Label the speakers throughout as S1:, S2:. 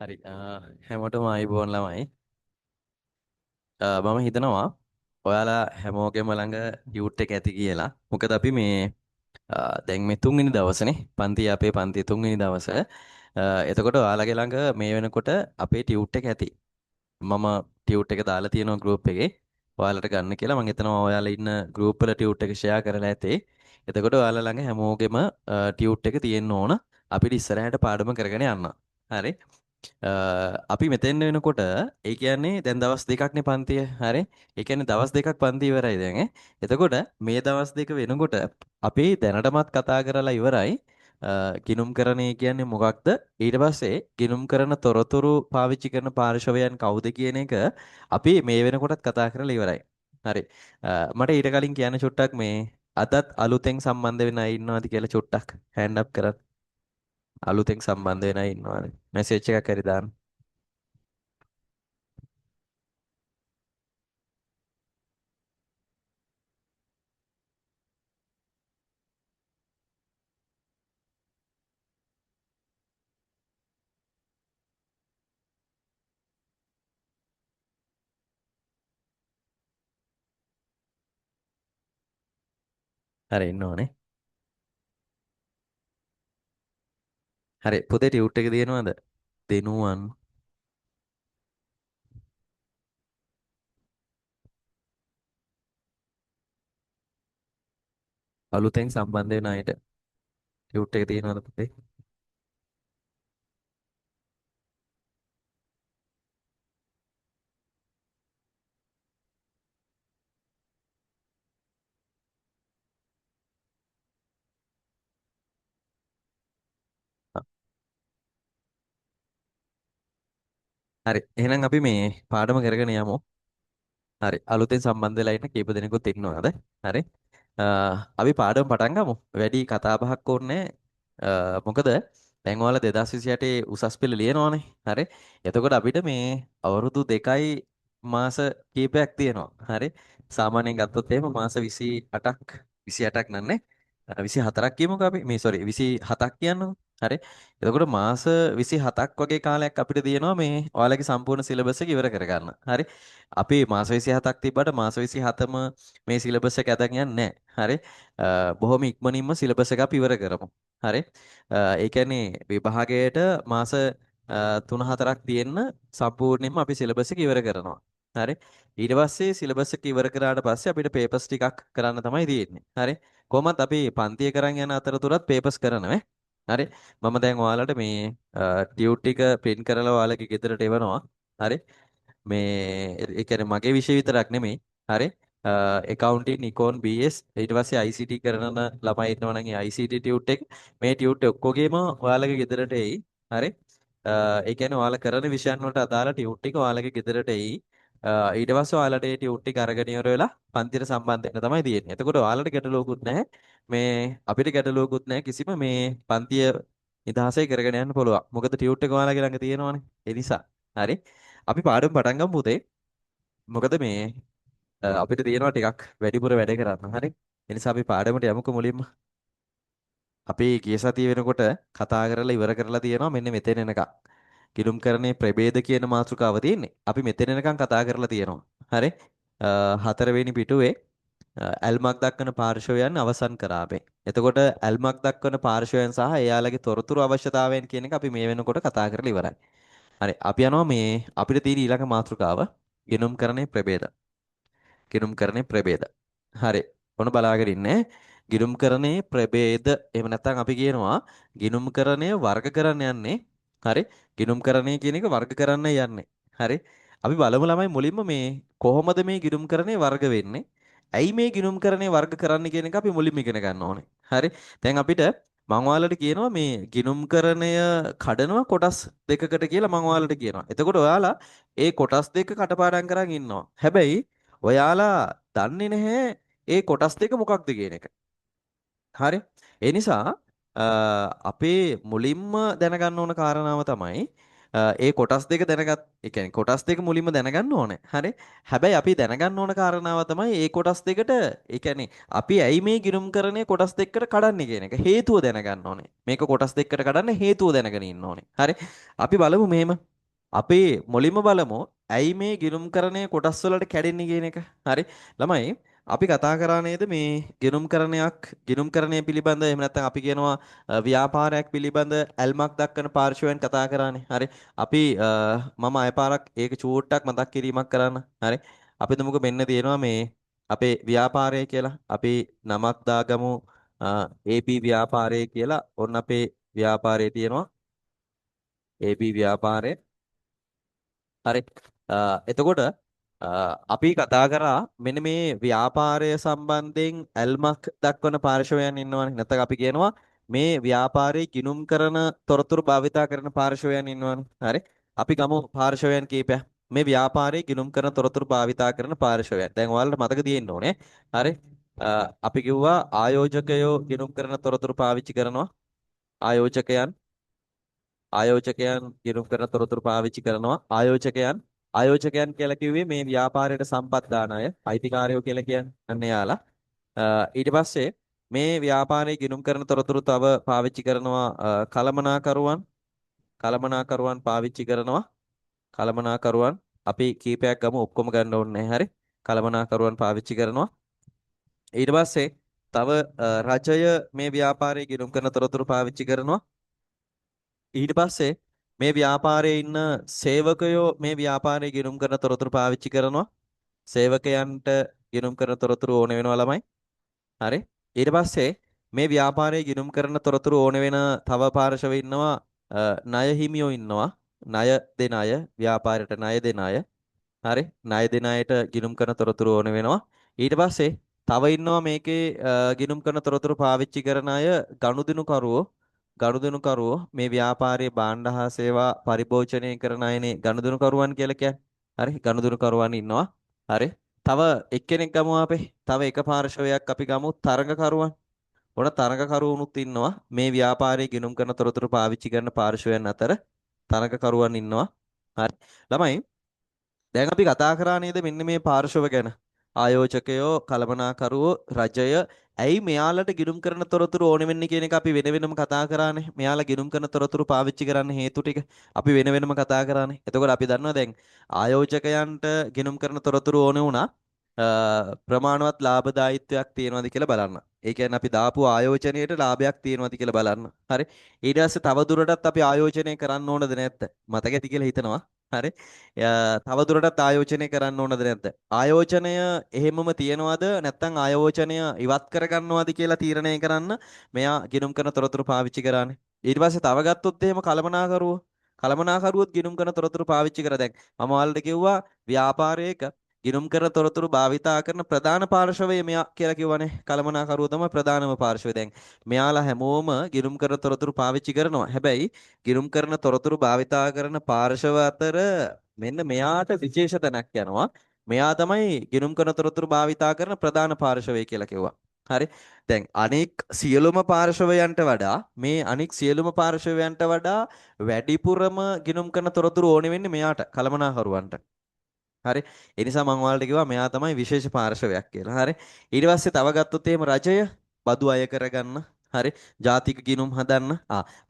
S1: හරි හැමෝටම ආයිබෝන් ළමයි. මම හිතනවා ඔයාලා හැමෝගෙම ළඟ ටියුට් එක ඇති කියලා. මොකද අපි මේ දැන් මේ තුන්වෙනි දවසනේ. අපේ පන්ති තුන්වෙනි දවස. එතකොට ඔයාලගේ ළඟ මේ වෙනකොට අපේ ටියුට් එක ඇති. මම ටියුට් එක දාලා තියෙනවා ගෲප් එකේ. ඔයාලට ගන්න කියලා මම හිතනවා ඔයාලා ඉන්න ගෲප් වල ටියුට් එක ෂෙයා කරලා ඇතේ. එතකොට ඔයාලා ළඟ හැමෝගෙම ටියුට් එක තියෙන්න ඕන. අපිට ඉස්සරහට පාඩම කරගෙන යන්න. හරි. අපි මෙතෙන් වෙනකොට ඒ කියන්නේ දැන් දවස් දෙකක්නේ පන්තිය. හරි. ඒ කියන්නේ දවස් දෙකක් පන්ති ඉවරයි දැන් ඈ. එතකොට මේ දවස් දෙක වෙනකොට අපි දැනටමත් කතා කරලා ඉවරයි. ගිණුම්කරණය කියන්නේ මොකක්ද? ඊට පස්සේ ගිණුම් කරන තොරතුරු පාවිච්චි කරන පාර්ශවයන් කවුද කියන එක අපි මේ වෙනකොටත් කතා කරලා ඉවරයි. හරි. මට ඊට කලින් කියන්න චුට්ටක් මේ අදත් අලුතෙන් සම්බන්ධ වෙන අය ඉන්නවද කියලා චුට්ටක් හෑන්ඩ් අප් කරන්න. අලුතෙන් සම්බන්ධ වෙන අය ඉන්නවද? මැසේජ් එකක් හරි දාන්න. හරි ඉන්න ඕනේ. හරි පුතේ ටියුට් එක දිනනවද? දිනුවන් අලුතෙන් සම්බන්ධ වෙන අයට ටියුට් එක දිනනවද පුතේ? ආ, හරි එහෙනම් අපි මේ පාඩම කරගෙන යමු. හරි අලුතෙන් සම්බන්ධ වෙලා ඉන්න කීප දෙනෙකුත් ඉන්නවද? හරි. අ, අපි පාඩම පටන් ගමු. වැඩි කතා බහක් ඕනේ මොකද දැන් ඔයාලා 2028 උසස් පෙළ ලියනවානේ. හරි. එතකොට අපිට මේ අවුරුදු දෙකයි මාස කීපයක් තියෙනවා. හරි. සාමාන්‍යයෙන් ගත්තොත් එහෙම මාස 28ක් 28ක් නන්නේ. 24ක් කියමුකෝ අපි. මේ සෝරි 27ක් කියන්නකෝ. හරි. එතකොට මාස 27ක් වගේ කාලයක් අපිට තියෙනවා මේ ඔයාලගේ සම්පූර්ණ සිලබස් එක ඉවර කරගන්න. හරි. අපි මාස 27ක් තිබ්බට මාස 27ම මේ සිලබස් එක අදන් යන්නේ නැහැ. හරි. බොහොම ඉක්මනින්ම සිලබස් එක අපි ඉවර කරමු. හරි. ඒ කියන්නේ විභාගයට මාස 3-4ක් තියෙන්න සම්පූර්ණයෙන්ම අපි සිලබස් එක ඉවර කරනවා. හරි. ඊට පස්සේ සිලබස් එක ඉවර කරාට පස්සේ අපිට පේපර්ස් ටිකක් කරන්න තමයි තියෙන්නේ. හරි. කොහොමත් අපි පන්තිය කරන් යන අතරතුරත් පේපර්ස් කරනවා. හරි. මම දැන් ඔයාලට මේ ටියුට් ටික print කරලා ඔයාලගේ ගෙදරට එවනවා. හරි. මේ ඒ කියන්නේ මගේ විෂය විතරක් නෙමෙයි. හරි. accounting econ BS ඊට පස්සේ ICT කරන ළමයි ඉන්නවා නම් ඒ ICT ටියුට් එක මේ ටියුට් ඔක්කොගේම ඔයාලගේ ගෙදරට එයි. හරි. ඒ කියන්නේ ඔයාලා කරන විෂයන් වලට අදාළ ටියුට් ටික ඔයාලගේ ගෙදරට එයි. ඊට පස්සේ ඔයාලට ඒ ටියුට් ටික අරගෙන ඉවර වෙලා පන්තියට සම්බන්ධ වෙන්න තමයි තියෙන්නේ. එතකොට ඔයාලට ගැටලුවකුත් නැහැ. මේ අපිට ගැටලුවකුත් නැහැ කිසිම මේ පන්තිය නිදහසේ කරගෙන යන්න පුළුවන්. මොකද ටියුට් එක ඔයාලගේ ළඟ තියෙනවනේ. ඒ නිසා. හරි. අපි පාඩම පටන් ගමු පුතේ. මොකද මේ අපිට තියෙනවා ටිකක් වැඩිපුර වැඩ කරන්න. හරි. ඒ නිසා අපි පාඩමට යමුකෝ මුලින්ම. අපි ගිය සතිය වෙනකොට කතා කරලා ඉවර කරලා තියෙනවා මෙන්න මෙතන එනකම්. කිලුම්කරණයේ ප්‍රභේද කියන මාතෘකාව තියෙන්නේ. අපි මෙතන එනකම් කතා කරලා තියෙනවා. හරි. හතරවෙනි පිටුවේ ඇල්මක් දක්වන පාර්ශවයන් අවසන් කරාපේ. එතකොට ඇල්මක් දක්වන පාර්ශවයන් සහ එයාලගේ තොරතුරු අවශ්‍යතාවයන් කියන එක අපි මේ වෙනකොට කතා කරලා ඉවරයි. හරි. අපි යනවා මේ අපිට තියෙන ඊළඟ මාතෘකාව ගිණුම්කරණයේ ප්‍රභේද. ගිණුම්කරණයේ ප්‍රභේද. හරි. ඔන්න බලාගෙන ඉන්නේ. ගිණුම්කරණයේ ප්‍රභේද. එහෙම නැත්නම් අපි කියනවා ගිණුම්කරණය වර්ග කරන්න යන්නේ. හරි. ගිණුම්කරණය කියන එක වර්ග කරන්න යන්නේ. හරි. අපි බලමු ළමයි මුලින්ම මේ කොහොමද මේ ගිණුම්කරණය වර්ග වෙන්නේ? ඇයි මේ ගිණුම්කරණය වර්ග කරන්න කියන එක අපි මුලින්ම ඉගෙන ගන්න ඕනේ. හරි. දැන් අපිට මම ඔයාලට කියනවා මේ ගිණුම්කරණය කඩනවා කොටස් දෙකකට කියලා මම ඔයාලට කියනවා. එතකොට ඔයාලා ඒ කොටස් දෙක කටපාඩම් කරන් ඉන්නවා. හැබැයි ඔයාලා දන්නේ නැහැ ඒ කොටස් දෙක මොකක්ද කියන එක. හරි. ඒ නිසා අපේ මුලින්ම දැනගන්න ඕන කාරණාව තමයි ඒ කොටස් දෙක දැනගත් ඒ කියන්නේ කොටස් දෙක මුලින්ම දැනගන්න ඕනේ. හරි. හැබැයි අපි දැනගන්න ඕන කාරණාව තමයි ඒ කොටස් දෙකට ඒ කියන්නේ අපි ඇයි මේ ගිණුම්කරණය කොටස් දෙකකට කඩන්නේ කියන එක හේතුව දැනගන්න ඕනේ. මේක කොටස් දෙකකට කඩන්න හේතුව දැනගෙන ඉන්න ඕනේ. හරි. අපි බලමු මෙහෙම. අපි මුලින්ම බලමු ඇයි මේ ගිණුම්කරණය කොටස් වලට කැඩෙන්නේ කියන එක. හරි. ළමයි අපි කතා කරා නේද මේ ගිණුම්කරණය පිළිබඳ එහෙම නැත්නම් අපි කියනවා ව්‍යාපාරයක් පිළිබඳ ඇල්මක් දක්වන පාර්ශවයන් කතා කරානේ. හරි. අපි මම අයපාරක් ඒක චූට්ටක් මතක් කිරීමක් කරන්න. හරි. අපි තුමුක මෙන්න තියෙනවා මේ අපේ ව්‍යාපාරය කියලා. අපි නමක් දාගමු AB ව්‍යාපාරය කියලා. ඔන්න අපේ ව්‍යාපාරයේ තියෙනවා AB ව්‍යාපාරය. හරි. එතකොට අපි කතා කරා මෙන්න මේ ව්‍යාපාරය සම්බන්ධයෙන් ඇල්මක් දක්වන පාර්ශවයන් ඉන්නවනේ. නැත්නම් අපි කියනවා මේ ව්‍යාපාරේ ගිණුම් කරන තොරතුරු භාවිතා කරන පාර්ශවයන් ඉන්නවනේ. හරි. අපි ගමු පාර්ශවයන් කීපයක්. මේ ව්‍යාපාරේ ගිණුම් කරන තොරතුරු භාවිතා කරන පාර්ශවයන්. දැන් ඔයාලට මතක තියෙන්න ඕනේ. හරි. අපි කිව්වා ආයෝජකයෝ ගිණුම් කරන තොරතුරු පාවිච්චි කරනවා. ආයෝජකයන් ගිණුම් කරන තොරතුරු පාවිච්චි කරනවා. ආයෝජකයන් කියලා කිව්වේ මේ ව්‍යාපාරයට සම්පත් දාන අය, අයිතිකාරයෝ කියලා කියන්නේ. අන්න යාලා. ඊට පස්සේ මේ ව්‍යාපාරයේ ගිණුම් කරන තොරතුරු තව පාවිච්චි කරනවා කළමනාකරුවන් පාවිච්චි කරනවා. කළමනාකරුවන් අපි කීපයක් ගමු ඔක්කොම ගන්න ඕනේ නැහැ. හරි. කළමනාකරුවන් පාවිච්චි කරනවා. ඊට පස්සේ තව රජය මේ ව්‍යාපාරයේ ගිණුම් කරන තොරතුරු පාවිච්චි කරනවා. ඊට පස්සේ මේ ව්‍යාපාරයේ ඉන්න සේවකයෝ මේ ව්‍යාපාරයේ ගිණුම් කරන තොරතුරු පාවිච්චි කරනවා. සේවකයන්ට ගිණුම් කරන තොරතුරු ඕන වෙනවා ළමයි. හරි. ඊට පස්සේ මේ ව්‍යාපාරයේ ගිණුම් කරන තොරතුරු ඕන වෙන තව පාර්ශව ඉන්නවා ණය හිමියෝ ඉන්නවා. ණය දෙන අය ව්‍යාපාරයට ණය දෙන අය. හරි. ණය දෙන අයට ගිණුම් කරන තොරතුරු ඕන වෙනවා. ඊට පස්සේ තව ඉන්නවා මේකේ ගිණුම් කරන තොරතුරු පාවිච්චි කරන අය ගනුදෙනුකරුවෝ මේ ව්‍යාපාරයේ භාණ්ඩ හා සේවා පරිභෝජනය කරන අයනේ ගනුදෙනුකරුවන් කියලා කියන්නේ. හරි. ගනුදෙනුකරුවන් ඉන්නවා. හරි. තව එක්කෙනෙක් ගමු අපේ. තව එක පාර්ශවයක් අපි ගමු තරඟකරුවන්. ඔන්න තරඟකරුවනුත් ඉන්නවා. මේ ව්‍යාපාරයේ ගිණුම් කරන තොරතුරු පාවිච්චි කරන පාර්ශවයන් අතර තරඟකරුවන් ඉන්නවා. හරි. ළමයි දැන් අපි කතා කරා නේද මෙන්න මේ පාර්ශව ගැන. ආයෝජකයෝ, කළමනාකරුවෝ, රජය. ඇයි මෙයාලට ගිණුම් කරන තොරතුරු ඕනෙ වෙන්නේ කියන එක අපි වෙන වෙනම කතා කරානේ. මෙයාලා ගිණුම් කරන තොරතුරු පාවිච්චි කරන්න හේතු ටික අපි වෙන වෙනම කතා කරානේ. එතකොට අපි දන්නවා දැන් ආයෝජකයන්ට ගිණුම් කරන තොරතුරු ඕනේ වුණා ප්‍රමාණවත් ලාභදායීත්වයක් තියෙනවද කියලා බලන්න. ඒ කියන්නේ අපි දාපු ආයෝජනයේට ලාභයක් තියෙනවද කියලා බලන්න. හරි. ඊට පස්සේ තව දුරටත් අපි ආයෝජනය කරන්න ඕනද නැද්ද? මතක ඇති කියලා හිතනවා. හරි. තව දුරටත් ආයෝජනය කරන්න ඕනද නැද්ද? ආයෝජනය එහෙමම තියනවද නැත්නම් ආයෝජනය ඉවත් කරගන්නවද කියලා තීරණය කරන්න මෙයා ගිණුම් කරන තොරතුරු පාවිච්චි කරානේ. ඊට පස්සේ තව ගත්තොත් එහෙම කළමනාකරුවොත් ගිණුම් කරන තොරතුරු පාවිච්චි කර දැන් මම ඔයාලට කිව්වා ව්‍යාපාරයක ගිණුම් කරන තොරතුරු භාවිතා කරන ප්‍රධාන පාර්ශවය මෙයා කියලා කිව්වනේ. කළමනාකරුවෝ තමයි ප්‍රධානම පාර්ශවය. දැන් මෙයාලා හැමෝම ගිණුම් කරන තොරතුරු පාවිච්චි කරනවා. හැබැයි ගිණුම් කරන තොරතුරු භාවිතා කරන පාර්ශව අතර මෙන්න මෙයාට විශේෂ තැනක් යනවා. මෙයා තමයි ගිණුම් කරන තොරතුරු භාවිතා කරන ප්‍රධාන පාර්ශවය කියලා කිව්වා. හරි. දැන් අනෙක් සියලුම පාර්ශවයන්ට වඩා වැඩිපුරම ගිණුම් කරන තොරතුරු ඕනෙ වෙන්නේ මෙයාට කළමනාකරුවන්ට. හරි. ඒ නිසා මම ඔයාලට කිව්වා මෙයා තමයි විශේෂ පාර්ශවයක් කියලා. හරි. ඊට පස්සේ තව ගත්තොත් එහෙම රජය බදු අය කරගන්න. හරි. ජාතික ගිණුම් හදන්න.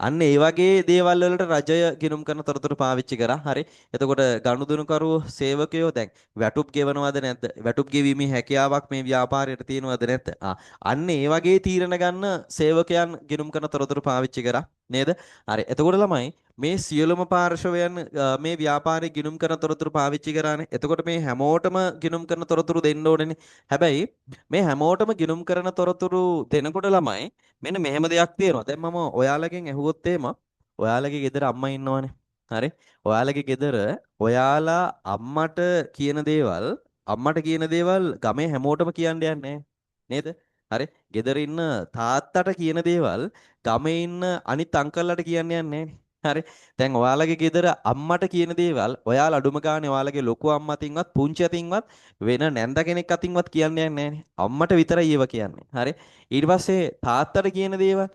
S1: අන්න ඒ වගේ දේවල් වලට රජය ගිණුම් කරන තොරතුරු පාවිච්චි කරා. හරි. එතකොට ගනුදෙනුකරුවෝ සේවකයෝ දැන් වැටුප් ගෙවනවද නැද්ද? වැටුප් ගෙවීමේ හැකියාවක් මේ ව්‍යාපාරයට තියෙනවද නැද්ද? අන්න ඒ වගේ තීරණ ගන්න සේවකයන් ගිණුම් කරන තොරතුරු පාවිච්චි කරා. නේද? හරි. එතකොට ළමයි මේ සියලුම පාර්ශවයන් මේ ව්‍යාපාරයේ ගිණුම් කරන තොරතුරු පාවිච්චි කරානේ. එතකොට මේ හැමෝටම ගිණුම් කරන තොරතුරු දෙන්න ඕනේනේ. හැබැයි මේ හැමෝටම ගිණුම් කරන තොරතුරු දෙනකොට ළමයි මෙන්න මෙහෙම දෙයක් තියෙනවා. දැන් මම ඔයාලගෙන් ඇහුවොත් එහෙම ඔයාලගේ ගෙදර අම්මා ඉන්නවනේ. හරි. ඔයාලගේ ගෙදර ඔයාලා අම්මට කියන දේවල් ගමේ හැමෝටම කියන්න යන්නේ නැහැ. නේද? හරි. ගෙදර ඉන්න තාත්තට කියන දේවල් ගමේ ඉන්න අනිත් අංකල්ලාට කියන්න යන්නේ නැහැ. හරි. දැන් ඔයාලගේ ගෙදර අම්මට කියන දේවල් ඔයාලා අඩුම ගානේ ඔයාලගේ ලොකු අම්මා අතින්වත් පුංචි අතින්වත් වෙන නැන්ද කෙනෙක් අතින්වත් කියන්නේ නැහැ. අම්මට විතරයි ඒව කියන්නේ. හරි. ඊට පස්සේ තාත්තට කියන දේවල්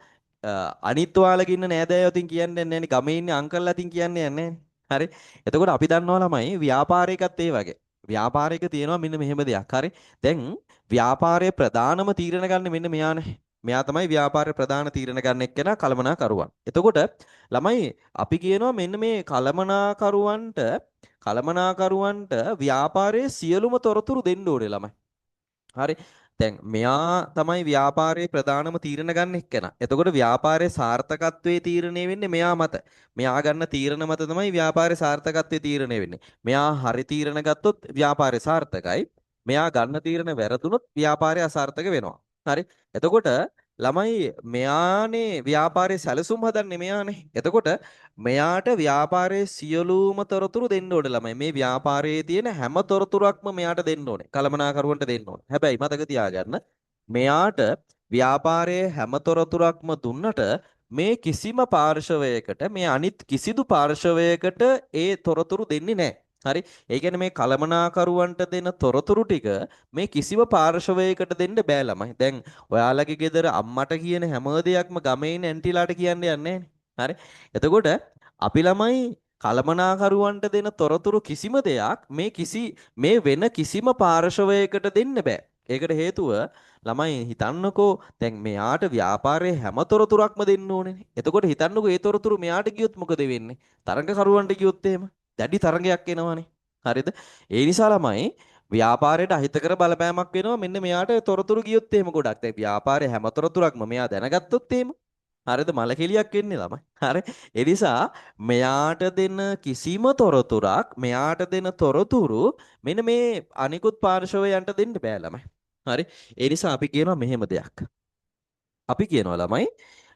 S1: අනිත් ඔයාලගේ ඉන්න නෑදෑයෝ අතින් කියන්නේ නැහැ. ගමේ ඉන්න අංකල්ලා අතින් කියන්නේ නැහැ. හරි. එතකොට අපි දන්නවා ළමයි ව්‍යාපාරයකත් ඒ වගේ. ව්‍යාපාරයක තියෙනවා මෙන්න මෙහෙම දෙයක්. හරි. දැන් ව්‍යාපාරයේ ප්‍රධානම තීරණ ගන්න මෙන්න මෙයානේ. මෙයා තමයි ව්‍යාපාරේ ප්‍රධාන තීරණ ගන්න එක්කෙනා කළමනාකරුවන්. එතකොට ළමයි අපි කියනවා මෙන්න මේ කළමනාකරුවන්ට ව්‍යාපාරයේ සියලුම තොරතුරු දෙන්න ඕනේ ළමයි. හරි. දැන් මෙයා තමයි ව්‍යාපාරයේ ප්‍රධානම තීරණ ගන්න එක්කෙනා. එතකොට ව්‍යාපාරයේ සාර්ථකත්වයේ තීරණය වෙන්නේ මෙයා මත. මෙයා ගන්න තීරණ මත තමයි ව්‍යාපාරයේ සාර්ථකත්වයේ තීරණය වෙන්නේ. මෙයා හරි තීරණ ගත්තොත් ව්‍යාපාරය සාර්ථකයි. මෙයා ගන්න තීරණ වැරදුනොත් ව්‍යාපාරය අසාර්ථක වෙනවා. හරි. එතකොට ළමයි මෙයානේ ව්‍යාපාරයේ සැලසුම් හදන්නේ මෙයානේ. එතකොට මෙයාට ව්‍යාපාරයේ සියලුම තොරතුරු දෙන්න ඕනේ ළමයි. මේ ව්‍යාපාරයේ තියෙන හැම තොරතුරක්ම මෙයාට දෙන්න ඕනේ. කළමනාකරුවන්ට දෙන්න ඕනේ. හැබැයි මතක තියාගන්න මෙයාට ව්‍යාපාරයේ හැම තොරතුරක්ම දුන්නට මේ කිසිම පාර්ශවයකට මේ අනිත් කිසිදු පාර්ශවයකට ඒ තොරතුරු දෙන්නේ නැහැ. හරි. ඒ කියන්නේ මේ කළමනාකරුවන්ට දෙන තොරතුරු ටික මේ කිසිම පාර්ශවයකට දෙන්න බෑ ළමයි. දැන් ඔයාලගේ ගෙදර අම්මට කියන හැම දෙයක්ම ගමේ ඉන්න ඇන්ටිලාට කියන්න යන්නේ නැහැ. හරි. එතකොට අපි ළමයි කළමනාකරුවන්ට දෙන තොරතුරු කිසිම දෙයක් මේ වෙන කිසිම පාර්ශවයකට දෙන්න බෑ. ඒකට හේතුව ළමයි හිතන්නකෝ දැන් මෙයාට ව්‍යාපාරයේ හැම තොරතුරක්ම දෙන්න ඕනේනේ. එතකොට හිතන්නකෝ ඒ තොරතුරු මෙයාට ගියොත් මොකද වෙන්නේ? තරඟකරුවන්ට ගියොත් එහෙම දැඩි තරඟයක් එනවනේ. හරිද? ඒ නිසා ළමයි ව්‍යාපාරයට අහිතකර බලපෑමක් වෙනවා මෙන්න මෙයාට තොරතුරු ගියොත් එහෙම ගොඩක්. දැන් ව්‍යාපාරයේ හැම තොරතුරක්ම මෙයා දැනගත්තොත් එහෙම හරිද මලකෙලියක් වෙන්නේ ළමයි. හරි. ඒ නිසා මෙයාට දෙන කිසිම තොරතුරක් මෙයාට දෙන තොරතුරු මෙන්න මේ අනිකුත් පාර්ශවයන්ට දෙන්න බෑ ළමයි. හරි. ඒ නිසා අපි කියනවා මෙහෙම දෙයක්. අපි කියනවා ළමයි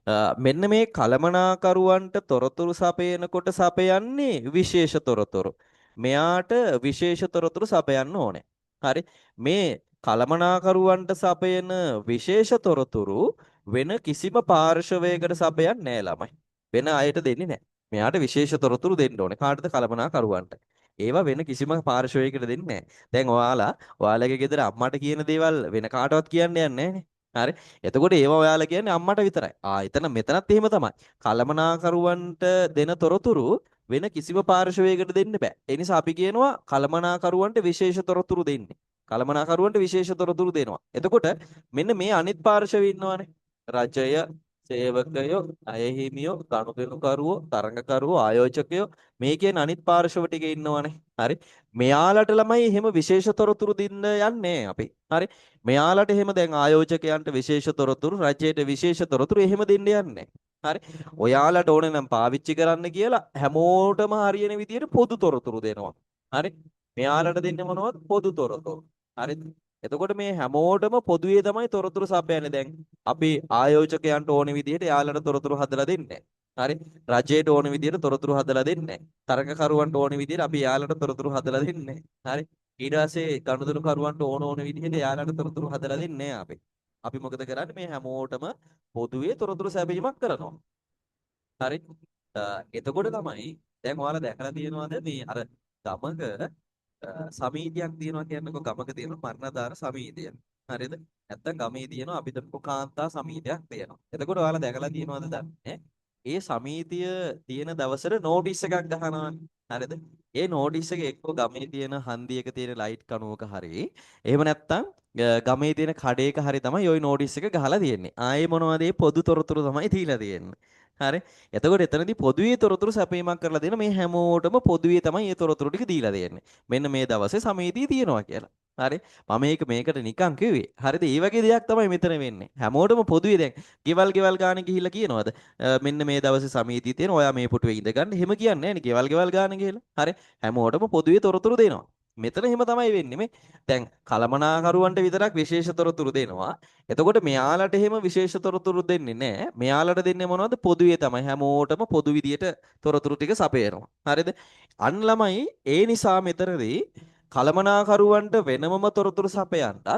S1: මෙන්න මේ කළමනාකරුවන්ට තොරතුරු සපයනකොට සපයන්නේ විශේෂ තොරතුරු. මෙයාට විශේෂ තොරතුරු සපයන්න ඕනේ. හරි. මේ කළමනාකරුවන්ට සපයන විශේෂ තොරතුරු වෙන කිසිම පාර්ශවයකට සපයන්නේ නැහැ ළමයි. වෙන අයට දෙන්නේ නැහැ. මෙයාට විශේෂ තොරතුරු දෙන්න ඕනේ. කාටද කළමනාකරුවන්ට. ඒවා වෙන කිසිම පාර්ශවයකට දෙන්නේ නැහැ. දැන් ඔයාලගේ ගෙදර අම්මට කියන දේවල් වෙන කාටවත් කියන්න යන්නේ නැහනේ. හරි. එතකොට ඒවා ඔයාලා කියන්නේ අම්මට විතරයි. එතන මෙතනත් එහෙම තමයි. කළමනාකරුවන්ට දෙන තොරතුරු වෙන කිසිම පාර්ශවයකට දෙන්න බෑ. ඒ නිසා අපි කියනවා කළමනාකරුවන්ට විශේෂ තොරතුරු දෙන්නේ. කළමනාකරුවන්ට විශේෂ තොරතුරු දෙනවා. එතකොට මෙන්න මේ අනිත් පාර්ශවය ඉන්නවනේ. රජය, සේවකයෝ, අයහිමියෝ, ගනුදෙනුකරුවෝ, තරඟකරුවෝ, ආයෝජකයෝ මේ කියන අනිත් පාර්ශව ටික ඉන්නවනේ. හරි. මෙයාලට ළමයි එහෙම විශේෂ තොරතුරු දෙන්න යන්නේ අපි. හරි. මෙයාලට එහෙම දැන් ආයෝජකයන්ට විශේෂ තොරතුරු, රජයට විශේෂ තොරතුරු එහෙම දෙන්න යන්නේ. හරි. ඔයාලට ඕනේ නම් පාවිච්චි කරන්න කියලා හැමෝටම හරියන විදියට පොදු තොරතුරු දෙනවා. හරි. මෙයාලට දෙන්නේ මොනවද? පොදු තොරතුරු. හරිද? එතකොට මේ හැමෝටම පොදුවේ තමයි තොරතුරු සපයන්නේ. දැන් අපි ආයෝජකයන්ට ඕන විදිහට යාළුවන්ට තොරතුරු හදලා දෙන්නේ. හරි. රජයට ඕන විදිහට තොරතුරු හදලා දෙන්නේ. තරඟකරුවන්ට ඕන විදිහට අපි යාළුවන්ට තොරතුරු හදලා දෙන්නේ. හරි. ඊට පස්සේ ගනුදෙනුකරුවන්ට ඕන විදිහට යාළුවන්ට තොරතුරු හදලා දෙන්නේ අපි. අපි මොකද කරන්නේ? මේ හැමෝටම පොදුවේ තොරතුරු සැපයීමක් කරනවා. හරි. එතකොට තමයි දැන් ඔයාලා දැකලා තියෙනවද මේ අර ගමක සමීතියක් තියෙනවා කියන්නකො ගමක තියෙන මරණාධාර සමීතිය. හරිද? නැත්තම් ගමේ තියෙන අපි දක්ව කාන්තා සමීතියක් තියෙනවා. එතකොට ඔයාලා දැකලා තියෙනවද දන්නේ? ඒ සමීතිය තියෙන දවසට නෝටිස් එකක් ගහනවානේ. හරිද? ඒ නෝටිස් එක එක්ක ගමේ තියෙන හන්දියක තියෙන ලයිට් කණුවක හරි එහෙම නැත්තම් ගමේ තියෙන කඩේක හරි තමයි ওই නෝටිස් එක ගහලා තියෙන්නේ. ආයේ මොනවද මේ පොදු තොරතුරු තමයි දීලා තියෙන්නේ. හරි. එතකොට එතනදී පොදුවේ තොරතුරු සැපීමක් කරලා දෙන මේ හැමෝටම පොදුවේ තමයි මේ තොරතුරු ටික දීලා දෙන්නේ. මෙන්න මේ දවසේ සමීතිය තියෙනවා කියලා. හරි. මම මේකට නිකන් කිව්වේ. හරිද? මේ වගේ දෙයක් තමයි මෙතන වෙන්නේ. හැමෝටම පොදුවේ දැන් ගෙවල් ගානේ ගිහිල්ලා කියනවාද? මෙන්න මේ දවසේ සමීතිය තියෙනවා. ඔයා මේ පුටුවේ ඉඳ ගන්න. එහෙම කියන්නේ නැහැ නේ. ගෙවල් ගානේ ගිහිල්ලා. හරි. හැමෝටම පොදුවේ තොරතුරු දෙනවා. මෙතන එහෙම තමයි වෙන්නේ මේ. දැන් කලමනාකරුවන්ට විතරක් විශේෂ තොරතුරු දෙනවා. එතකොට මෙයාලට එහෙම විශේෂ තොරතුරු දෙන්නේ නැහැ. මෙයාලට දෙන්නේ මොනවද? පොදුවේ තමයි. හැමෝටම පොදු විදියට තොරතුරු ටික සපයනවා. හරිද? අන් ළමයි ඒ නිසා මෙතනදී කලමනාකරුවන්ට වෙනමම තොරතුරු සපයන්නත්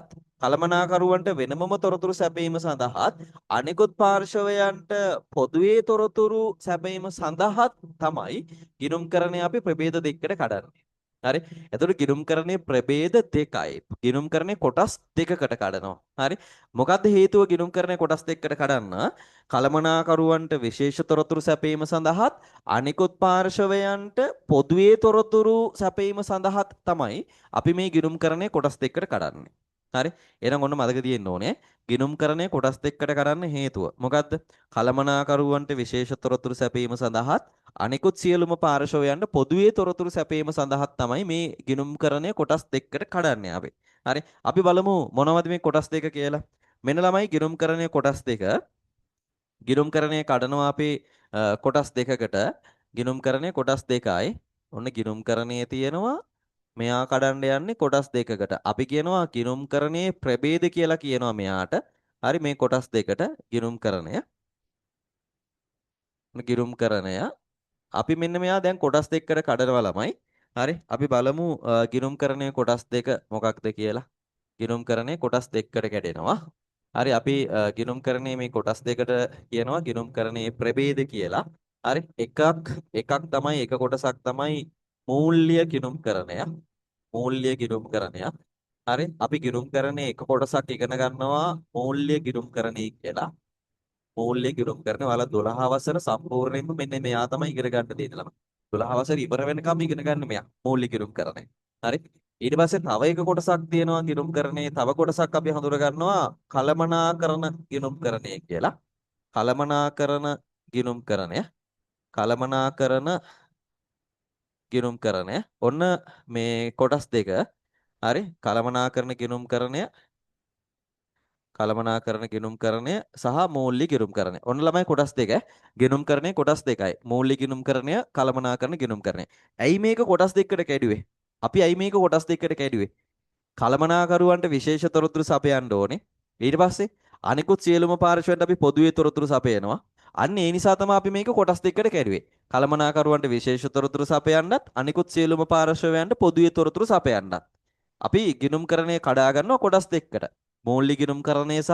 S1: කලමනාකරුවන්ට වෙනමම තොරතුරු සැපීම සඳහාත් අනිකුත් පාර්ශවයන්ට පොදුවේ තොරතුරු සැපීම සඳහාත් තමයි ගිණුම්කරණය අපි ප්‍රභේද දෙකකට කඩන්නේ. හරි. එතකොට ගිණුම්කරණයේ ප්‍රභේද දෙකයි. ගිණුම්කරණයේ කොටස් දෙකකට කඩනවා. හරි. මොකද්ද හේතුව ගිණුම්කරණයේ කොටස් දෙකකට කඩන්න? කලමනාකරුවන්ට විශේෂ තොරතුරු සැපීම සඳහාත් අනිකුත් පාර්ශවයන්ට පොදුවේ තොරතුරු සැපීම සඳහාත් තමයි අපි මේ ගිණුම්කරණයේ කොටස් දෙකකට කඩන්නේ. හරි. එහෙනම් ඔන්න මතක තියෙන්න ඕනේ. ගිණුම්කරණය කොටස් දෙකකට කඩන්න හේතුව. මොකද්ද? කළමනාකරුවන්ට විශේෂ තොරතුරු සැපයීම සඳහාත් අනිකුත් සියලුම පාර්ශවයන්ට පොදුවේ තොරතුරු සැපයීම සඳහාත් තමයි මේ ගිණුම්කරණය කොටස් දෙකකට කඩන්නේ අපි. හරි. අපි බලමු මොනවද මේ කොටස් දෙක කියලා. මෙන්න ළමයි ගිණුම්කරණය කොටස් දෙක. ගිණුම්කරණය කඩනවා අපි කොටස් දෙකකට. ගිණුම්කරණය කොටස් දෙකයි. ඔන්න ගිණුම්කරණයේ තියෙනවා මෙයා කඩන්න යන්නේ කොටස් දෙකකට. අපි කියනවා ගිණුම්කරණයේ ප්‍රභේද කියලා කියනවා මෙයාට. හරි මේ කොටස් දෙකට ගිණුම්කරණය. ගිණුම්කරණය. අපි මෙන්න මෙයා දැන් කොටස් දෙකකට කඩනවා ළමයි. හරි අපි බලමු ගිණුම්කරණයේ කොටස් දෙක මොකක්ද කියලා. ගිණුම්කරණයේ කොටස් දෙකකට කැඩෙනවා. හරි අපි ගිණුම්කරණයේ මේ කොටස් දෙකට කියනවා ගිණුම්කරණයේ ප්‍රභේද කියලා. හරි එකක් තමයි එක කොටසක් තමයි මූල්‍ය ගිණුම්කරණය. මූල්‍ය ගිණුම්කරණය. හරි අපි ගිණුම්කරණයේ එක කොටසක් ඉගෙන ගන්නවා මූල්‍ය ගිණුම්කරණය කියලා. මූල්‍ය ගිණුම්කරණය ඔයාලා 12 වසර සම්පූර්ණයෙන්ම මෙන්න මෙයා තමයි ඉගෙන ගන්න තියෙන්නේ ළමයි. 12 වසර ඉවර වෙනකම් ඉගෙන ගන්න මෙයා මූල්‍ය ගිණුම්කරණය. හරි ඊට පස්සේ තව එක කොටසක් තියෙනවා ගිණුම්කරණයේ තව කොටසක් අපි හඳුර ගන්නවා කලමනාකරණ ගිණුම්කරණය කියලා. කලමනාකරණ ගිණුම්කරණය. කලමනාකරණ ගිණුම්කරණය. ඔන්න මේ කොටස් දෙක. හරි කලමනාකරණ ගිණුම්කරණය කළමනාකරණ ගිණුම්කරණය සහ මූල්‍ය ගිණුම්කරණය. ඔන්න ළමයි කොටස් දෙක. ගිණුම්කරණය කොටස් දෙකයි. මූල්‍ය ගිණුම්කරණය, කළමනාකරණ ගිණුම්කරණය. ඇයි මේක කොටස් දෙකකට කැඩුවේ? අපි ඇයි මේක කොටස් දෙකකට කැඩුවේ? කළමනාකරුවන්ට විශේෂ තොරතුරු සපයන්න ඕනේ. ඊට පස්සේ අනිකුත් සියලුම පාර්ශ්වයන්ට අපි පොදුවේ තොරතුරු සපයනවා. අන්න ඒ නිසා තමයි අපි මේක කොටස් දෙකකට කැඩුවේ. කළමනාකරුවන්ට විශේෂ තොරතුරු සපයන්නත් අනිකුත් සියලුම පාර්ශ්වයන්ට පොදුවේ තොරතුරු සපයන්නත්. අපි ගිණුම්කරණය කඩා ගන්නවා කොටස් දෙකකට. මූල්‍ය ගිණුම්කරණය සහ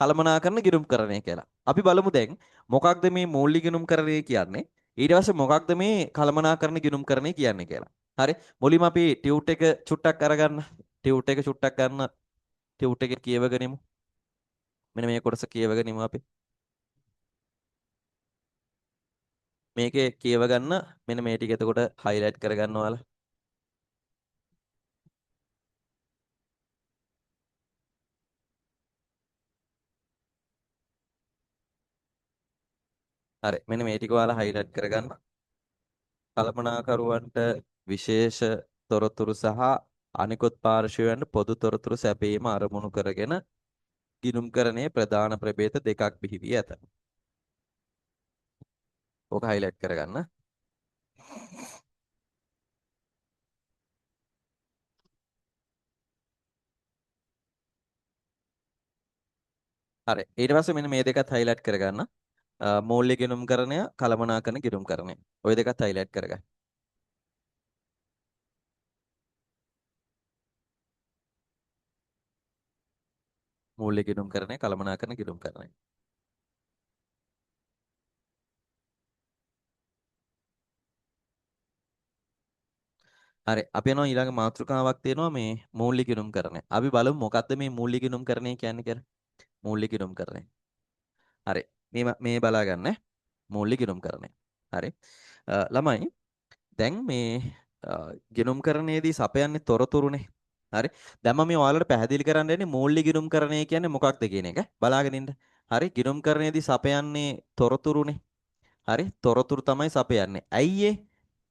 S1: කළමනාකරණ ගිණුම්කරණය කියලා. අපි බලමු දැන් මොකක්ද මේ මූල්‍ය ගිණුම්කරණය කියන්නේ? ඊට පස්සේ මොකක්ද මේ කළමනාකරණ ගිණුම්කරණය කියන්නේ කියලා. හරි. මුලින්ම අපි ටියුට් එක චුට්ටක් අරගන්න. ටියුට් එක චුට්ටක් ගන්න. ටියුට් එකේ කියවගෙනමු. මෙන්න මේ කොටස කියවගෙනමු අපි. මේකේ කියව ගන්න මෙන්න මේ ටික එතකොට highlight කරගන්න ඔයාලා. හරි. මෙන්න මේ ටික ඔයාලා highlight කරගන්න. කළමනාකරුවන්ට විශේෂ තොරතුරු සහ අනිකුත් පාර්ශ්වයන්ට පොදු තොරතුරු සැපයීම අරමුණු කරගෙන ගිණුම්කරණයේ ප්‍රධාන ප්‍රභේද දෙකක් බිහි වී ඇත. ඕක highlight කරගන්න. හරි. ඊට පස්සේ මෙන්න මේ දෙකත් highlight කරගන්න. මූල්‍ය ගිණුම්කරණය, කළමනාකරණ ගිණුම්කරණය. ওই දෙකත් highlight කරගන්න. මූල්‍ය ගිණුම්කරණය, කළමනාකරණ ගිණුම්කරණය. හරි. අපි යනවා ඊළඟ මාතෘකාවක් තියෙනවා මේ මූල්‍ය ගිණුම්කරණය. අපි බලමු මොකක්ද මේ මූල්‍ය ගිණුම්කරණය කියන්නේ කියලා. මූල්‍ය ගිණුම්කරණය. හරි. මේ බලා ගන්න මූල්‍ය ගිණුම්කරණය. හරි. ළමයි දැන් මේ ගිණුම්කරණයේදී සපයන්නේ තොරතුරුනේ. හරි. දැන් මම මේ ඔයාලට පැහැදිලි කරන්න යන්නේ මූල්‍ය ගිණුම්කරණය කියන්නේ මොකක්ද කියන එක. බලාගෙන ඉන්න. හරි. ගිණුම්කරණයේදී සපයන්නේ තොරතුරුනේ. හරි. තොරතුරු තමයි සපයන්නේ. ඇයි ඒ?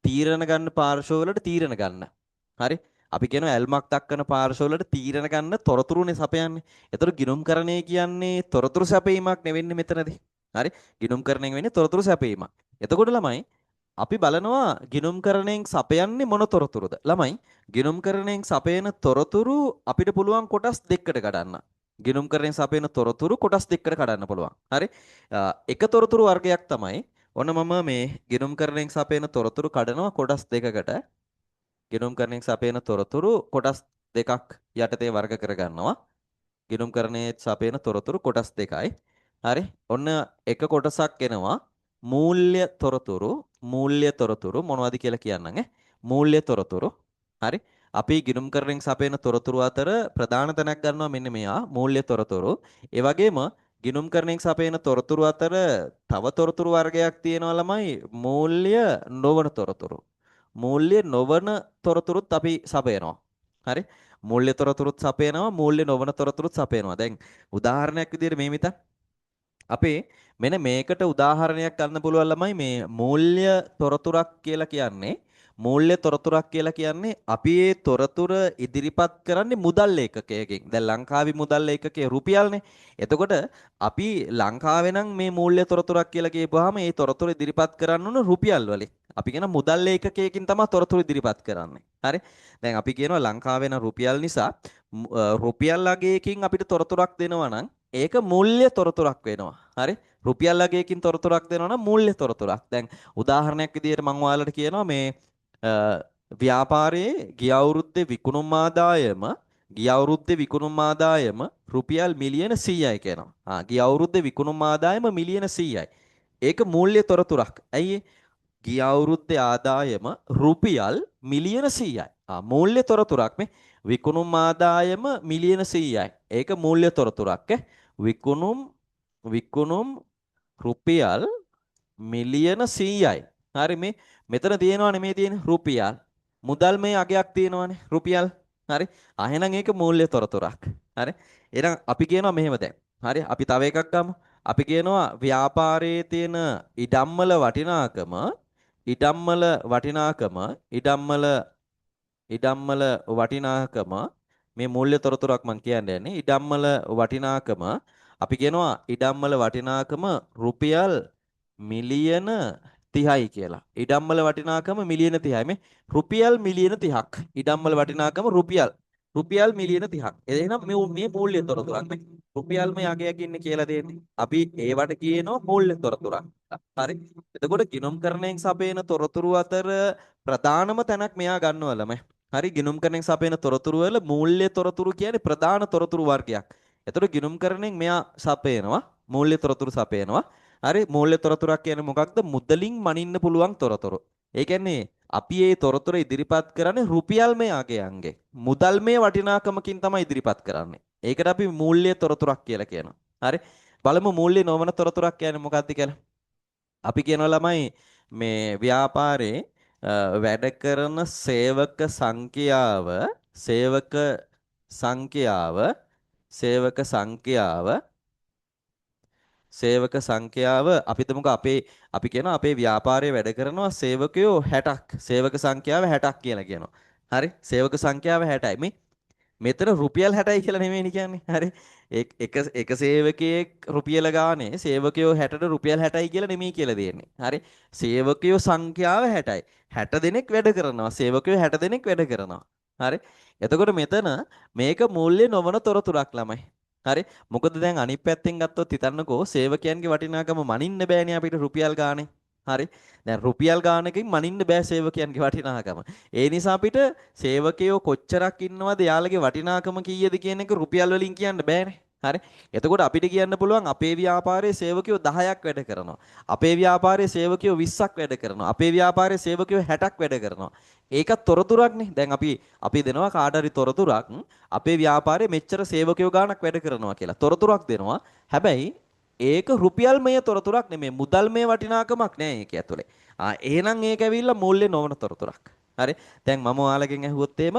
S1: තීරණ ගන්න පාර්ශවවලට තීරණ ගන්න. හරි. අපි කියනවා ඇල්මක් දක්වන පාර්ශවවලට තීරණ ගන්න තොරතුරුනේ සපයන්නේ. ඒතර ගිණුම්කරණය කියන්නේ තොරතුරු සැපීමක් නෙවෙන්නේ මෙතනදී. හරි. ගිණුම්කරණයෙන් වෙන්නේ තොරතුරු සැපීමක්. එතකොට ළමයි අපි බලනවා ගිණුම්කරණයෙන් සපයන්නේ මොන තොරතුරුද? ළමයි ගිණුම්කරණයෙන් සපයන තොරතුරු අපිට පුළුවන් කොටස් දෙකකට කඩන්න. ගිණුම්කරණයෙන් සපයන තොරතුරු කොටස් දෙකකට කඩන්න පුළුවන්. හරි. එක තොරතුරු වර්ගයක් තමයි ඔන්න මම මේ ගිණුම්කරණයෙන් සපයන තොරතුරු කඩනවා කොටස් දෙකකට. ගිණුම්කරණයෙන් සපයන තොරතුරු කොටස් දෙකක් යටතේ වර්ග කරගන්නවා. ගිණුම්කරණයේ සපයන තොරතුරු කොටස් දෙකයි. හරි. ඔන්න එක කොටසක් එනවා මූල්‍ය තොරතුරු. මූල්‍ය තොරතුරු මොනවද කියලා කියන්නම් ඈ. මූල්‍ය තොරතුරු. හරි. අපි ගිණුම්කරණයෙන් සපයන තොරතුරු අතර ප්‍රධාන තැනක් ගන්නවා මෙන්න මෙයා මූල්‍ය තොරතුරු. ඒ වගේම ගිණුම්කරණයෙන් සපයන තොරතුරු අතර තව තොරතුරු වර්ගයක් තියෙනවා ළමයි මූල්‍ය නොවන තොරතුරු. මූල්‍ය නොවන තොරතුරුත් අපි සපයනවා. හරි. මූල්‍ය තොරතුරුත් සපයනවා, මූල්‍ය නොවන තොරතුරුත් සපයනවා. දැන් උදාහරණයක් විදිහට මේ මිතක් අපේ මෙන්න මේකට උදාහරණයක් ගන්න පුළුවන් ළමයි මේ මූල්‍ය තොරතුරක් කියලා කියන්නේ මූල්‍ය තොරතුරක් කියලා කියන්නේ අපි ඒ තොරතුර ඉදිරිපත් කරන්නේ මුදල් ඒකකයකින්. දැන් ලංකාවේ මුදල් ඒකකයේ රුපියල්නේ. එතකොට අපි ලංකාවේ නම් මේ මූල්‍ය තොරතුරක් කියලා කියපුවාම ඒ තොරතුර ඉදිරිපත් කරන්න උන රුපියල් වලින්. අපි කියන මුදල් ඒකකයකින් තමයි තොරතුරු ඉදිරිපත් කරන්නේ. හරි. දැන් අපි කියනවා ලංකාවේ නම් රුපියල් නිසා රුපියල් අගයකින් අපිට තොරතුරක් දෙනවා නම් ඒක මූල්‍ය තොරතුරක් වෙනවා. හරි? රුපියල් අගයකින් තොරතුරක් දෙනවා නම් මූල්‍ය තොරතුරක්. දැන් උදාහරණයක් විදිහට මම ඔයාලට කියනවා මේ ව්‍යාපාරයේ ගිය අවුරුද්දේ විකුණුම් ආදායම රුපියල් මිලියන 100යි කියනවා. ගිය අවුරුද්දේ විකුණුම් ආදායම මිලියන 100යි. ඒක මූල්‍ය තොරතුරක්. ඇයි ගිය අවුරුද්දේ ආදායම රුපියල් මිලියන 100යි. මූල්‍ය තොරතුරක් මේ විකුණුම් ආදායම මිලියන 100යි. ඒක මූල්‍ය තොරතුරක්. විකුණුම් රුපියල් මිලියන 100යි. හරි මේ මෙතන තියෙනවනේ මේ තියෙන රුපියල්. මුදල් මේ අගයක් තියෙනවනේ රුපියල්. හරි. එහෙනම් ඒක මූල්‍ය තොරතුරක්. හරි. එහෙනම් අපි කියනවා මෙහෙම දැන්. හරි. අපි තව එකක් ගමු. අපි කියනවා ව්‍යාපාරයේ තියෙන ඉඩම්වල වටිනාකම ඉඩම්වල වටිනාකම මේ මූල්‍ය තොරතුරක් මම කියන්නේ ඉඩම්වල වටිනාකම අපි කියනවා ඉඩම්වල වටිනාකම රුපියල් මිලියන 30යි කියලා. ඉඩම්වල වටිනාකම මිලියන 30යි. මේ රුපියල් මිලියන 30ක්. ඉඩම්වල වටිනාකම රුපියල් මිලියන 30ක්. එහෙනම් මේ මූල්‍ය තොරතුරක් නේ. රුපියල් මේ අගයක් ඉන්නේ කියලා දෙන්නේ. අපි ඒවට කියනවා මූල්‍ය තොරතුරක්. හරි. එතකොට ගිණුම්කරණයෙන් සපයන තොරතුරු අතර ප්‍රධානම තැනක් මෙයා ගන්නවා ළමයි. හරි ගිණුම්කරණයෙන් සපයන තොරතුරු වල මූල්‍ය තොරතුරු කියන්නේ ප්‍රධාන තොරතුරු වර්ගයක්. එතකොට ගිණුම්කරණයෙන් මෙයා සපයනවා මූල්‍ය තොරතුරු සපයනවා. හරි මූල්‍ය තොරතුරක් කියන්නේ මොකක්ද? මුදලින් මනින්න පුළුවන් තොරතුරු. ඒ කියන්නේ අපි මේ තොරතුර ඉදිරිපත් කරන්නේ රුපියල්මය අගයන්ගේ. මුදල්මය වටිනාකමකින් තමයි ඉදිරිපත් කරන්නේ. ඒකට අපි මූල්‍ය තොරතුරක් කියලා කියනවා. හරි. බලමු මූල්‍ය නොවන තොරතුරක් කියන්නේ මොකක්ද කියලා. අපි කියනවා ළමයි මේ ව්‍යාපාරේ වැඩ කරන සේවක සංඛ්‍යාව අපි හිතමුකෝ අපි කියනවා අපේ ව්‍යාපාරයේ වැඩ කරනවා සේවකයෝ 60ක්. සේවක සංඛ්‍යාව 60ක් කියලා කියනවා. හරි? සේවක සංඛ්‍යාව 60යි. මෙතන රුපියල් 60යි කියලා නෙමෙයිනේ කියන්නේ. හරි? එක සේවකයෙක් රුපියල ගානේ සේවකයෝ 60ට රුපියල් 60යි කියලා නෙමෙයි කියලා දෙන්නේ. හරි? සේවකයෝ සංඛ්‍යාව 60යි. 60 දෙනෙක් වැඩ කරනවා. සේවකයෝ 60 දෙනෙක් වැඩ කරනවා. හරි? එතකොට මෙතන මේක මූල්‍ය නොවන තොරතුරක් ළමයි. හරි මොකද දැන් අනිත් පැත්තෙන් ගත්තොත් හිතන්නකෝ සේවකයන්ගේ වටිනාකම මනින්න බෑනේ අපිට රුපියල් ගානේ. හරි දැන් රුපියල් ගානකින් මනින්න බෑ සේවකයන්ගේ වටිනාකම. ඒ නිසා අපිට සේවකයෝ කොච්චරක් ඉන්නවද යාළගේ වටිනාකම කීයද කියන එක රුපියල් වලින් කියන්න බෑනේ. හරි එතකොට අපිට කියන්න පුළුවන් අපේ ව්‍යාපාරයේ සේවකයෝ 10ක් වැඩ කරනවා. අපේ ව්‍යාපාරයේ සේවකයෝ 20ක් වැඩ කරනවා. අපේ ව්‍යාපාරයේ සේවකයෝ 60ක් වැඩ කරනවා. ඒකත් තොරතුරක්නේ. දැන් අපි දෙනවා කාට හරි තොරතුරක් අපේ ව්‍යාපාරයේ මෙච්චර සේවකයෝ ගාණක් වැඩ කරනවා කියලා. තොරතුරක් දෙනවා. හැබැයි ඒක රුපියල්මය තොරතුරක් නෙමෙයි. මුදල්මය වටිනාකමක් නෑ ඒක ඇතුලේ. එහෙනම් ඒක ඇවිල්ලා මූල්‍ය නොවන තොරතුරක්. හරි. දැන් මම ඔයාලගෙන් ඇහුවොත් එහෙම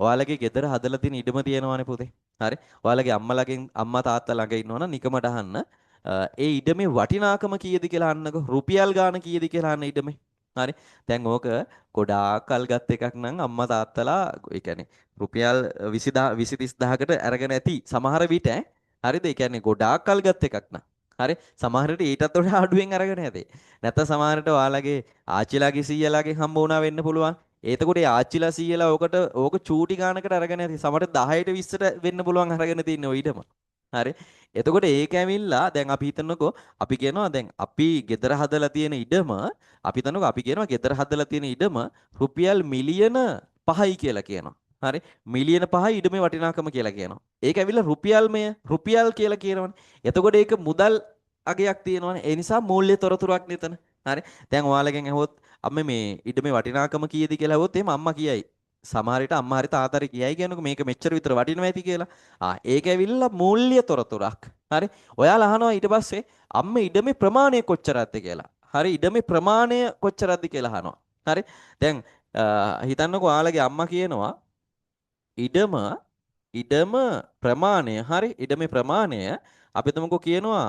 S1: ඔයාලගේ ගෙදර හදලා තියෙන ඉඩම තියෙනවනේ පුතේ. හරි. ඔයාලගේ අම්මා තාත්තා ළඟ ඉන්නවනම් නිකමට අහන්න. ඒ ඉඩමේ වටිනාකම කීයද කියලා අහන්නකෝ. රුපියල් ගාණ කීයද කියලා අහන්න ඉඩමේ. හරි. දැන් ඕක ගොඩාක් කල් ගත් එකක් නම් අම්මා තාත්තලා ඒ කියන්නේ රුපියල් 20000 20000කට අරගෙන ඇති සමහර විට හරිද? ඒ කියන්නේ ගොඩාක් කල් ගත් එකක් නම්. හරි. සමහරට ඊටත් වඩා අඩුවෙන් අරගෙන ඇති. නැත්නම් සමහරට ඔයාලගේ ආච්චිලාගේ සීයලාගෙන් හම්බ වුණා වෙන්න පුළුවන්. එතකොට ඒ ආච්චිලා සීයලා ඕක චූටි ගානකට අරගෙන ඇති. සමහරට 10ට 20ට වෙන්න පුළුවන් අරගෙන තින්නේ ඔය ඊටම. හරි. එතකොට ඒක ඇවිල්ලා දැන් අපි හිතන්නකෝ අපි කියනවා දැන් අපි ගෙදර හදලා තියෙන ඉඩම අපි හිතන්නකෝ අපි කියනවා ගෙදර හදලා තියෙන ඉඩම රුපියල් මිලියන 5යි කියලා කියනවා. හරි. මිලියන 5යි ඉඩමේ වටිනාකම කියලා කියනවා. ඒක ඇවිල්ලා රුපියල් කියලා කියනවනේ. එතකොට ඒක මුදල් අගයක් තියෙනවනේ. ඒ නිසා මූල්‍ය තොරතුරක් නෙතන. හරි. දැන් ඔයාලගෙන් අහුවොත් අම්මේ මේ ඉඩමේ වටිනාකම කීයද කියලා අහුවොත් එහෙම අම්මා කියයි. සමහර විට අම්මා හරි තාත්තා හරි කියයි කියනකො මේක මෙච්චර විතර වටිනවා ඇති කියලා. ඒක ඇවිල්ලා මූල්‍ය තොරතුරක්. හරි. ඔයාලා අහනවා ඊට පස්සේ අම්මේ ඉඩමේ ප්‍රමාණය කොච්චරද කියලා. හරි ඉඩමේ ප්‍රමාණය කොච්චරද කියලා අහනවා. හරි. දැන් හිතන්නකෝ ඔයාලගේ අම්මා කියනවා ඉඩම ඉඩම ප්‍රමාණය හරි ඉඩමේ ප්‍රමාණය අපි තුමුකෝ කියනවා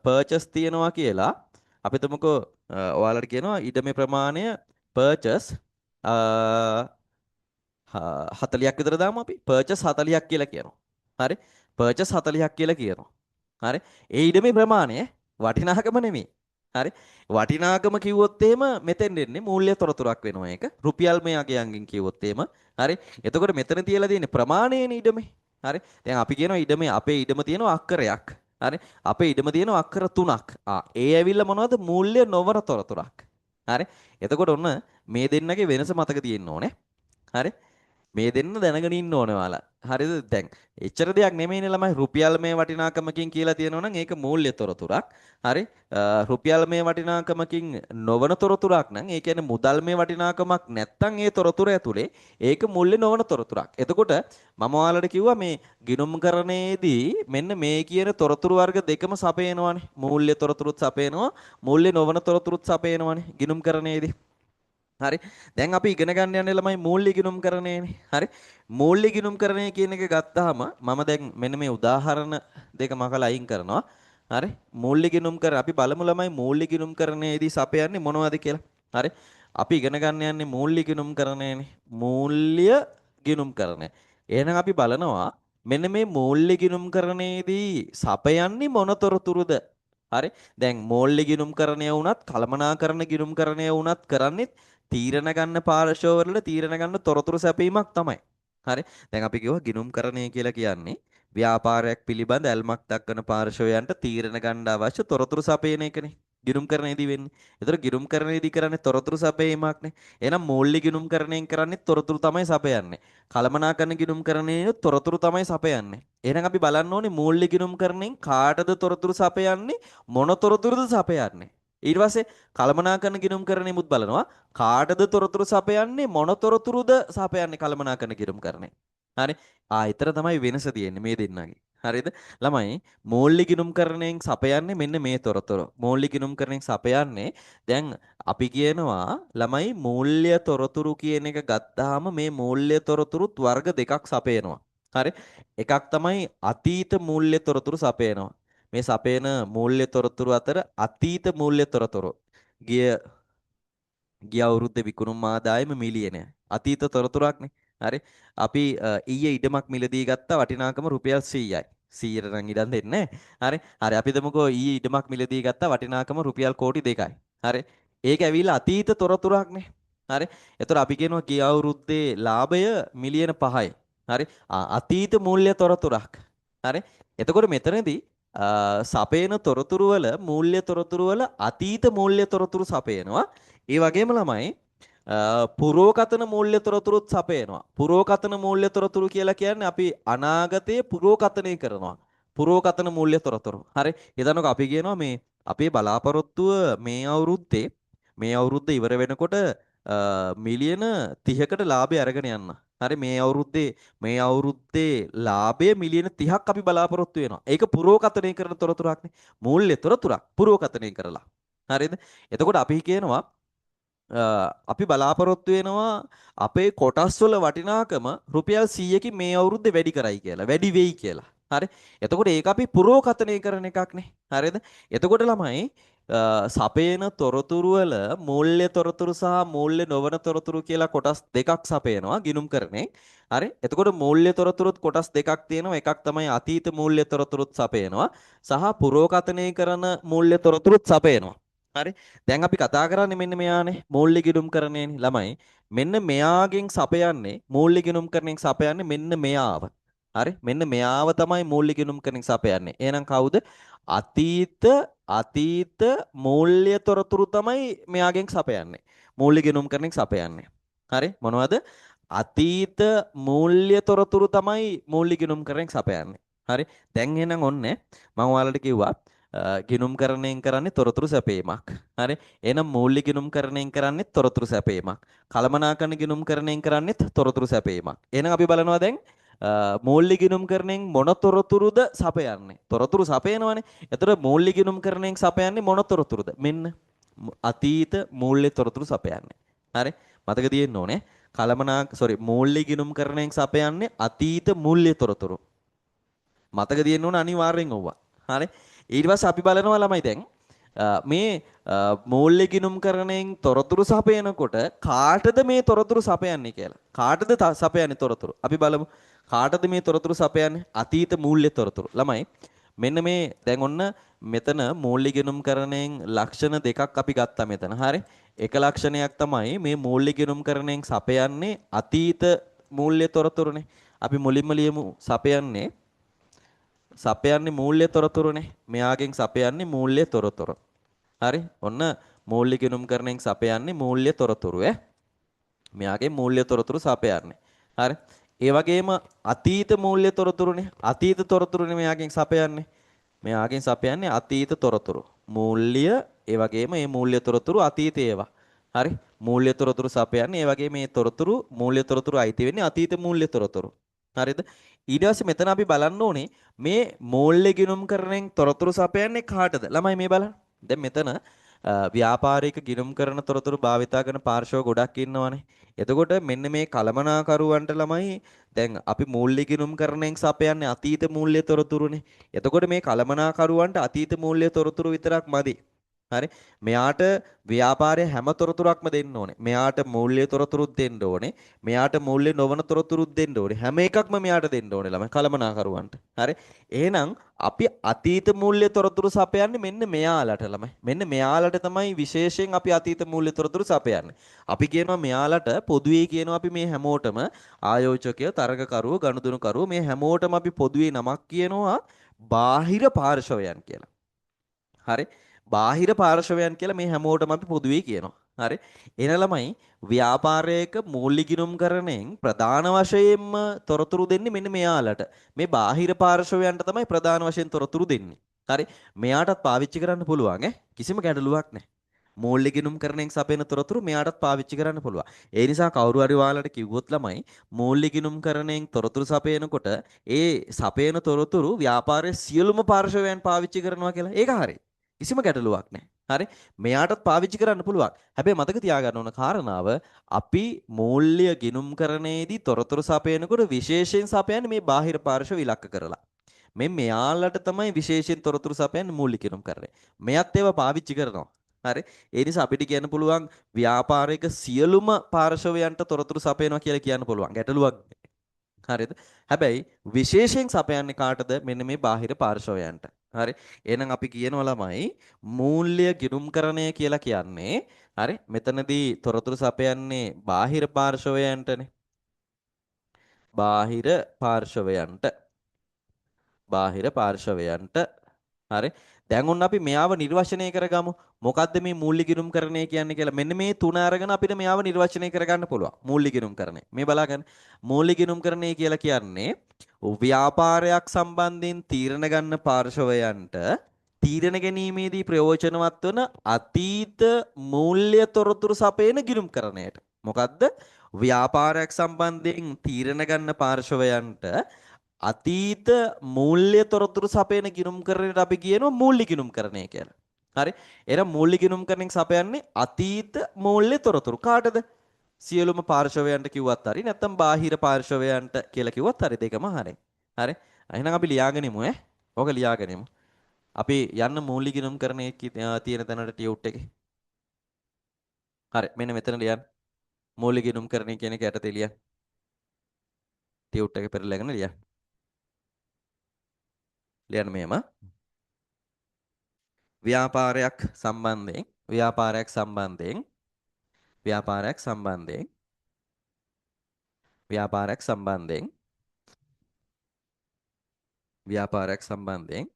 S1: පර්චස් තියනවා කියලා අපි තුමුකෝ ඔයාලට කියනවා ඉඩමේ ප්‍රමාණය පර්චස් 40ක් විතර දාමු අපි පර්චස් 40ක් කියලා කියනවා හරි පර්චස් 40ක් කියලා කියනවා හරි ඒ ඉඩමේ ප්‍රමාණය වටිනාකම නෙමෙයි හරි වටිනාකම කිව්වොත් එහෙම මෙතෙන් දෙන්නේ මූල්‍ය තොරතුරක් වෙනවා ඒක රුපියල් මේ අගයන්ගෙන් කිව්වොත් එහෙම හරි එතකොට මෙතන තියලා තියෙන්නේ ප්‍රමාණයනේ ඉඩමේ හරි දැන් අපි කියනවා ඉඩමේ අපේ ඉඩම තියෙනවා අක්කරයක් හරි අපේ ඉඩම තියෙනවා අක්කර 3ක් ඒ ඇවිල්ලා මොනවද මූල්‍ය නොවන තොරතුරක් හරි එතකොට ඔන්න මේ දෙන්නගේ වෙනස මතක තියෙන්න ඕනේ හරි මේ දෙන්න දැනගෙන ඉන්න ඕනේ ඔයාලා. හරිද? දැන් එච්චර දෙයක් නෙමෙයිනේ ළමයි රුපියල් මේ වටිනාකමකින් කියලා තියෙනවා නම් ඒක මූල්‍ය තොරතුරක්. හරි? රුපියල් මේ වටිනාකමකින් නොවන තොරතුරක් නම් ඒ කියන්නේ මුදල් මේ වටිනාකමක් නැත්තම් ඒ තොරතුර ඇතුලේ ඒක මූල්‍ය නොවන තොරතුරක්. එතකොට මම ඔයාලට කිව්වා මේ ගිණුම්කරණයේදී මෙන්න මේ කියන තොරතුරු වර්ග දෙකම සපයනවානේ. මූල්‍ය තොරතුරුත් සපයනවා, මූල්‍ය නොවන තොරතුරුත් සපයනවානේ ගිණුම්කරණයේදී. හරි දැන් අපි ඉගෙන ගන්න යන්නේ ළමයි මූල්‍ය ගිණුම්කරණයනේ හරි මූල්‍ය ගිණුම්කරණය කියන එක ගත්තාම මම දැන් මෙන්න මේ උදාහරණ දෙක මකලා අයින් කරනවා හරි මූල්‍ය ගිණුම්කර අපි බලමු ළමයි මූල්‍ය ගිණුම්කරණයේදී සපයන්නේ මොනවද කියලා හරි අපි ඉගෙන ගන්න යන්නේ මූල්‍ය ගිණුම්කරණයනේ මූල්‍ය ගිණුම්කරණය එහෙනම් අපි බලනවා මෙන්න මේ මූල්‍ය ගිණුම්කරණයේදී සපයන්නේ මොන තොරතුරුද හරි දැන් මූල්‍ය ගිණුම්කරණය වුණත් කළමනාකරණ ගිණුම්කරණය වුණත් කරන්නේ තීරණ ගන්න පාර්ශවවල තීරණ ගන්න තොරතුරු සැපීමක් තමයි. හරි. දැන් අපි කිව්වා ගිණුම්කරණය කියලා කියන්නේ ව්‍යාපාරයක් පිළිබඳ ඇල්මක් දක්වන පාර්ශවයන්ට තීරණ ගන්න අවශ්‍ය තොරතුරු සපයන එකනේ. ගිණුම්කරණයේදී වෙන්නේ. ඒතර ගිණුම්කරණයේදී කරන්නේ තොරතුරු සපයීමක්නේ. එහෙනම් මූල්‍ය ගිණුම්කරණයෙන් කරන්නේ තොරතුරු තමයි සපයන්නේ. කළමනාකරණ ගිණුම්කරණයේ තොරතුරු තමයි සපයන්නේ. එහෙනම් අපි බලන්න ඕනේ මූල්‍ය ගිණුම්කරණයෙන් කාටද තොරතුරු සපයන්නේ මොන තොරතුරුද සපයන්නේ. ඊට පස්සේ කළමනාකරණ ගිණුම්කරණෙමුත් බලනවා කාටද තොරතුරු සපයන්නේ මොන තොරතුරුද සපයන්නේ කළමනාකරණ ගිණුම්කරණය. හරි. ඊතර තමයි වෙනස තියෙන්නේ මේ දෙන්නගේ. හරිද? ළමයි මූල්‍ය ගිණුම්කරණයෙන් සපයන්නේ මෙන්න මේ තොරතුරු. මූල්‍ය ගිණුම්කරණයෙන් සපයන්නේ දැන් අපි කියනවා ළමයි මූල්‍ය තොරතුරු කියන එක ගත්තාම මේ මූල්‍ය තොරතුරුත් වර්ග දෙකක් සපයනවා. හරි. එකක් තමයි අතීත මූල්‍ය තොරතුරු සපයනවා. මේ සපයන මූල්‍ය තොරතුරු අතර අතීත මූල්‍ය තොරතුරු ගිය අවුරුද්දේ විකුණුම් ආදායම මිලියනය. අතීත තොරතුරක්නේ. හරි. අපි ඊයේ ඉඩමක් මිලදී ගත්ත වටිනාකම රුපියල් 100යි. 100ට නම් ඉඩම් දෙන්නේ නැහැ. හරි. හරි අපි දමුකෝ ඊයේ ඉඩමක් මිලදී ගත්ත වටිනාකම රුපියල් කෝටි 2යි. හරි. ඒක ඇවිල්ලා අතීත තොරතුරක්නේ. හරි. එතකොට අපි කියනවා ගිය අවුරුද්දේ ලාභය මිලියන 5යි. හරි. අතීත මූල්‍ය තොරතුරක්. හරි. එතකොට මෙතනදී සපේන තොරතුරු වල මූල්‍ය තොරතුරු වල අතීත මූල්‍ය තොරතුරු සපයනවා. ඒ වගේම ළමයි පුරෝකතන මූල්‍ය තොරතුරුත් සපයනවා. පුරෝකතන මූල්‍ය තොරතුරු කියලා කියන්නේ අපි අනාගතයේ පුරෝකතනය කරනවා. පුරෝකතන මූල්‍ය තොරතුරු. හරි. එතනක අපි කියනවා මේ අපේ බලාපොරොත්තුව මේ අවුරුද්ද ඉවර වෙනකොට මිලියන 30කට ලාභය අරගෙන යන්න. හරි මේ අවුරුද්දේ ලාභය මිලියන 30ක් අපි බලාපොරොත්තු වෙනවා. ඒක පුරෝකතනය කරන තොරතුරක්නේ. මූල්‍ය තොරතුරක් පුරෝකතනය කරලා. හරිද? එතකොට අපි කියනවා අපි බලාපොරොත්තු වෙනවා අපේ කොටස් වල වටිනාකම රුපියල් 100කින් මේ අවුරුද්දේ වැඩි කරයි කියලා. වැඩි වෙයි කියලා. හරි. එතකොට ඒක අපි පුරෝකතනය කරන එකක්නේ. හරිද? එතකොට ළමයි සපේන තොරතුරු වල මූල්‍ය තොරතුරු සහ මූල්‍ය නොවන තොරතුරු කියලා කොටස් දෙකක් සපයනවා ගිණුම්කරණයෙන්. හරි. එතකොට මූල්‍ය තොරතුරුත් කොටස් දෙකක් තියෙනවා. එකක් තමයි අතීත මූල්‍ය තොරතුරුත් සපයනවා. සහ පුරෝකතනය කරන මූල්‍ය තොරතුරුත් සපයනවා. හරි. දැන් අපි කතා කරන්නේ මෙන්න මෙයානේ මූල්‍ය ගිණුම්කරණයනේ ළමයි. මෙන්න මෙයාගෙන් සපයන්නේ මූල්‍ය ගිණුම්කරණයෙන් සපයන්නේ මෙන්න මෙයාව. හරි. මෙන්න මෙයාව තමයි මූල්‍ය ගිණුම්කරණයෙන් සපයන්නේ. එහෙනම් කවුද? අතීත මූල්‍ය තොරතුරු තමයි මෙයාගෙන් සපයන්නේ. මූල්‍ය ගිණුම්කරණයෙන් සපයන්නේ. හරි. මොනවද? අතීත මූල්‍ය තොරතුරු තමයි මූල්‍ය ගිණුම්කරණයෙන් සපයන්නේ. හරි. දැන් එහෙනම් ඔන්නේ මම ඔයාලට කිව්වා ගිණුම්කරණයෙන් කරන්නේ තොරතුරු සැපීමක්. හරි. එහෙනම් මූල්‍ය ගිණුම්කරණයෙන් කරන්නේ තොරතුරු සැපීමක්. කළමනාකරණ ගිණුම්කරණයෙන් කරන්නේ තොරතුරු සැපීමක්. එහෙනම් අපි බලනවා දැන් මූල්‍ය ගිණුම්කරණයෙන් මොන තොරතුරුද සපයන්නේ? තොරතුරු සපයනවනේ. එතකොට මූල්‍ය ගිණුම්කරණයෙන් සපයන්නේ මොන තොරතුරුද? මෙන්න අතීත මූල්‍ය තොරතුරු සපයන්නේ. හරි. මතක තියෙන්න ඕනේ. මූල්‍ය ගිණුම්කරණයෙන් සපයන්නේ අතීත මූල්‍ය තොරතුරු. මතක තියෙන්න ඕන අනිවාර්යෙන් ඕවා. හරි. ඊට පස්සේ අපි බලනවා ළමයි දැන් මේ මූල්‍ය ගිණුම්කරණයෙන් තොරතුරු සපයනකොට කාටද මේ තොරතුරු සපයන්නේ කියලා. කාටද සපයන්නේ තොරතුරු? අපි බලමු. කාටද මේ තොරතුරු සපයන්නේ? අතීත මූල්‍ය තොරතුරු. ළමයි මෙන්න මේ දැන් ඔන්න මෙතන මූල්‍ය ගිණුම්කරණයෙන් ලක්ෂණ දෙකක් අපි ගත්තා මෙතන. හරි. එක ලක්ෂණයක් තමයි මේ මූල්‍ය ගිණුම්කරණයෙන් සපයන්නේ අතීත මූල්‍ය තොරතුරුනේ. අපි මුලින්ම ලියමු සපයන්නේ මූල්‍ය තොරතුරුනේ. මෙයාගෙන් සපයන්නේ මූල්‍ය තොරතුරු. හරි. ඔන්න මූල්‍ය ගිණුම්කරණයෙන් සපයන්නේ මූල්‍ය තොරතුරු මෙයාගේ මූල්‍ය තොරතුරු සපයන්නේ. හරි. ඒ වගේම අතීත මූල්‍ය තොරතුරුනේ. අතීත තොරතුරුනේ මෙයාගෙන් සපයන්නේ. මෙයාගෙන් සපයන්නේ අතීත තොරතුරු. මූල්‍ය ඒ වගේම මේ මූල්‍ය තොරතුරු අතීත ඒවා. හරි. මූල්‍ය තොරතුරු සපයන්නේ ඒ වගේ මේ තොරතුරු මූල්‍ය තොරතුරු අයිති වෙන්නේ අතීත මූල්‍ය තොරතුරු. හරිද? ඊට පස්සේ මෙතන අපි බලන්න ඕනේ මේ මූල්‍ය ගිණුම්කරණයෙන් තොරතුරු සපයන්නේ කාටද? ළමයි මේ බලන්න. දැන් මෙතන ව්‍යාපාරික ගිණුම් කරන තොරතුරු භාවිතා කරන පාර්ශව ගොඩක් ඉන්නවනේ. එතකොට මෙන්න මේ කළමනාකරුවන්ට ළමයි දැන් අපි මූල්‍ය ගිණුම්කරණයෙන් සපයන්නේ අතීත මූල්‍ය තොරතුරුනේ. එතකොට මේ කළමනාකරුවන්ට අතීත මූල්‍ය තොරතුරු විතරක් මදි. හරි. මෙයාට ව්‍යාපාරයේ හැම තොරතුරක්ම දෙන්න ඕනේ. මෙයාට මූල්‍ය තොරතුරුත් දෙන්න ඕනේ. මෙයාට මූල්‍ය නොවන තොරතුරුත් දෙන්න ඕනේ. හැම එකක්ම මෙයාට දෙන්න ඕනේ ළමයි කළමනාකරුවන්ට. හරි. එහෙනම් අපි අතීත මූල්‍ය තොරතුරු සපයන්නේ මෙන්න මෙයාලට ළමයි. මෙන්න මෙයාලට තමයි විශේෂයෙන් අපි අතීත මූල්‍ය තොරතුරු සපයන්නේ. අපි කියනවා මෙයාලට පොදුවේ කියනවා අපි මේ හැමෝටම ආයෝජකයෝ, තරගකරුවෝ, ගනුදෙනුකරුවෝ මේ හැමෝටම අපි පොදුවේ නමක් කියනවා බාහිර පාර්ශවයන් කියලා. හරි. බාහිර පාර්ශවයන් කියලා මේ හැමෝටම අපි පොදුවේ කියනවා. හරි. එන ළමයි ව්‍යාපාරයක මූල්‍ය ගිණුම්කරණයෙන් ප්‍රධාන වශයෙන්ම තොරතුරු දෙන්නේ මෙන්න මෙයාලට. මේ බාහිර පාර්ශවයන්ට තමයි ප්‍රධාන වශයෙන් තොරතුරු දෙන්නේ. හරි. මෙයාටත් පාවිච්චි කරන්න පුළුවන් කිසිම ගැටලුවක් නැහැ. මූල්‍ය ගිණුම්කරණයෙන් සපයන තොරතුරු මෙයාටත් පාවිච්චි කරන්න පුළුවන්. ඒ නිසා කවුරු හරි ඔයාලට කිව්වොත් ළමයි මූල්‍ය ගිණුම්කරණයෙන් තොරතුරු සපයනකොට ඒ සපයන තොරතුරු ව්‍යාපාරයේ සියලුම පාර්ශවයන් පාවිච්චි කරනවා කියලා. ඒක හරි. කිසිම ගැටලුවක් නැහැ. හරි. මෙයාටත් පාවිච්චි කරන්න පුළුවන්. හැබැයි මතක තියාගන්න ඕන කාරණාව අපි මූල්‍ය ගිණුම්කරණයේදී තොරතුරු සපයනකොට විශේෂයෙන් සපයන්නේ මේ බාහිර පාර්ශව ඉලක්ක කරලා. මෙයාලට තමයි විශේෂයෙන් තොරතුරු සපයන්නේ මූල්‍ය ගිණුම්කරණය. මෙයත් ඒවා පාවිච්චි කරනවා. හරි. ඒ නිසා අපිට කියන්න පුළුවන් ව්‍යාපාරික සියලුම පාර්ශවයන්ට තොරතුරු සපයනවා කියලා කියන්න පුළුවන්. ගැටලුවක් හරිද? හැබැයි විශේෂයෙන් සපයන්නේ කාටද? මෙන්න මේ බාහිර පාර්ශවයන්ට. හරි. එහෙනම් අපි කියනවා ළමයි මූල්‍ය ගිණුම්කරණය කියලා කියන්නේ හරි. මෙතනදී තොරතුරු සපයන්නේ බාහිර පාර්ශවයන්ටනේ. බාහිර පාර්ශවයන්ට. බාහිර පාර්ශවයන්ට. හරි. දැන් ඔන්න අපි මෙයාව නිර්වචනය කරගමු. මොකද්ද මේ මූල්‍ය ගිණුම්කරණය කියන්නේ කියලා. මෙන්න මේ තුන අරගෙන අපිට මෙයාව නිර්වචනය කරගන්න පුළුවන්. මූල්‍ය ගිණුම්කරණය. මේ බලාගන්න. මූල්‍ය ගිණුම්කරණය කියලා කියන්නේ ව්‍යාපාරයක් සම්බන්ධයෙන් තීරණ ගන්න පාර්ශවයන්ට තීරණ ගැනීමේදී ප්‍රයෝජනවත් වන අතීත මූල්‍ය තොරතුරු සපයන ගිණුම්කරණයට. මොකද්ද? ව්‍යාපාරයක් සම්බන්ධයෙන් තීරණ ගන්න පාර්ශවයන්ට අතීත මූල්‍ය තොරතුරු සපයන ගිණුම්කරණයට අපි කියනවා මූල්‍ය ගිණුම්කරණය කියලා. හරි. එහෙනම් මූල්‍ය ගිණුම්කරණයෙන් සපයන්නේ අතීත මූල්‍ය තොරතුරු කාටද? සියලුම පාර්ශවයන්ට කිව්වත් හරි නැත්නම් බාහිර පාර්ශවයන්ට කියලා කිව්වත් හරි දෙකම හරි. හරි. එහෙනම් අපි ලියාගනිමු ඕක ලියාගනිමු. අපි යන්න මූල්‍ය ගිණුම්කරණයේ තියෙන තැනට ටියුට් එකේ. හරි. මෙන්න මෙතන ලියන්න. මූල්‍ය ගිණුම්කරණය කියන එක යටතේ ලියන්න. ටියුට් එකේ පෙරලගෙන ලියන්න. ලියන්න මෙහෙම. ව්‍යාපාරයක් සම්බන්ධයෙන් ව්‍යාපාරයක් සම්බන්ධයෙන් ව්‍යාපාරයක් සම්බන්ධයෙන් ව්‍යාපාරයක් සම්බන්ධයෙන් ව්‍යාපාරයක් සම්බන්ධයෙන්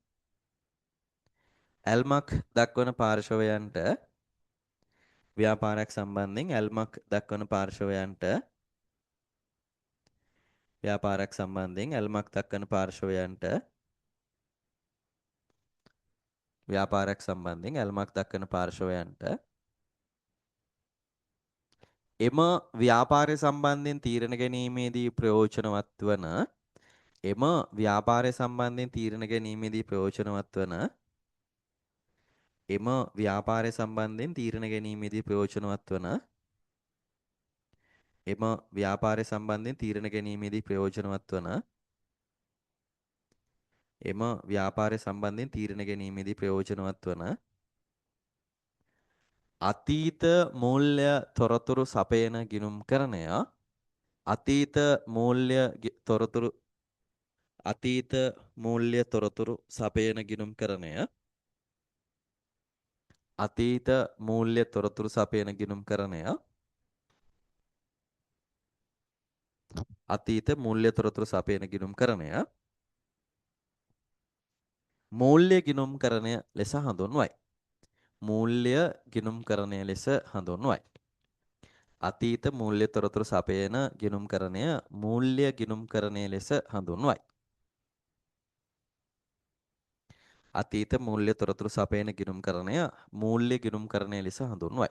S1: ඇල්මක් දක්වන පාර්ශවයන්ට ව්‍යාපාරයක් සම්බන්ධයෙන් ඇල්මක් දක්වන පාර්ශවයන්ට ව්‍යාපාරයක් සම්බන්ධයෙන් ඇල්මක් දක්වන පාර්ශවයන්ට ව්‍යාපාරයක් සම්බන්ධයෙන් ඇල්මක් දක්වන පාර්ශවයන්ට එම ව්‍යාපාරය සම්බන්ධයෙන් තීරණ ගැනීමේදී ප්‍රයෝජනවත් වන එම ව්‍යාපාරය සම්බන්ධයෙන් තීරණ ගැනීමේදී ප්‍රයෝජනවත් වන එම ව්‍යාපාරය සම්බන්ධයෙන් තීරණ ගැනීමේදී ප්‍රයෝජනවත් වන එම ව්‍යාපාරය සම්බන්ධයෙන් තීරණ ගැනීමේදී ප්‍රයෝජනවත් වන එම ව්‍යාපාරය සම්බන්ධයෙන් තීරණ ගැනීමේදී ප්‍රයෝජනවත් වන අතීත මූල්‍ය තොරතුරු සපයන ගිණුම්කරණය අතීත තොරතුරු අතීත මූල්‍ය තොරතුරු සපයන ගිණුම්කරණය අතීත මූල්‍ය තොරතුරු සපයන ගිණුම්කරණය අතීත මූල්‍ය තොරතුරු සපයන ගිණුම්කරණය මූල්‍ය ගිණුම්කරණය ලෙස හඳුන්වයි. මූල්‍ය ගිණුම්කරණය ලෙස හඳුන්වයි. අතීත මූල්‍ය තොරතුරු සපයන ගිණුම්කරණය මූල්‍ය ගිණුම්කරණය ලෙස හඳුන්වයි. අතීත මූල්‍ය තොරතුරු සපයන ගිණුම්කරණය මූල්‍ය ගිණුම්කරණය ලෙස හඳුන්වයි.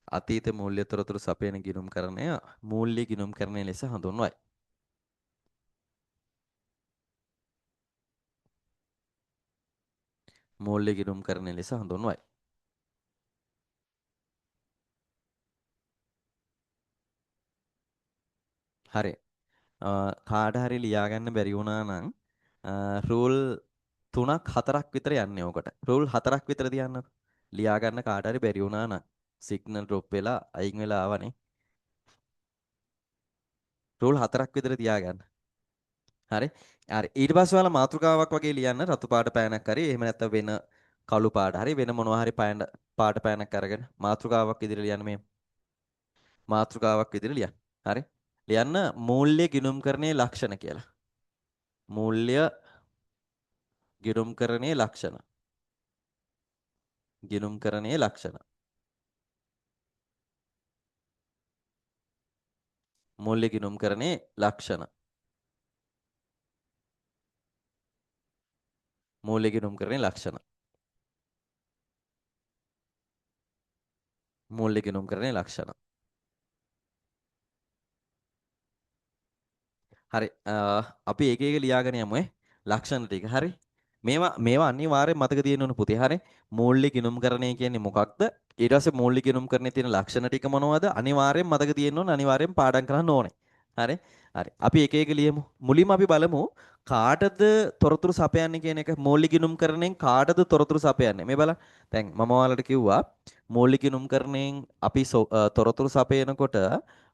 S1: අතීත මූල්‍ය තොරතුරු සපයන ගිණුම්කරණය මූල්‍ය ගිණුම්කරණය ලෙස හඳුන්වයි. මූල්‍ය ගිණුම්කරණය ලෙස හඳුන්වයි. හරි. කාට හරි ලියා ගන්න බැරි වුණා නම් රූල් 3ක් 4ක් විතර යන්නේ ඕකට. රූල් 4ක් විතර තියන්නකො. ලියා ගන්න කාට හරි බැරි වුණා නම් සිග්නල් ඩ්‍රොප් වෙලා අයින් වෙලා ආවනේ. රූල් 4ක් විතර තියාගන්න. හරි. හරි. ඊට පස්සේ ඔයාලා මාතෘකාවක් වගේ ලියන්න රතු පාට පෑනක් හරි එහෙම නැත්නම් වෙන කළු පාට හරි වෙන මොනවා හරි පාට පෑනක් අරගෙන මාතෘකාවක් ඉදිරියට ලියන්න මේ මාතෘකාවක් විදිහට ලියන්න. හරි. ලියන්න මූල්‍ය ගිණුම්කරණයේ ලක්ෂණ කියලා. මූල්‍ය ගිණුම්කරණයේ ලක්ෂණ. ගිණුම්කරණයේ ලක්ෂණ. මූල්‍ය ගිණුම්කරණයේ ලක්ෂණ. මූල්‍ය ගිණුම්කරණයේ ලක්ෂණ. මූල්‍ය ගිණුම්කරණයේ ලක්ෂණ. හරි. අපි එක එක ලියාගෙන යමු ලක්ෂණ ටික. හරි. මේවා අනිවාර්යෙන් මතක තියෙන්න ඕන පුතේ. හරි. මූල්‍ය ගිණුම්කරණය කියන්නේ මොකක්ද? ඊට පස්සේ මූල්‍ය ගිණුම්කරණයේ තියෙන ලක්ෂණ ටික මොනවද? අනිවාර්යෙන් මතක තියෙන්න ඕන. අනිවාර්යෙන් පාඩම් කරන්න ඕනේ. හරි. හරි. අපි එක එක ලියමු. මුලින්ම අපි බලමු කාටද තොරතුරු සපයන්නේ කියන එක. මූල්‍ය ගිණුම්කරණයෙන් කාටද තොරතුරු සපයන්නේ? මේ බලන්න. දැන් මම ඔයාලට කිව්වා මූල්‍ය ගිණුම්කරණයෙන් අපි තොරතුරු සපයනකොට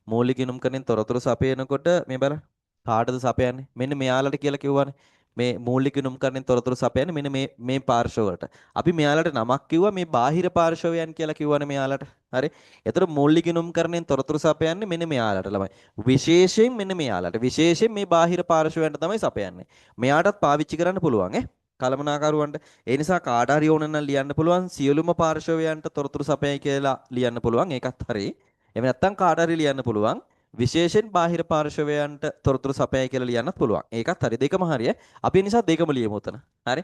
S1: මූල්‍ය ගිණුම්කරණයෙන් තොරතුරු සපයනකොට මේ බලන්න. කාටද සපයන්නේ? මෙන්න මෙයාලට කියලා කිව්වනේ. මේ මූලික ගිණුම්කරණයෙන් තොරතුරු සපයන්නේ මෙන්න මේ පාර්ශවවලට. අපි මෙයාලට නමක් කිව්වා මේ බාහිර පාර්ශවයන් කියලා කිව්වනේ මෙයාලට. හරි. එතකොට මූලික ගිණුම්කරණයෙන් තොරතුරු සපයන්නේ මෙන්න මෙයාලට ළමයි. විශේෂයෙන් මෙන්න මෙයාලට. විශේෂයෙන් මේ බාහිර පාර්ශවයන්ට තමයි සපයන්නේ. මෙයාටත් පාවිච්චි කරන්න පුළුවන් කළමනාකරුවන්ට. ඒ නිසා කාට හරි ඕන නම් ලියන්න පුළුවන් සියලුම පාර්ශවයන්ට තොරතුරු සපයයි කියලා ලියන්න පුළුවන්. ඒකත් හරි. එහෙම නැත්නම් කාට හරි ලියන්න පුළුවන් විශේෂයෙන් බාහිර පාර්ශවයන්ට තොරතුරු සපයයි කියලා ලියන්නත් පුළුවන්. ඒකත් හරි. දෙකම හරිය. අපි ඒ නිසා දෙකම ලියමු උතන. හරි.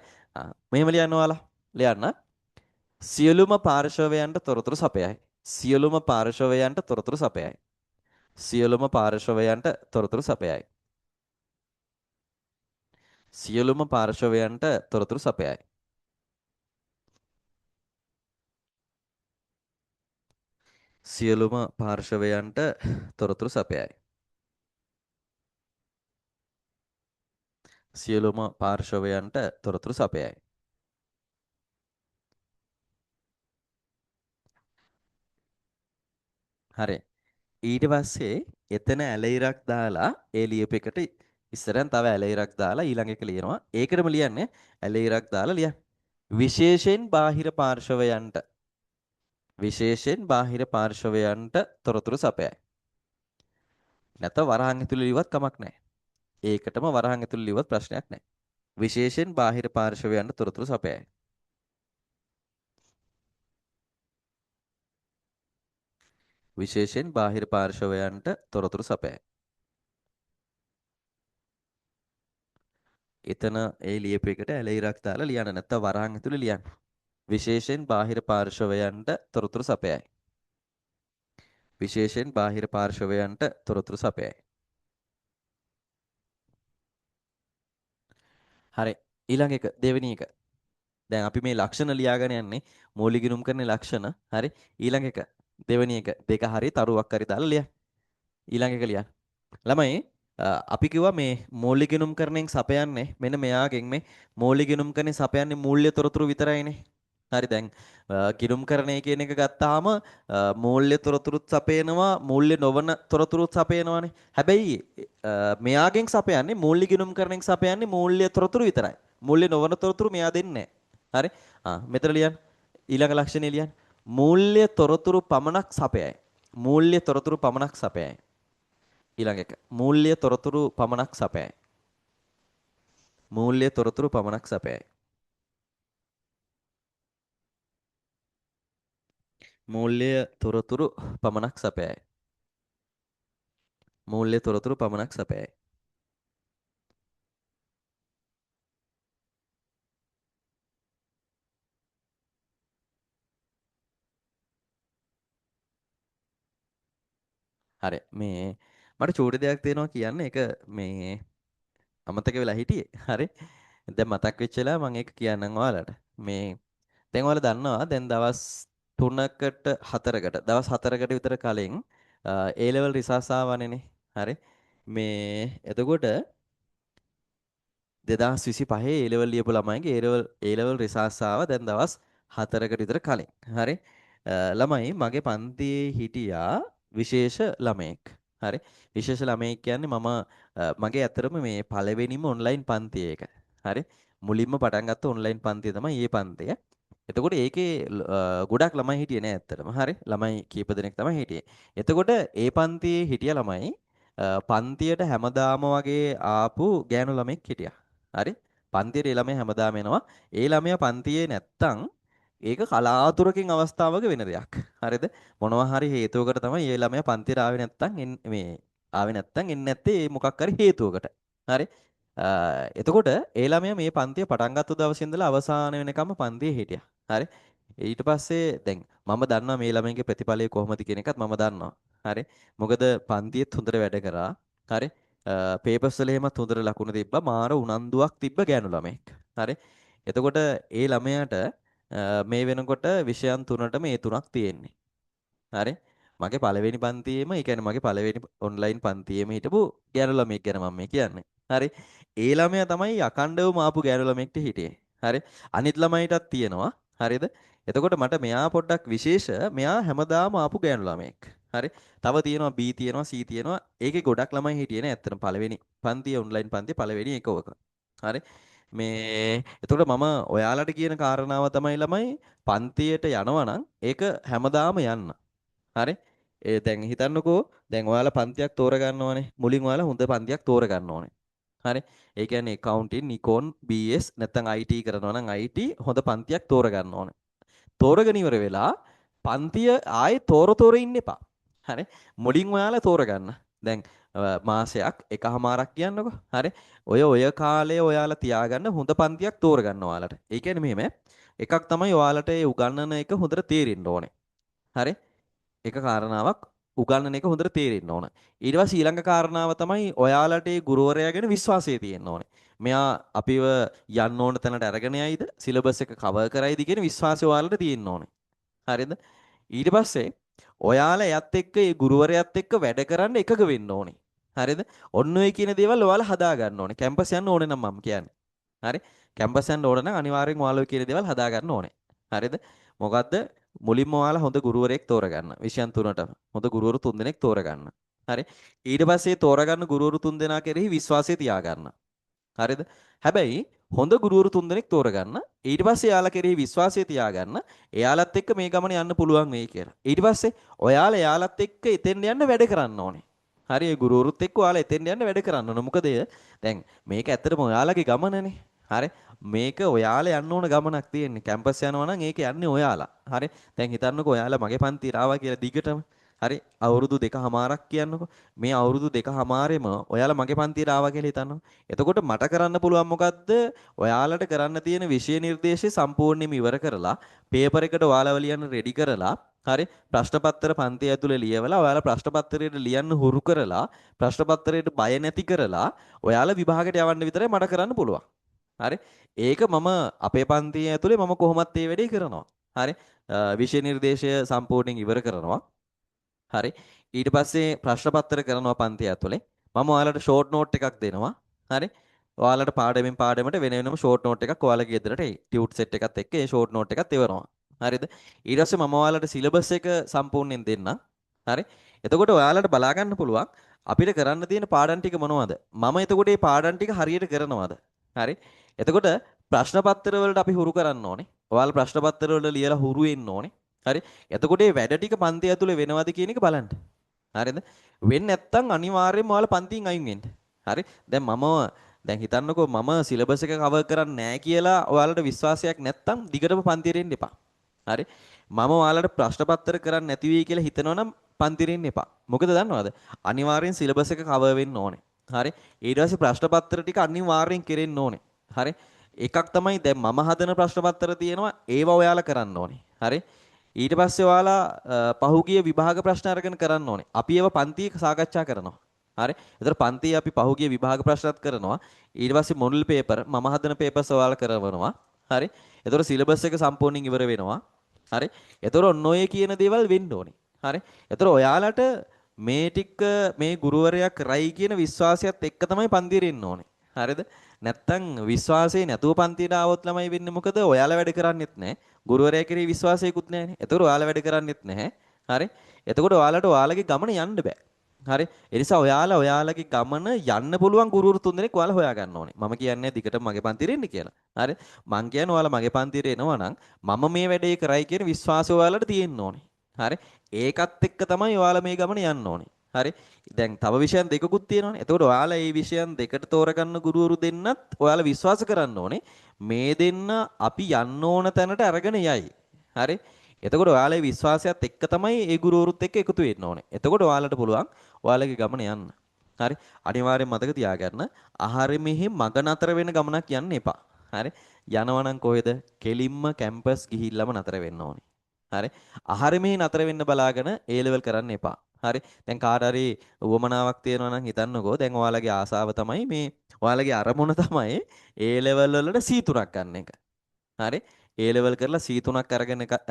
S1: මෙහෙම ලියන්න ඔයාලා. ලියන්න. සියලුම පාර්ශවයන්ට තොරතුරු සපයයි. සියලුම පාර්ශවයන්ට තොරතුරු සපයයි. සියලුම පාර්ශවයන්ට තොරතුරු සපයයි. සියලුම පාර්ශවයන්ට තොරතුරු සපයයි. සියලුම පාර්ශවයන්ට තොරතුරු සපයයි. සියලුම පාර්ශවයන්ට තොරතුරු සපයයි. හරි. ඊට පස්සේ එතන ඇලයිරක් දාලා ඒ ලියපු එකට ඉස්සරහන් තව ඇලයිරක් දාලා ඊළඟ එක ලියනවා. ඒකටම ලියන්නේ ඇලයිරක් දාලා ලියන්න. විශේෂයෙන් බාහිර පාර්ශවයන්ට විශේෂයෙන් බාහිර පාර්ශවයන්ට තොරතුරු සපයයි. නැත්නම් වරහන් ඇතුළේ ලියවත් කමක් නැහැ. ඒකටම වරහන් ඇතුළේ ලියවත් ප්‍රශ්නයක් නැහැ. විශේෂයෙන් බාහිර පාර්ශවයන්ට තොරතුරු සපයයි. විශේෂයෙන් බාහිර පාර්ශවයන්ට තොරතුරු සපයයි. එතන ඒ ලියපු එකට ඇලයිරක් දාලා ලියන්න නැත්නම් වරහන් ඇතුළේ ලියන්න. විශේෂයෙන් බාහිර පාර්ශවයන්ට තොරතුරු සපයයි. විශේෂයෙන් බාහිර පාර්ශවයන්ට තොරතුරු සපයයි. හරි. ඊළඟ එක දෙවෙනි එක. දැන් අපි මේ ලක්ෂණ ලියාගෙන යන්නේ මූලික ගිණුම් කරන්නේ ලක්ෂණ. හරි. ඊළඟ එක දෙවෙනි එක දෙක හරි තරුවක් හරි දාලා ලියන්න. ඊළඟ එක ලියන්න. ළමයි අපි කිව්වා මේ මූලික ගිණුම් කරණයෙන් සපයන්නේ මෙන්න මෙයාගෙන් මේ මූලික ගිණුම් කරණේ සපයන්නේ මූල්‍ය තොරතුරු විතරයිනේ. හරි දැන් ගිණුම් කරණය කියන එක ගත්තාම මූල්‍ය තොරතුරුත් සපයනවා මූල්‍ය නොවන තොරතුරුත් සපයනවානේ. හැබැයි මෙයාගෙන් සපයන්නේ මූල්‍ය ගිණුම් කරණයෙන් සපයන්නේ මූල්‍ය තොරතුරු විතරයි. මූල්‍ය නොවන තොරතුරු මෙයා දෙන්නේ නැහැ. හරි? මෙතන ලියන්න. ඊළඟ ලක්ෂණය ලියන්න. මූල්‍ය තොරතුරු පමණක් සපයයි. මූල්‍ය තොරතුරු පමණක් සපයයි. ඊළඟ එක. මූල්‍ය තොරතුරු පමණක් සපයයි. මූල්‍ය තොරතුරු පමණක් සපයයි. මූල්‍ය තොරතුරු පමණක් සපයයි. මූල්‍ය තොරතුරු පමණක් සපයයි. හරි මේ මට චූටි දෙයක් තියෙනවා කියන්න ඒක මේ අමතක වෙලා හිටියේ. හරි. දැන් මතක් වෙච්ච වෙලාව මම ඒක කියන්නම් ඔයාලට. මේ දැන් ඔයාලා දන්නවා දැන් දවස් 3කට 4කට දවස් 4කට විතර කලින් A level රිසර්ච් ආවනේ. හරි. මේ එතකොට 2025 A level ලියපු ළමයිගේ A level රිසර්ච් ආවා දැන් දවස් 4කට විතර කලින්. හරි. ළමයි මගේ පන්තියේ හිටියා විශේෂ ළමයෙක්. හරි. විශේෂ ළමයෙක් කියන්නේ මගේ ඇත්තටම මේ පළවෙනිම ඔන්ලයින් පන්තිය ඒක. හරි. මුලින්ම පටන් ගත්ත ඔන්ලයින් පන්තිය තමයි මේ පන්තිය. එතකොට ඒකේ ගොඩක් ළමයි හිටියේ නෑ ඇත්තටම. හරි. ළමයි කීප දෙනෙක් තමයි හිටියේ. එතකොට ඒ පන්තියේ හිටිය ළමයි පන්තියට හැමදාම වගේ ආපු ගෑනු ළමෙක් හිටියා. හරි. පන්තියට ඒ ළමයා හැමදාම එනවා. ඒ ළමයා පන්තියේ නැත්තම් ඒක කලාතුරකින් අවස්ථාවක වෙන දෙයක්. හරිද? මොනවා හරි හේතුවකට තමයි ඒ ළමයා පන්තියට ආවේ නැත්තම් මේ ආවේ නැත්තම් එන්නේ නැත්තේ මොකක් හරි හේතුවකට. හරි? එතකොට ඒ ළමයා මේ පන්තිය පටන් ගත්ත දවසේ ඉඳලා අවසාන වෙනකම්ම පන්තියේ හිටියා. හරි? ඊට පස්සේ දැන් මම දන්නවා මේ ළමයින්ගේ ප්‍රතිඵලය කොහොමද කියන එකත් මම දන්නවා. හරි? මොකද පන්තියෙත් හොඳට වැඩ කරා. හරි? පේපර්ස් වල එහෙමත් හොඳට ලකුණු තිබ්බා. මාර උනන්දුවක් තිබ්බ ගෑනු ළමෙක්. හරි? එතකොට ඒ ළමයාට මේ වෙනකොට විෂයන් තුනටම ඒ තුනක් තියෙන්නේ. හරි? මගේ පළවෙනි පන්තියේම, ඒ කියන්නේ මගේ පළවෙනි ඔන්ලයින් පන්තියේම හිටපු ගෑනු ළමයෙක් ගැන මම මේ කියන්නේ. හරි? ඒ ළමයා තමයි අකණ්ඩවම ආපු ගෑනු ළමෙක්ට හිටියේ. හරි? අනිත් ළමයිටත් තියෙනවා. හරිද? එතකොට මට මෙයා පොඩ්ඩක් විශේෂ මෙයා හැමදාම ආපු ගෑනු ළමයෙක්. හරි? තව තියෙනවා B තියෙනවා C තියෙනවා. ඒකේ ගොඩක් ළමයි හිටියේ නේ ඇත්තටම පළවෙනි පන්තියේ ඔන්ලයින් පන්තියේ පළවෙනි එක ඔක. හරි? මේ එතකොට මම ඔයාලට කියන කාරණාව තමයි ළමයි පන්තියට යනවා නම් ඒක හැමදාම යන්න. හරි? දැන් හිතන්නකෝ දැන් ඔයාලා පන්තියක් තෝරගන්න මුලින් ඔයාලා හොඳ පන්තියක් තෝරගන්න ඕනේ. හරි? ඒ කියන්නේ accounting, Nikon, BS නැත්නම් IT කරනවා නම් IT හොඳ පන්තියක් තෝරගන්න ඕනේ. තෝරගෙන ඉවර වෙලා පන්තිය ආයේ තෝර ඉන්න එපා. හරි? මුලින් ඔයාලා තෝරගන්න. දැන් මාසයක් එකහමාරක් කියන්නකෝ. හරි? ඔය කාලේ ඔයාලා තියාගන්න හොඳ පන්තියක් තෝරගන්න ඔයාලට. ඒ කියන්නේ මෙහෙම එකක් තමයි ඔයාලට ඒ උගන්නන එක හොඳට තේරෙන්න ඕනේ. හරි? එක කාරණාවක් උගන්නන එක හොඳට තේරෙන්න ඕන. ඊට පස්සේ ඊළඟ කාරණාව තමයි ඔයාලට ඒ ගුරුවරයා ගැන විශ්වාසය තියෙන්න ඕනේ. මෙයා අපිව යන්න ඕන තැනට අරගෙන යයිද? සිලබස් එක කවර් කරයිද කියන විශ්වාසය ඔයාලට තියෙන්න ඕනේ. හරිද? ඊට පස්සේ ඔයාලා එයත් එක්ක ඒ ගුරුවරයාත් එක්ක වැඩ කරන්න එකග වෙන්න ඕනේ. හරිද? ඔන්න ඔය කියන දේවල් ඔයාලා හදා ගන්න ඕනේ. කැම්පස් යන්න ඕනේ නම් මම කියන්නේ. හරි? කැම්පස් යන්න ඕන නම් අනිවාර්යෙන් ඔයාලා ඔය කියන දේවල් හදා ගන්න ඕනේ. හරිද? මොකද්ද? මුලින්ම ඔයාලා හොඳ ගුරුවරයෙක් තෝරගන්න. විෂයන් තුනටම. හොඳ ගුරුවරු තුන්දෙනෙක් තෝරගන්න. හරි? ඊට පස්සේ තෝරගන්න ගුරුවරු තුන්දෙනා කෙරෙහි විශ්වාසය තියාගන්න. හරිද? හැබැයි හොඳ ගුරුවරු තුන්දෙනෙක් තෝරගන්න. ඊට පස්සේ එයාලා කෙරෙහි විශ්වාසය තියාගන්න. එයාලත් එක්ක මේ ගමන යන්න පුළුවන් වෙයි කියලා. ඊට පස්සේ ඔයාලා එයාලත් එක්ක එතෙන් යන්න වැඩ කරන්න ඕනේ. හරි? ඒ ගුරුවරුත් එක්ක ඔයාලා එතෙන් යන්න වැඩ කරන්න ඕනේ. මොකද දැන් මේක ඇත්තටම ඔයාලගේ ගමනනේ. හරි? මේක ඔයාලා යන්න ඕන ගමනක් තියෙන්නේ. කැම්පස් යනවා නම් ඒක යන්නේ ඔයාලා. හරි? දැන් හිතන්නකෝ ඔයාලා මගේ පන්තියට ආවා කියලා දිගටම. හරි? අවුරුදු දෙකමාරක් කියන්නකෝ. මේ අවුරුදු දෙකමාරෙම ඔයාලා මගේ පන්තියට ආවා කියලා හිතන්නකෝ. එතකොට මට කරන්න පුළුවන් මොකද්ද? ඔයාලට කරන්න තියෙන විෂය නිර්දේශය සම්පූර්ණයෙන්ම ඉවර කරලා, පේපර් එකට ඔයාලව ලියන්න රෙඩි කරලා, හරි? ප්‍රශ්න පත්‍ර පන්තිය ඇතුලේ ලියවලා ඔයාලා ප්‍රශ්න පත්‍රයට ලියන්න හුරු කරලා, ප්‍රශ්න පත්‍රයට බය නැති කරලා ඔයාලා විභාගයට යවන්න විතරයි මට කරන්න පුළුවන්. හරි. ඒක මම අපේ පන්තිය ඇතුලේ මම කොහොමත් මේ වැඩේ කරනවා. හරි. විෂය නිර්දේශය සම්පූර්ණයෙන් ඉවර කරනවා. හරි. ඊට පස්සේ ප්‍රශ්න පත්‍ර කරනවා පන්තිය ඇතුලේ. මම ඔයාලට ෂෝට් නෝට් එකක් දෙනවා. හරි. ඔයාලට පාඩමෙන් පාඩමට වෙන වෙනම ෂෝට් නෝට් එකක් ඔයාලගේ ගෙදරට එයි. ටියුට් සෙට් එකත් එක්ක ඒ ෂෝට් නෝට් එකත් ඉවරනවා. හරිද? ඊට පස්සේ මම ඔයාලට සිලබස් එක සම්පූර්ණයෙන් දෙන්නම්. හරි. එතකොට ඔයාලට බලා ගන්න පුළුවන් අපිට කරන්න තියෙන පාඩම් ටික මොනවද? මම එතකොට මේ පාඩම් ටික හරියට කරනවද? හරි. එතකොට ප්‍රශ්න පත්‍ර වලට අපි හුරු කරන්න ඕනේ. ඔයාලා ප්‍රශ්න පත්‍ර වල ලියලා හුරු වෙන්න ඕනේ. හරි. එතකොට මේ වැඩ ටික පන්ති ඇතුලේ වෙනවද කියන එක බලන්න. හරිද? වෙන්නේ නැත්තම් අනිවාර්යයෙන්ම ඔයාලා පන්තියෙන් අයින් වෙන්න. හරි. දැන් හිතන්නකෝ මම සිලබස් එක කවර් කරන්නේ නැහැ කියලා ඔයාලට විශ්වාසයක් නැත්තම් දිගටම පන්තියට එන්න එපා. හරි. මම ඔයාලට ප්‍රශ්න පත්‍ර කරන්න නැති වෙයි කියලා හිතනවනම් පන්තියට එන්න එපා. මොකද දන්නවද? අනිවාර්යෙන් සිලබස් එක කවර් වෙන්න ඕනේ. හරි. ඊට පස්සේ ප්‍රශ්න පත්‍ර ටික අනිවාර්යෙන් කෙරෙන්න ඕනේ. හරි. එකක් තමයි දැන් මම හදන ප්‍රශ්න පත්‍ර තියෙනවා ඒවා ඔයාලා කරන්න ඕනේ. හරි. ඊට පස්සේ ඔයාලා පහුගිය විභාග ප්‍රශ්න අරගෙන කරන්න ඕනේ. අපි ඒවා පන්තියේ සාකච්ඡා කරනවා. හරි. ඒතර පන්තියේ අපි පහුගිය විභාග ප්‍රශ්නත් කරනවා. ඊට පස්සේ මොඩල් පේපර් මම හදන පේපර්ස් ඔයාලා කරවනවා. හරි. ඒතර සිලබස් එක සම්පූර්ණයෙන් ඉවර වෙනවා. හරි. ඒතර ඔන්න ඔය කියන දේවල් වෙන්න ඕනේ. හරි. ඒතර ඔයාලට මේ ටික මේ ගුරුවරයා කරයි කියන විශ්වාසයත් එක්ක තමයි පන්තියට එන්න ඕනේ. හරිද? නැත්තම් විශ්වාසය නැතුව පන්තියට ආවොත් ළමයි වෙන්නේ මොකද? ඔයාලා වැඩ කරන්නෙත් නැහැ. ගුරුවරයා කෙරෙහි විශ්වාසයකුත් නැහැනේ. ඒතකොට ඔයාලා වැඩ කරන්නෙත් නැහැ. හරි? එතකොට ඔයාලට ඔයාලගේ ගමන යන්න බෑ. හරි? ඒ නිසා ඔයාලා ඔයාලගේ ගමන යන්න පුළුවන් ගුරුවරු තුන්දෙනෙක් ඔයාලා හොයාගන්න ඕනේ. මම කියන්නේ දිගටම මගේ පන්තියට එන්න කියලා. හරි? මං කියන්නේ ඔයාලා මගේ පන්තියට එනවා නම් මම මේ වැඩේ කරයි කියන විශ්වාසය ඔයාලට තියෙන්න ඕනේ. හරි? ඒකත් එක්ක තමයි ඔයාලා මේ ගමන යන්න ඕනේ. හරි? දැන් තව විෂයන් දෙකකුත් තියෙනවානේ. එතකොට ඔයාලා මේ විෂයන් දෙකට තෝරගන්න ගුරුවරු දෙන්නත් ඔයාලා විශ්වාස කරන්න ඕනේ. මේ දෙන්න අපි යන්න ඕන තැනට අරගෙන යයි. හරි? එතකොට ඔයාලේ විශ්වාසයත් එක්ක තමයි ඒ ගුරුවරුත් එක්ක එකතු වෙන්න ඕනේ. එතකොට ඔයාලට පුළුවන් ඔයාලගේ ගමන යන්න. හරි? අනිවාර්යෙන් මතක තියාගන්න. ආහාරෙ මෙහි මග නතර වෙන ගමනක් යන්න එපා. හරි? යනවා නම් කොහෙද? කෙලින්ම කැම්පස් ගිහිල්ලාම නතර වෙන්න ඕනේ. හරි? ආහාරෙ මෙහි නතර වෙන්න බලාගෙන A level කරන්න එපා. හරි? දැන් කාට හරි උවමනාවක් තියෙනවා නම් හිතන්නකෝ. දැන් ඔයාලගේ ආසාව තමයි මේ ඔයාලගේ අරමුණ තමයි A level වලට C3ක් ගන්න එක. හරි? A level කරලා C3ක්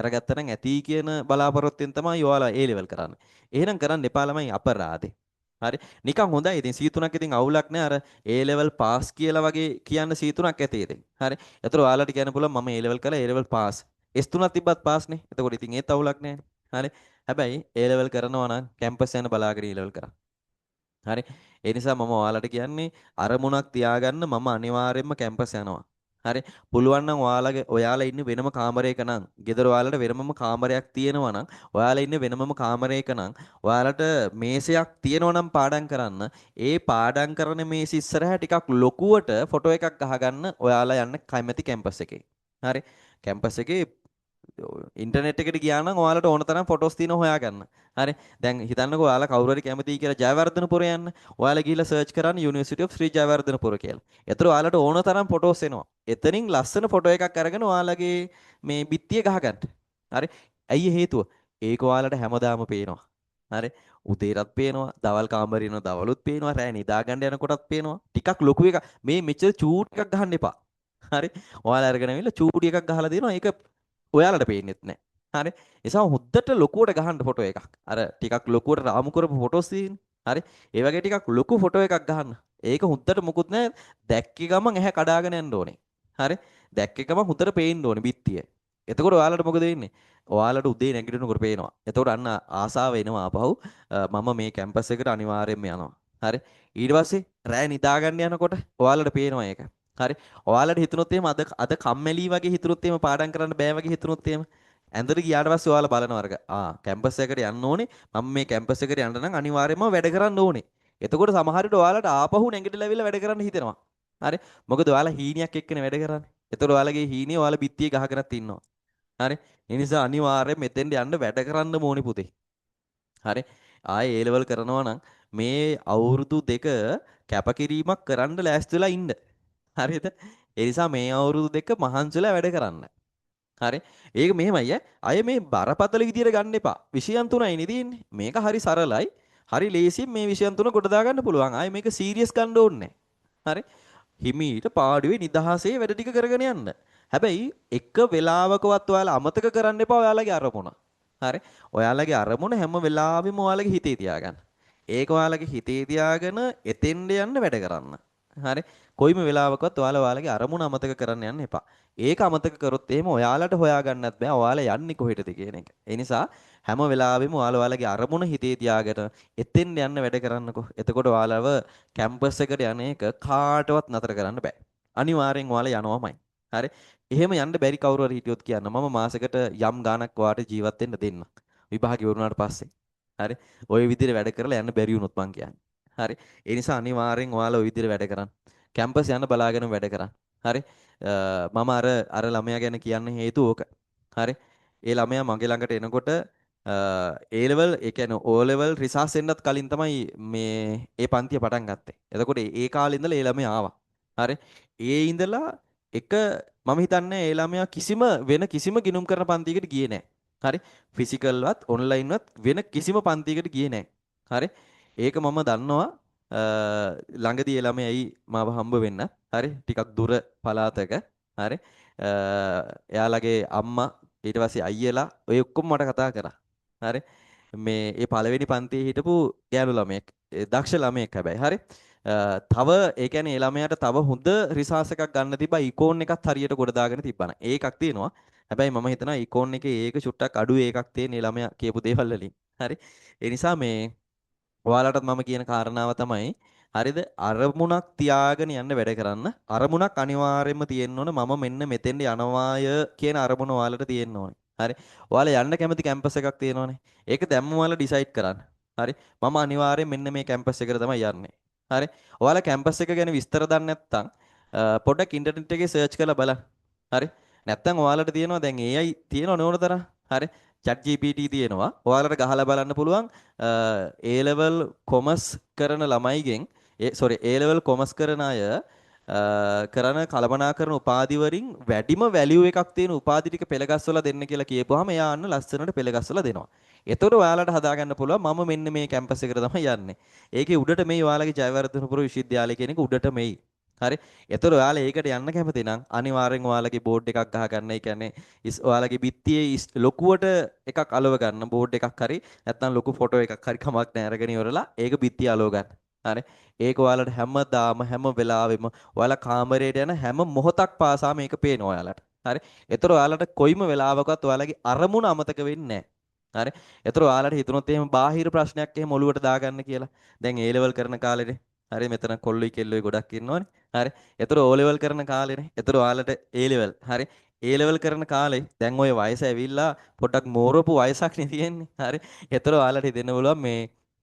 S1: අරගත්තා නම් ඇති කියන බලාපොරොත්තුෙන් තමයි ඔයාලා A level කරන්නේ. එහෙනම් කරන්න එපා ළමයි අපරාධේ. හරි? නිකන් හොඳයි. ඉතින් C3ක් ඉතින් අවුලක් නෑ. අර A level pass කියලා වගේ කියන්න C3ක් ඇති ඉතින්. හරි? ඒතර ඔයාලට කියන්න පුළුවන් මම A level කළා A level pass. S3ක් තිබ්බත් pass නේ. එතකොට ඉතින් ඒත් අවුලක් නෑනේ. හරි? හැබැයි A level කරනවා නම් කැම්පස් යන බලාගෙන A level කරා. හරි? ඒ නිසා මම ඔයාලට කියන්නේ අරමුණක් තියාගන්න මම අනිවාර්යයෙන්ම කැම්පස් යනවා. හරි? පුළුවන් නම් ඔයාලා ඉන්නේ වෙනම කාමරයක නම්, ගෙදර ඔයාලට වෙනමම කාමරයක් තියෙනවා නම්, ඔයාලා ඉන්නේ වෙනමම කාමරයක නම්, ඔයාලට මේසයක් තියෙනවා නම් පාඩම් කරන්න, ඒ පාඩම් කරන මේස ඉස්සරහ ටිකක් ලොකුවට ෆොටෝ එකක් ගහගන්න ඔයාලා යන්න කැමති කැම්පස් එකේ. හරි? කැම්පස් එකේ ඉන්ටර්නෙට් එකට ගියා නම් ඔයාලට ඕන තරම් ෆොටෝස් තියෙනවා හොයාගන්න. හරි. දැන් හිතන්නකෝ ඔයාලා කවුරු හරි කැමතියි කියලා ජයවර්ධනපුර යන්න. ඔයාලා ගිහිල්ලා සර්ච් කරන්න University of Sri ජයවර්ධනපුර කියලා. ඒතර ඔයාලට ඕන තරම් ෆොටෝස් එනවා. එතනින් ලස්සන ෆොටෝ එකක් අරගෙන ඔයාලගේ මේ බිත්තිය ගහගන්න. හරි. ඇයි හේතුව? ඒක ඔයාලට හැමදාම පේනවා. හරි. උදේටත් පේනවා, දවල් කාමරේ ඉන්න දවලුත් පේනවා, රෑ නිදා ගන්න යනකොටත් පේනවා. ටිකක් ලොකු එකක්. මේ මෙච්චර චූට් එකක් ගහන්න එපා. හරි. ඔයාලා අරගෙන ඇවිල්ලා චූටි එකක් ගහලා දෙනවා. ඒක ඔයාලට පේන්නෙත් නැහැ. හරි. ඒ නිසා හොද්දට ලොකුවට ගහන්න ෆොටෝ එකක්. අර ටිකක් ලොකුවට රාමු කරපු ෆොටෝස් තියෙන්නේ. හරි. ඒ වගේ ටිකක් ලොකු ෆොටෝ එකක් ගහන්න. ඒක හොද්දට මොකුත් නැහැ. දැක්කේ ගමන් ඇහැ කඩාගෙන යන්න ඕනේ. හරි. දැක්කේ ගමන් හොඳට පේන්න ඕනේ බිත්තිය. එතකොට ඔයාලට මොකද වෙන්නේ? ඔයාලට උදේ නැගිටිනකොට පේනවා. එතකොට අන්න ආසාව එනවා ආපහු මම මේ කැම්පස් එකට අනිවාර්යයෙන්ම යනවා. හරි. ඊට පස්සේ රෑ නිදා ගන්න යනකොට ඔයාලට පේනවා ඒක. හරි. ඔයාලට හිතුනොත් එහෙම අද කම්මැලි වගේ හිතුනොත් එහෙම පාඩම් කරන්න බෑ වගේ හිතුනොත් එහෙම ඇඳට ගියාට පස්සේ ඔයාලා බලනවා අරක කැම්පස් එකට යන්න ඕනේ. මම මේ කැම්පස් එකට යන්න නම් අනිවාර්යයෙන්ම වැඩ කරන්න ඕනේ. එතකොට සමහර විට ඔයාලට ආපහු නැගිටලා ඇවිල්ලා වැඩ කරන්න හිතෙනවා. හරි. මොකද ඔයාලා හීනියක් එක්කනේ වැඩ කරන්නේ. එතකොට ඔයාලගේ හීනිය ඔයාලා බිත්තියේ ගහගෙනත් ඉන්නවා. හරි. ඒ නිසා අනිවාර්යයෙන් මෙතෙන්ට යන්න වැඩ කරන්න ඕනේ පුතේ. හරි. ආයේ A level කරනවා නම් මේ අවුරුදු දෙක කැපකිරීමක් කරන්න ලෑස්තිලා ඉන්න. හරිද? ඒ නිසා මේ අවුරුදු දෙක මහන්සිලා වැඩ කරන්න. හරි. ඒක මෙහෙමයි අය මේ බරපතල විදියට ගන්න එපා. විෂයන් තුනයි නේ තියෙන්නේ. මේක හරි සරලයි. හරි ලේසියෙන් මේ විෂයන් තුන කොට දා ගන්න පුළුවන්. ආයේ මේක සීරියස් ගන්න ඕනේ නැහැ. හරි. හිමීට පාඩුවේ නිදහසේ වැඩ ටික කරගෙන යන්න. හැබැයි එක වෙලාවකවත් ඔයාලා අමතක කරන්න එපා ඔයාලගේ අරමුණ. හරි. ඔයාලගේ අරමුණ හැම වෙලාවෙම ඔයාලගේ හිතේ තියාගන්න. ඒක ඔයාලගේ හිතේ තියාගෙන එතෙන්ට යන්න වැඩ කරන්න. හරි. කොයිම වෙලාවකවත් ඔයාලා ඔයාලගේ අරමුණ අමතක කරන්න යන්න එපා. ඒක අමතක කරොත් එහෙම ඔයාලට හොයාගන්නත් බෑ ඔයාලා යන්නේ කොහෙටද කියන එක. ඒ නිසා හැම වෙලාවෙම ඔයාලා ඔයාලගේ අරමුණ හිතේ තියාගෙන එතෙන් යන්න වැඩ කරන්නකෝ. එතකොට ඔයාලව කැම්පස් එකට යන එක කාටවත් නතර කරන්න බෑ. අනිවාර්යෙන් ඔයාලා යනවාමයි. හරි. එහෙම යන්න බැරි කවුරු හරි හිටියොත් කියන්න මම මාසෙකට යම් ගාණක් ඔයාලට ජීවත් වෙන්න දෙන්න. විභාගය වුණාට පස්සේ. හරි. ওই විදිහට වැඩ කරලා යන්න බැරි වුණොත් මං කියන්නේ. හරි. ඒ නිසා අනිවාර්යෙන් ඔයාලා ওই විදිහට වැඩ කරන්න. කැම්පස් යන්න බලාගෙන වැඩ කරන්න. හරි. මම අර ළමයා ගැන කියන්න හේතුව ඕක. හරි. ඒ ළමයා මගේ ළඟට එනකොට A level ඒ කියන්නේ O level රිසර්ච් එන්නත් කලින් තමයි මේ ඒ පන්තිය පටන් ගත්තේ. එතකොට ඒ කාලේ ඉඳලා ඒ ළමයා ආවා. හරි. ඒ ඉඳලා එක මම හිතන්නේ ඒ ළමයා වෙන කිසිම ගිණුම් කරන පන්තියකට ගියේ නැහැ. හරි. ෆිසිකල්වත් ඔන්ලයින්වත් වෙන කිසිම පන්තියකට ගියේ නැහැ. හරි. ඒක මම දන්නවා ළඟදී ඒ ළමයි මාව හම්බ වෙන්න. හරි. ටිකක් දුර පළාතක. හරි. එයාලගේ අම්මා ඊට පස්සේ අයියලා ඔය ඔක්කොම මට කතා කරා. හරි. මේ පළවෙනි පන්තියේ හිටපු ගෑනු ළමයෙක්. දක්ෂ ළමයෙක් හැබැයි. හරි. තව ඒ කියන්නේ ඒ ළමයාට තව හොඳ රිසර්ච් එකක් ගන්න තිබ්බා ඉකෝන් එකත් හරියට ගොඩ දාගෙන තිබ්බා. ඒකක් තියෙනවා. හැබැයි මම හිතනවා ඉකෝන් එකේ ඒක චුට්ටක් අඩුයි ඒකක් තියෙන ඒ ළමයා කියපු දේවල් වලින්. හරි. ඒ නිසා මේ ඔයාලටත් මම කියන කාරණාව තමයි හරිද අරමුණක් තියාගෙන යන්න වැඩ කරන්න අරමුණක් අනිවාර්යයෙන්ම තියෙන්න ඕන මම මෙන්න මෙතෙන්ට යනවාය කියන අරමුණ ඔයාලට තියෙන්න ඕනේ හරි ඔයාලා යන්න කැමති කැම්පස් එකක් තියෙනවනේ ඒක දැම්ම ඔයාලා ඩිසයිඩ් කරන්න හරි මම අනිවාර්යයෙන් මෙන්න මේ කැම්පස් එකට තමයි යන්නේ හරි ඔයාලා කැම්පස් එක ගැන විස්තර දන්නේ නැත්නම් පොඩ්ඩක් ඉන්ටර්නෙට් එකේ සර්ච් කරලා බලන්න හරි නැත්නම් ඔයාලට තියෙනවා දැන් AI තියෙනව නෝන තරම් හරි chat GPT තියෙනවා. ඔයාලට ගහලා බලන්න පුළුවන් A level commerce කරන ළමයිගෙන් A level commerce කරන අය කරන කළමනාකරන උපාධි වලින් වැඩිම වැලියු එකක් තියෙන උපාධි ටික පෙළගස්වලා දෙන්න කියලා කියපුවාම එයා අන්න ලස්සනට පෙළගස්වලා දෙනවා. එතකොට ඔයාලට හදාගන්න පුළුවන් මම මෙන්න මේ කැම්පස් එකට තමයි යන්නේ. ඒකේ උඩට මේ ඔයාලගේ ජයවර්ධනපුර විශ්වවිද්‍යාලය කියන එක උඩට මේයි. හරි. ඒතර ඔයාලා ඒකට යන්න කැමති නම් අනිවාර්යෙන් ඔයාලගේ බෝඩ් එකක් ගහ ගන්න. ඒ කියන්නේ ඔයාලගේ බිත්තියේ ලොකුවට එකක් අලව ගන්න බෝඩ් එකක් හරි නැත්නම් ලොකු ෆොටෝ එකක් හරි කමක් නැහැ අරගෙන ඉවරලා ඒක බිත්තිය අලව ගන්න. හරි. ඒක ඔයාලට හැමදාම හැම වෙලාවෙම ඔයාලා කාමරයට යන හැම මොහොතක් පාසා මේක පේනවා ඔයාලට. හරි. ඒතර ඔයාලට කොයිම වෙලාවකවත් ඔයාලගේ අරමුණ අමතක වෙන්නේ නැහැ. හරි. ඒතර ඔයාලට හිතුනොත් එහෙම බාහිර ප්‍රශ්නයක් එහෙම ඔලුවට දාගන්න කියලා. දැන් A level කරන කාලෙනේ. හරි මෙතන කොල්ලොයි කෙල්ලොයි ගොඩක් ඉන්නවනේ. හරි. ඒතර O level කරන කාලෙනේ. ඒතර ඔයාලට A level. හරි. A level කරන කාලේ දැන් ওই වයස ඇවිල්ලා පොඩ්ඩක් මෝරපු වයසක් නේ තියෙන්නේ. හරි. ඒතර ඔයාලට හිතෙන්න පුළුවන් මේ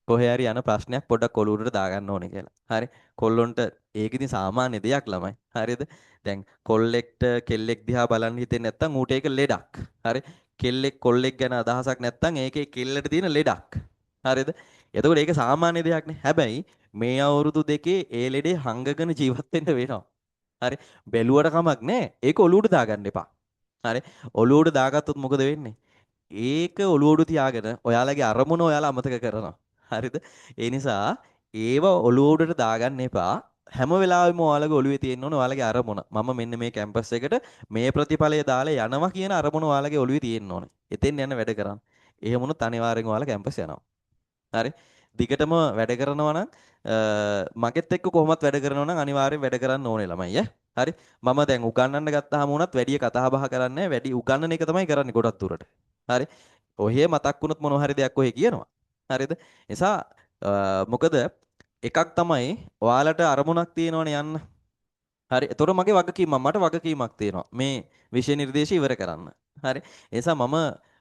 S1: කොහේ හරි යන ප්‍රශ්නයක් පොඩ්ඩක් ඔලුවට දාගන්න ඕනේ කියලා. හරි. කොල්ලොන්ට ඒක ඉතින් සාමාන්‍ය දෙයක් ළමයි. හරිද? දැන් කොල්ලෙක්ට කෙල්ලෙක් දිහා බලන්න හිතෙන්නේ නැත්නම් ඌට ඒක ලෙඩක්. හරි. කෙල්ලෙක් කොල්ලෙක් ගැන අදහසක් නැත්නම් ඒකේ කෙල්ලට තියෙන ලෙඩක්. හරිද? එතකොට ඒක සාමාන්‍ය දෙයක් නේ. හැබැයි මේ අවුරුදු දෙකේ ඒ ලෙඩේ හංගගෙන ජීවත් වෙන්න වෙනවා. හරි. බැලුවට කමක් නැහැ. ඒක ඔලුවට දාගන්න එපා. හරි. ඔලුවට දාගත්තොත් මොකද වෙන්නේ? ඒක ඔලුවට තියාගෙන ඔයාලගේ අරමුණ ඔයාලා අමතක කරනවා. හරිද? ඒ නිසා ඒව ඔලුවට දාගන්න එපා. හැම වෙලාවෙම ඔයාලගේ ඔළුවේ තියෙන්න ඕන ඔයාලගේ අරමුණ. මම මෙන්න මේ කැම්පස් එකට මේ ප්‍රතිඵලය දාලා යනවා කියන අරමුණ ඔයාලගේ ඔළුවේ තියෙන්න ඕනේ. එතෙන් යන වැඩ කරන්න. එහෙම වුණොත් අනිවාර්යෙන් ඔයාලා කැම්පස් යනවා. හරි. දිගටම වැඩ කරනවා නම් මගෙත් එක්ක කොහොමත් වැඩ කරනවා නම් අනිවාර්යෙන් වැඩ කරන්න ඕනේ ළමයි ඈ. හරි. මම දැන් උගන්වන්න ගත්තාම වුණත් වැඩි කතා බහ කරන්නේ වැඩි උගන්වන එක තමයි කරන්නේ ගොඩක් දුරට. හරි. ඔහේ මතක් වුණොත් මොන හරි දෙයක් ඔහේ කියනවා. හරිද? නිසා මොකද එකක් තමයි ඔයාලට අරමුණක් තියෙනවනේ යන්න. හරි. ඒතොර මගේ මට වගකීමක් තියෙනවා. මේ විෂය නිර්දේශය ඉවර කරන්න. හරි. ඒ නිසා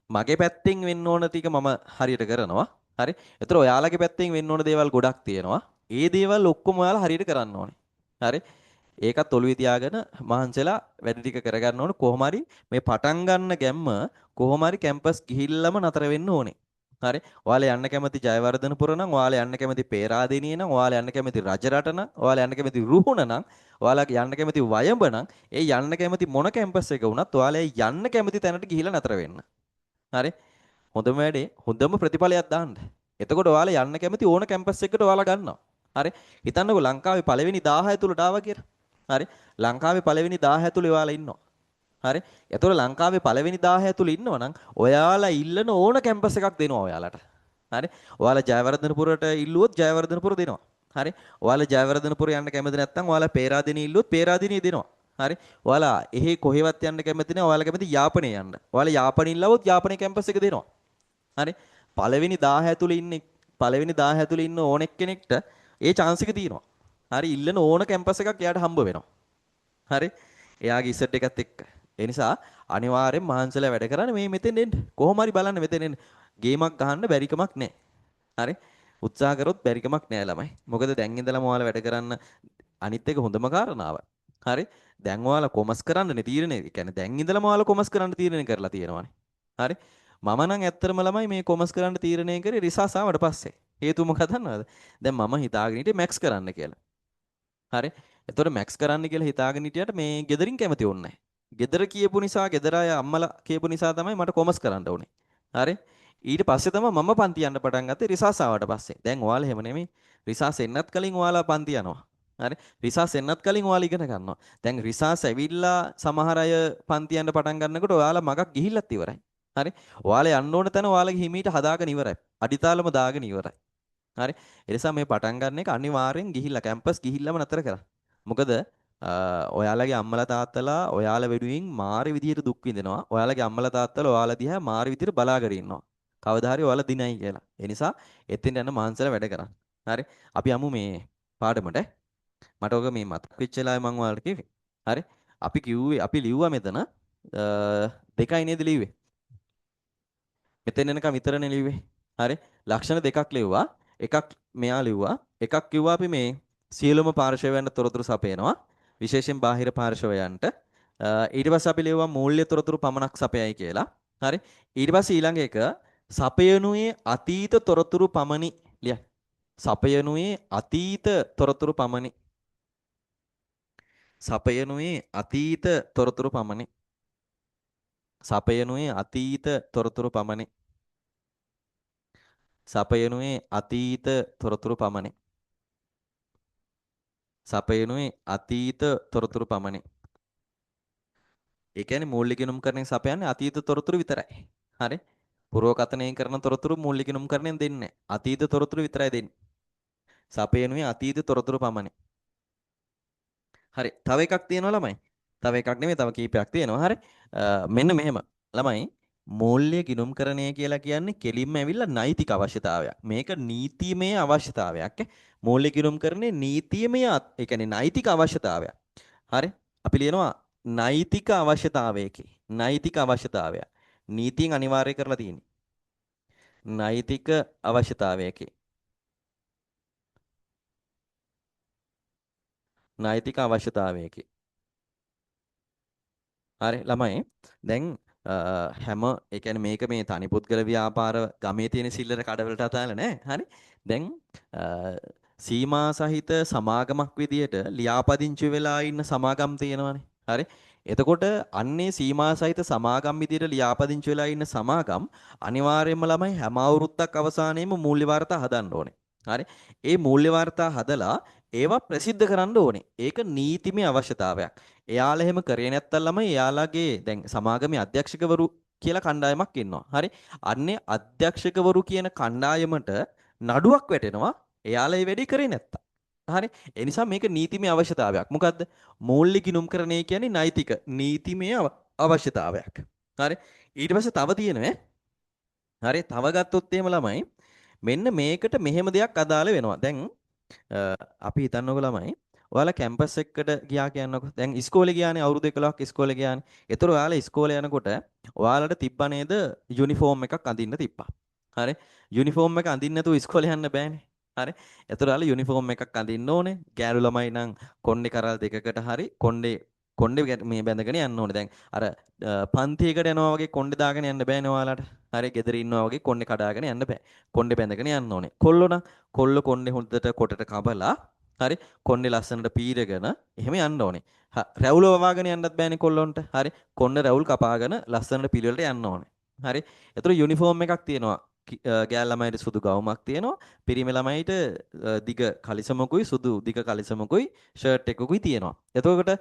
S1: මගේ පැත්තෙන් වෙන්න ඕන ටික මම හරියට කරනවා. හරි. ඒතර ඔයාලගේ පැත්තෙන් වෙන්න ඕන දේවල් ගොඩක් තියෙනවා. ඒ දේවල් ඔක්කොම ඔයාලා හරියට කරන්න ඕනේ. හරි. ඒකත් ඔළුවේ තියාගෙන මහන්සිලා වැඩ ටික කරගන්න ඕනේ. කොහොම හරි මේ පටන් ගන්න ගැම්ම කොහොම හරි කැම්පස් ගිහිල්ලාම නතර වෙන්න ඕනේ. හරි. ඔයාලා යන්න කැමති ජයවර්ධනපුර නම්, ඔයාලා යන්න කැමති පේරාදෙණිය නම්, ඔයාලා යන්න කැමති රජරට නම්, ඔයාලා යන්න කැමති රුහුණ නම්, ඔයාලා යන්න කැමති වයඹ නම්, ඒ යන්න කැමති මොන කැම්පස් එක වුණත් ඔයාලා යන්න කැමති තැනට ගිහිල්ලා නතර වෙන්න. හරි. හොඳම වැඩේ හොඳම ප්‍රතිඵලයක් දාන්න. එතකොට ඔයාලා යන්න කැමති ඕන කැම්පස් එකකට ඔයාලා ගන්නවා. හරි. හිතන්නකෝ ලංකාවේ පළවෙනි 1000 තුලට ආවා කියලා. හරි. ලංකාවේ පළවෙනි 1000 ඇතුළේ ඔයාලා ඉන්නවා. හරි. එතකොට ලංකාවේ පළවෙනි 1000 ඇතුළේ ඉන්නවනම් ඔයාලා ඉල්ලන ඕන කැම්පස් එකක් දෙනවා ඔයාලට. හරි. ඔයාලා ජයවර්ධනපුරට ඉල්ලුවොත් ජයවර්ධනපුර දෙනවා. හරි. ඔයාලා ජයවර්ධනපුර යන්න කැමති නැත්නම් ඔයාලා පේරාදෙණිය ඉල්ලුවොත් පේරාදෙණිය දෙනවා. හරි. ඔයාලා එහෙ කොහෙවත් යන්න කැමති නැහැ. ඔයාලා කැමති යාපනයේ යන්න. ඔයාලා යාපනයේ ඉල්ලුවොත් යාපනයේ කැම්පස් එක දෙනවා. හරි. පළවෙනි 1000 ඇතුළේ ඉන්නේ පළවෙනි 1000 ඇතුළේ ඉන්න ඕන එක්කෙනෙක්ට ඒ chance එක තියෙනවා. හරි. ඉල්ලන ඕන කැම්පස් එකක් එයාට හම්බ වෙනවා. හරි. එයාගේ ඉසට් එකත් එක්ක. ඒ නිසා අනිවාර්යෙන් මහන්සිලා වැඩ කරන්න මේ මෙතෙන් එන්න. කොහොම හරි බලන්න මෙතෙන් එන්න. ගේමක් ගහන්න බැරි කමක් නැහැ. හරි. උත්සාහ කරොත් බැරි කමක් නැහැ ළමයි. මොකද දැන් ඉඳලම ඔයාලා වැඩ කරන්න අනිත් එක හොඳම කාරණාව. හරි. දැන් ඔයාලා කොමර්ස් කරන්නනේ තීරණය. ඒ කියන්නේ දැන් ඉඳලම ඔයාලා කොමර්ස් කරන්න තීරණය කරලා තියෙනවානේ. හරි. මම නම් ඇත්තටම ළමයි මේ කොමර්ස් කරන්න තීරණය කරේ රිසර්ච් ආවට පස්සේ. හේතුව මොකක්ද දන්නවද? දැන් මම හිතාගෙන හිටියේ මැක්ස් කරන්න කියලා. හරි. එතකොට මැක්ස් කරන්න කියලා හිතාගෙන හිටියට මේ ගෙදරින් කැමති වුණේ නැහැ. ගෙදර කියපු නිසා ගෙදර අය අම්මලා කියපු නිසා තමයි මට කොමර්ස් කරන්න උනේ. හරි. ඊට පස්සේ තමයි මම පන්ති යන්න පටන් ගත්තේ රිසර්ච් ආවට පස්සේ. දැන් ඔයාලා එහෙම නෙමෙයි. රිසර්ච් එන්නත් කලින් ඔයාලා පන්ති යනවා. හරි. රිසර්ච් එන්නත් කලින් ඔයාලා ඉගෙන ගන්නවා. දැන් රිසර්ච් ඇවිල්ලා සමහර අය පන්ති යන්න පටන් ගන්නකොට ඔයාලා මගක් ගිහිල්ලත් ඉවරයි. හරි. ඔයාලා යන්න ඕන තැන ඔයාලගේ හිමීට හදාගෙන ඉවරයි. අඩිතාලම දාගෙන ඉවරයි. හරි. ඒ නිසා මේ පටන් ගන්න එක අනිවාර්යෙන් ගිහිල්ලා කැම්පස් ගිහිල්ලාම නතර කරන්න. මොකද ඔයාලගේ අම්මලා තාත්තලා ඔයාලා වෙනුවෙන් මාරි විදියට දුක් විඳිනවා. ඔයාලගේ අම්මලා තාත්තලා ඔයාලා දිහා මාරි විදියට බලාගෙන ඉන්නවා. කවදා හරි ඔයාලා දිනයි කියලා. ඒ නිසා එතෙන් යන මහන්සියලා වැඩ කරන්න. හරි. අපි යමු මේ පාඩමට. මට ඔක මේ මතක් වෙච්ච වෙලාවේ මම ඔයාලට කිව්වේ. හරි. අපි ලිව්වා මෙතන දෙකයි නේද ලිව්වේ? මෙතෙන් එනකම් විතරනේ ලිව්වේ. හරි. ලක්ෂණ දෙකක් ලිව්වා. එකක් මෙයා ලිව්වා. එකක් කිව්වා අපි මේ සියලුම පාර්ශවයන්ට තොරතුරු සපයනවා. විශේෂයෙන් බාහිර පාර්ශවයන්ට. ඊට පස්සේ අපි ලිව්වා මූල්‍ය තොරතුරු පමණක් සපයයි කියලා. හරි. ඊට පස්සේ ඊළඟ එක සපයනුයේ අතීත තොරතුරු පමණි ලියන්න. සපයනුයේ අතීත තොරතුරු පමණි. සපයනුයේ අතීත තොරතුරු පමණි. සපයනුයේ අතීත තොරතුරු පමණි. සපයනුයේ අතීත තොරතුරු පමණි. සපයනුයේ අතීත තොරතුරු පමණි. ඒ කියන්නේ මූල්‍ය ගිණුම් කරණයෙන් සපයන්නේ අතීත තොරතුරු විතරයි. හරි. පුරවකථනය කරන තොරතුරු මූල්‍ය ගිණුම් කරණයෙන් දෙන්නේ නැහැ. අතීත තොරතුරු විතරයි දෙන්නේ. සපයනුයේ අතීත තොරතුරු පමණි. හරි. තව එකක් තියෙනවා ළමයි. තව එකක් නෙමෙයි තව කීපයක් තියෙනවා. හරි. මෙන්න මෙහෙම. ළමයි මූල්‍ය ගිණුම්කරණය කියලා කියන්නේ කෙලින්ම ඇවිල්ලා නෛතික අවශ්‍යතාවයක්. මේක නීතිමය අවශ්‍යතාවයක්. මූල්‍ය ගිණුම්කරණේ නීතිමය ඒ කියන්නේ නෛතික අවශ්‍යතාවයක්. හරි. අපි ලියනවා නෛතික අවශ්‍යතාවයකි. නෛතික අවශ්‍යතාවය. නීතියෙන් අනිවාර්ය කරලා තියෙන්නේ. නෛතික අවශ්‍යතාවයකි. නෛතික අවශ්‍යතාවයකි. හරි ළමයි දැන් හැම ඒ කියන්නේ මේක මේ තනි පුද්ගල ව්‍යාපාර ගමේ තියෙන සිල්ලර කඩවලට අදාළ නැහැ. හරි. දැන් සීමා සහිත සමාගමක් විදියට ලියාපදිංචි වෙලා ඉන්න සමාගම් තියෙනවානේ. හරි. එතකොට අන්නේ සීමා සහිත සමාගම් විදියට ලියාපදිංචි වෙලා ඉන්න සමාගම් අනිවාර්යයෙන්ම ළමයි හැම අවුරුද්දක් අවසානයේම මූල්‍ය වාර්තා හදන්න ඕනේ. හරි. ඒ මූල්‍ය වාර්තා හදලා ඒවා ප්‍රසිද්ධ කරන්න ඕනේ. ඒක නීතිමය අවශ්‍යතාවයක්. එයාලා එහෙම කරේ නැත්තම් ළමයි එයාලගේ දැන් සමාගමේ අධ්‍යක්ෂකවරු කියලා කණ්ඩායමක් ඉන්නවා. හරි. අන්නේ අධ්‍යක්ෂකවරු කියන කණ්ඩායමට නඩුවක් වැටෙනවා. එයාලා ඒ වැඩේ කරේ නැත්තම්. හරි. ඒ නිසා මේක නීතිමය අවශ්‍යතාවයක්. මොකද්ද? මූල්‍ය ගිණුම්කරණය කියන්නේ නෛතික නීතිමය අවශ්‍යතාවයක්. හරි. ඊට පස්සේ තව තියෙනවා. හරි. තව ගත්තොත් එහෙම ළමයි මෙන්න මේකට මෙහෙම දෙයක් අදාළ වෙනවා. දැන් අපි හිතන්නකො ළමයි ඔයාලා කැම්පස් එකකට ගියා කියන්නකො. දැන් ඉස්කෝලේ ගියානේ අවුරුදු 11ක් ඉස්කෝලේ ගියානේ. ඒතර ඔයාලා ඉස්කෝලේ යනකොට ඔයාලට තිබ්බා නේද යුනිෆෝම් එකක් අඳින්න තිබ්බා. හරි. යුනිෆෝම් එක අඳින්න නැතුව ඉස්කෝලේ යන්න බෑනේ. හරි. ඒතර ඔයාලා යුනිෆෝම් එකක් අඳින්න ඕනේ. ගෑනු ළමයි නම් කොණ්ඩේ කරල් දෙකකට හරි කොණ්ඩේ මේ බැඳගෙන යන්න ඕනේ. දැන් අර පන්තියකට යනවා වගේ කොණ්ඩේ දාගෙන යන්න බෑනේ ඔයාලට. හරි. ගෙදර ඉන්නවා වගේ කොණ්ඩේ කඩාගෙන යන්න බෑ. කොණ්ඩේ බැඳගෙන යන්න ඕනේ. කොල්ලෝ නම් කොණ්ඩේ හොඳට කොටට කබලා හරි කොණ්ඩේ ලස්සනට පීරගෙන එහෙම යන්න ඕනේ. රැවුල වවාගෙන යන්නත් බෑනේ කොල්ලොන්ට. හරි. කොණ්ඩේ රැවුල් කපාගෙන ලස්සනට පිළිවෙලට යන්න ඕනේ. හරි. ඒතර යුනිෆෝම් එකක් තියෙනවා. ගෑල් ළමයිට සුදු ගවුමක් තියෙනවා. පිරිමි ළමයිට දිග කලිසමකුයි සුදු දිග කලිසමකුයි ෂර්ට් එකකුයි තියෙනවා. එතකොට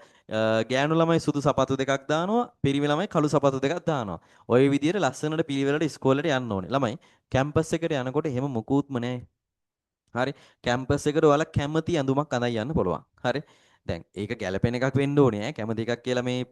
S1: ගෑනු ළමයි සුදු සපත්තු දෙකක් දානවා. පිරිමි ළමයි කළු සපත්තු දෙකක් දානවා. ওই විදිහට ලස්සනට පිළිවෙලට ඉස්කෝලේට යන්න ඕනේ. ළමයි කැම්පස් එකට යනකොට එහෙම මුකුත්ම නැහැ. හරි කැම්පස් එකට ඔයාලා කැමති ඇඳුමක් අඳන් යන්න පුළුවන්. හරි දැන් ඒක ගැළපෙන එකක් වෙන්න ඕනේ ඈ. කැමති එකක් කියලා මේ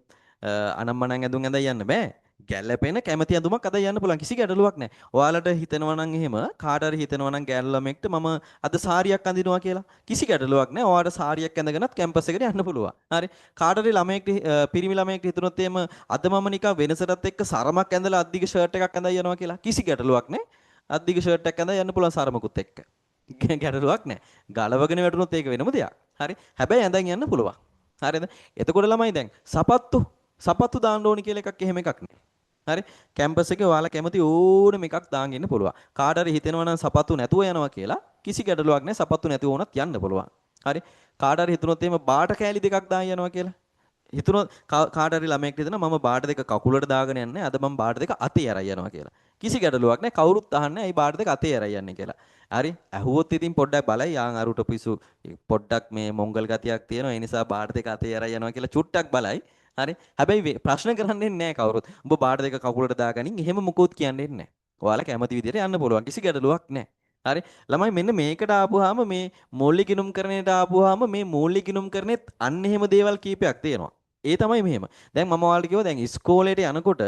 S1: අනම්මනම් ඇඳුම් ඇඳන් යන්න බෑ. ගැළපෙන කැමති ඇඳුමක් අඳන් යන්න පුළුවන්. කිසි ගැටලුවක් නැහැ. ඔයාලට හිතෙනවා නම් එහෙම කාට හරි හිතෙනවා නම් ගෑනු ළමෙක්ට මම අද සාරියක් අඳිනවා කියලා. කිසි ගැටලුවක් නැහැ. ඔයාලට සාරියක් ඇඳගෙනත් කැම්පස් එකට යන්න පුළුවන්. හරි කාට හරි ළමයෙක්ට පිරිමි ළමයෙක්ට හිතුනොත් එහෙම අද මම නිකන් වෙනසටත් එක්ක සරමක් ඇඳලා අද්දිග ෂර්ට් එකක් ඇඳන් යනවා කියලා. කිසි ගැටලුවක් නැහැ. අද්දිග ෂර්ට් එකක් ඇඳන් යන්න පුළුවන් සරමකුත් එක්ක. ගැටලුවක් නැහැ. ගලවගෙන වැටුනොත් ඒක වෙනම දෙයක්. හරි. හැබැයි ඇඳන් යන්න පුළුවන්. හරිද? එතකොට ළමයි දැන් සපත්තු දාන්න ඕනි කියලා එකක් එහෙම එකක් නැහැ. හරි. කැම්පස් එකේ ඔයාලා කැමති ඕනම එකක් දාන් ඉන්න පුළුවන්. කාට හරි හිතෙනවා නම් සපත්තු නැතුව යනවා කියලා කිසි ගැටලුවක් නැහැ. සපත්තු නැතුව වුණත් යන්න පුළුවන්. හරි. කාට හරි හිතුනොත් එහෙම බාට කෑලි දෙකක් දාන් යනවා කියලා. හිතුනොත් කාට හරි ළමයෙක්ට හිතනවා මම බාට දෙක කකුලට දාගෙන යන්නේ අද මම බාට දෙක අතේ අරන් යනවා කියලා. කිසි ගැටලුවක් නැහැ. කවුරුත් අහන්නේ ඇයි බාට දෙක අතේ අරන් යන්නේ කියලා. හරි ඇහුවොත් ඉතින් පොඩ්ඩක් බලයි යාන් අරුට පිසු පොඩ්ඩක් මේ මොංගල් ගතියක් තියෙනවා ඒ නිසා බාට දෙක අතේ අරන් යනවා කියලා චුට්ටක් බලයි හරි හැබැයි ප්‍රශ්න කරන්නේ නැහැ කවුරුත් උඹ බාට දෙක කකුලට දාගනින් එහෙම මුකුත් කියන්නේ නැහැ ඔයාලා කැමති විදිහට යන්න පුළුවන් කිසි ගැටලුවක් නැහැ හරි ළමයි මෙන්න මේකට ආපුවාම මේ මූල්‍ය ගිණුම් කරණයට ආපුවාම මේ මූල්‍ය ගිණුම් කරණෙත් අන්න එහෙම දේවල් කීපයක් තියෙනවා ඒ තමයි මෙහෙම දැන් මම ඔයාලට කිව්වා දැන් ඉස්කෝලේට යනකොට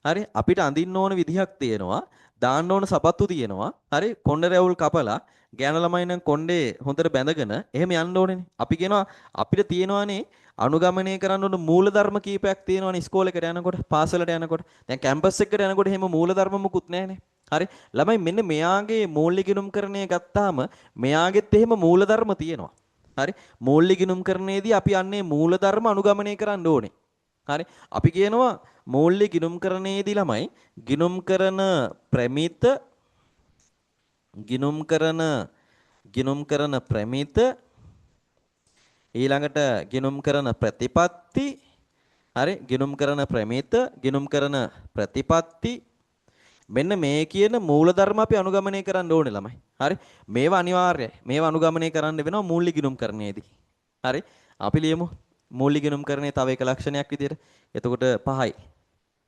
S1: හරි අපිට අඳින්න ඕන විදිහක් තියෙනවා දාන්න ඕන සපත්තු තියෙනවා. හරි කොණ්ඩේ රැවුල් කපලා ගෑනු ළමයි නම් කොණ්ඩේ හොඳට බැඳගෙන එහෙම යන්න ඕනේනේ. අපි කියනවා අපිට තියෙනවානේ අනුගමනය කරන්න ඕන මූලධර්ම කීපයක් තියෙනවානේ ඉස්කෝලේකට යනකොට, පාසලට යනකොට. දැන් කැම්පස් එකකට යනකොට එහෙම මූලධර්ම මුකුත් නැහැනේ. හරි ළමයි මෙන්න මෙයාගේ මූල්‍ය ගිණුම් කරණය ගත්තාම මෙයාගෙත් එහෙම මූලධර්ම තියෙනවා. හරි මූල්‍ය ගිණුම් කරණයේදී අපි යන්නේ මූලධර්ම අනුගමනය කරන්න ඕනේ. හරි අපි කියනවා මූල්‍ය ගිණුම් කරණයේදී ළමයි ගිණුම් කරන ප්‍රමිත ගිණුම් කරන ප්‍රමිත ඊළඟට ගිණුම් කරන ප්‍රතිපත්ති හරි ගිණුම් කරන ප්‍රමිත ගිණුම් කරන ප්‍රතිපත්ති මෙන්න මේ කියන මූලධර්ම අපි අනුගමනය කරන්න ඕනේ ළමයි හරි මේවා අනිවාර්යයි මේවා අනුගමනය කරන්න වෙනවා මූල්‍ය ගිණුම් කරණයේදී හරි අපි ලියමු මූල්‍ය ගිණුම් කරණයේ තව එක ලක්ෂණයක් විදිහට එතකොට 5යි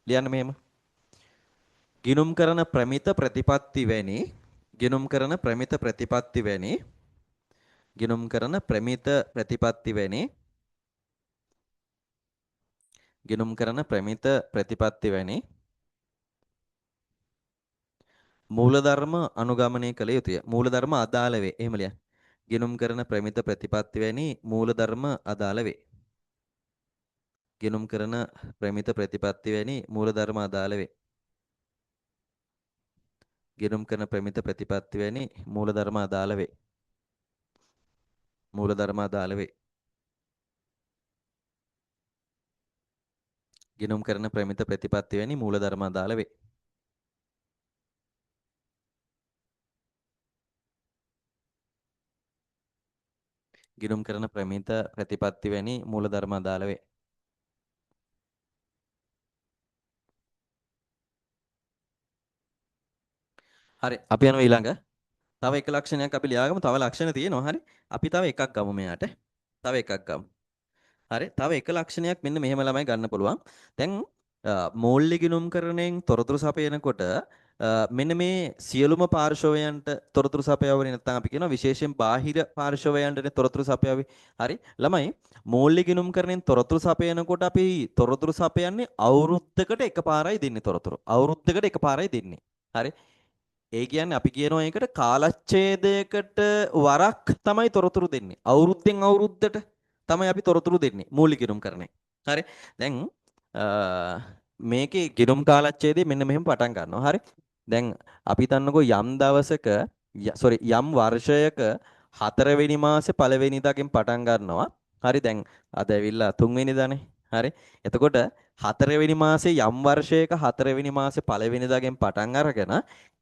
S1: ලියන්න මෙහෙම ගිණුම් කරන ප්‍රමිත ප්‍රතිපත්ති වැනි ගිණුම් කරන ප්‍රමිත ප්‍රතිපත්ති වැනි ගිණුම් කරන ප්‍රමිත ප්‍රතිපත්ති වැනි ගිණුම් කරන ප්‍රමිත ප්‍රතිපත්ති වැනි මූලධර්ම අනුගමනය කළ යුතුය මූලධර්ම අදාළ වේ එහෙම ලියන්න ගිණුම් කරන ප්‍රමිත ප්‍රතිපත්ති වැනි මූලධර්ම අදාළ වේ ගිණුම් කරන ප්‍රමිත ප්‍රතිපත්ති වැනි මූලධර්ම අදාළ වේ ගිණුම් කරන ප්‍රමිත ප්‍රතිපත්ති වැනි මූලධර්ම අදාළ වේ මූලධර්ම අදාළ වේ ගිණුම් කරන ප්‍රමිත ප්‍රතිපත්ති වැනි මූලධර්ම අදාළ වේ ගිණුම් කරන ප්‍රමිත ප්‍රතිපත්ති වැනි මූලධර්ම අදාළ වේ හරි අපි යනවා ඊළඟ තව එක ලක්ෂණයක් අපි ලියාගමු තව ලක්ෂණ තියෙනවා හරි අපි තව එකක් ගමු මෙයාට තව එකක් ගමු හරි තව එක ලක්ෂණයක් මෙන්න මෙහෙම ළමයි ගන්න පුළුවන් දැන් මූල්‍ය ගිණුම් කරණයෙන් තොරතුරු සපයනකොට මෙන්න මේ සියලුම පාර්ශවයන්ට තොරතුරු සපයවන්නේ නැත්නම් අපි කියනවා විශේෂයෙන් බාහිර පාර්ශවයන්ටනේ තොරතුරු සපයවි හරි ළමයි මූල්‍ය ගිණුම් කරණයෙන් තොරතුරු සපයනකොට අපි තොරතුරු සපයන්නේ අවුරුද්දකට එකපාරයි දෙන්නේ තොරතුරු අවුරුද්දකට එකපාරයි දෙන්නේ හරි ඒ කියන්නේ අපි කියනවා ඒකට කාලච්ඡේදයකට වරක් තමයි තොරතුරු දෙන්නේ. අවුරුද්දෙන් අවුරුද්දට තමයි අපි තොරතුරු දෙන්නේ මූලික ගිණුම් කරන්නේ. හරි. දැන් මේකේ ගිණුම් කාලච්ඡේදය මෙන්න මෙහෙම පටන් ගන්නවා. හරි. දැන් අපි හිතන්නකෝ යම් දවසක යම් වර්ෂයක 4 වෙනි මාසේ පළවෙනිදාකින් පටන් ගන්නවා. හරි දැන් අද ඇවිල්ලා 3 වෙනිදානේ. හරි. එතකොට 4 වෙනි මාසේ යම් වර්ෂයක 4 වෙනි මාසේ පළවෙනිදාගෙන් පටන් අරගෙන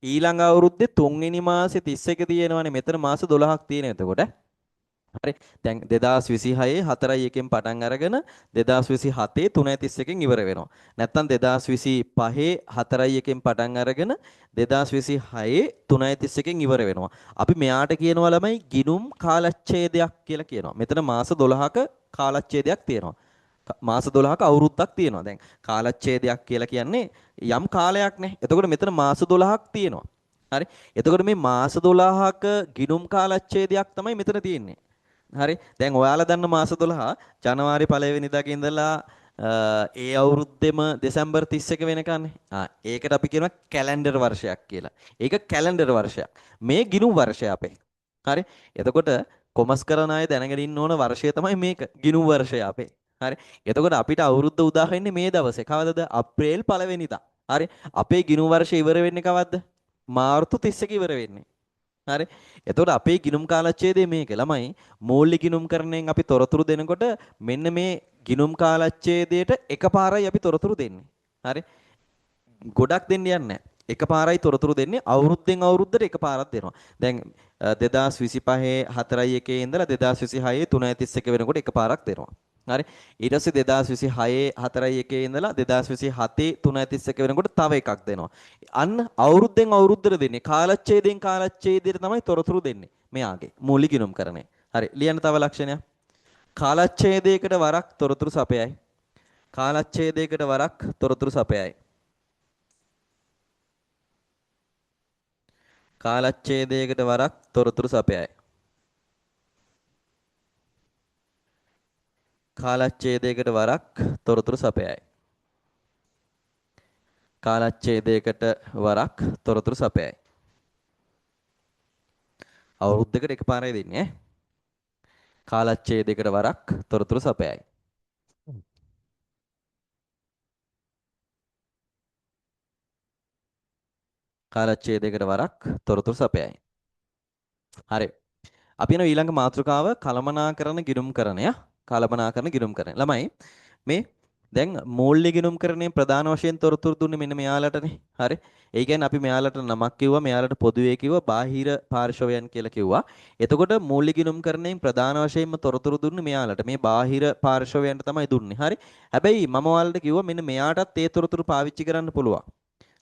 S1: ඊළඟ අවුරුද්දේ 3 වෙනි මාසේ 31 තියෙනවනේ මෙතන මාස 12ක් තියෙනවා එතකොට හරි. දැන් 2026 4:1 පටන් අරගෙන 2027 3:31 ඉවර වෙනවා. නැත්නම් 2025 4:1 පටන් අරගෙන 2026 3:31 ඉවර වෙනවා. අපි මෙයාට කියනවා ළමයි ගිනුම් කාලච්ඡේදයක් කියලා කියනවා. මෙතන මාස 12ක කාලච්ඡේදයක් තියෙනවා. මාස 12ක අවුරුද්දක් තියෙනවා. දැන් කාලච්ඡේදයක් කියලා කියන්නේ යම් කාලයක් නේ. එතකොට මෙතන මාස 12ක් තියෙනවා. හරි. එතකොට මේ මාස 12ක ගිනුම් කාලච්ඡේදයක් තමයි මෙතන තියෙන්නේ. හරි. දැන් ඔයාලා දන්න මාස 12 ජනවාරි 1 වෙනිදාක ඉඳලා ඒ අවුරුද්දෙම දෙසැම්බර් 31 වෙනකන්නේ. ඒකට අපි කියනවා කැලෙන්ඩර් වර්ෂයක් කියලා. ඒක කැලෙන්ඩර් වර්ෂයක්. මේ ගිණුම් වර්ෂය අපේ. හරි. එතකොට කොමර්ස් කරන අය දැනගෙන ඉන්න ඕන වර්ෂය තමයි මේක. ගිණුම් වර්ෂය අපේ. හරි. එතකොට අපිට අවුරුද්ද උදා වෙන්නේ මේ දවසේ. කවදද? අප්‍රේල් 1 වෙනිදා. හරි. අපේ ගිණුම් වර්ෂය ඉවර වෙන්නේ කවද්ද? මාර්තු 31 ඉවර වෙන්නේ. හරි. එතකොට අපේ ගිණුම් කාලච්ඡේදය මේක. ළමයි මූල්‍ය ගිණුම්කරණයෙන් අපි තොරතුරු දෙනකොට මෙන්න මේ ගිණුම් කාලච්ඡේදයට එකපාරයි අපි තොරතුරු දෙන්නේ. හරි. ගොඩක් දෙන්න යන්නේ නැහැ. එකපාරයි තොරතුරු දෙන්නේ අවුරුද්දෙන් අවුරුද්දට එකපාරක් දෙනවා. දැන් 2025 4:1 ඉඳලා 2026 3:31 වෙනකොට එකපාරක් දෙනවා. හරි. ඊට පස්සේ 2026 4:1 ඉඳලා 2027 3:31 වෙනකොට තව එකක් දෙනවා. අන්න අවුරුද්දෙන් අවුරුද්දට දෙන්නේ. කාලච්ඡේදයෙන් කාලච්ඡේදයට තමයි තොරතුරු දෙන්නේ. මෙයාගේ මූලික ගිණුම් කරන්නේ. හරි. ලියන්න තව ලක්ෂණයක්. කාලච්ඡේදයකට වරක් තොරතුරු සපයයි. කාලච්ඡේදයකට වරක් තොරතුරු සපයයි. කාලච්ඡේදයකට වරක් තොරතුරු සපයයි. කාලච්ඡේදයකට වරක් තොරතුරු සපයයි. කාලච්ඡේදයකට වරක් තොරතුරු සපයයි. අවුරුද්දකට එකපාරයි දෙන්නේ ඈ. කාලච්ඡේදයකට වරක් තොරතුරු සපයයි. කාලච්ඡේදයකට වරක් තොරතුරු සපයයි. හරි. අපි යන ඊළඟ මාතෘකාව කළමනාකරන ගිණුම්කරණය. කළමනාකරන ගිණුම්කරණය. ළමයි මේ දැන් මූල්‍ය ගිණුම්කරණයෙන් ප්‍රධාන වශයෙන් තොරතුරු දුන්නේ මෙන්න මෙයාලටනේ. හරි. ඒ කියන්නේ අපි මෙයාලට නමක් කිව්වා, මෙයාලට පොදුවේ කිව්වා, බාහිර පාර්ශවයන් කියලා කිව්වා. එතකොට මූල්‍ය ගිණුම්කරණයෙන් ප්‍රධාන වශයෙන්ම තොරතුරු දුන්නේ මෙයාලට. මේ බාහිර පාර්ශවයන්ට තමයි දුන්නේ. හරි. හැබැයි මම ඔයාලට කිව්වා මෙන්න මෙයාටත් ඒ තොරතුරු පාවිච්චි කරන්න පුළුවන්.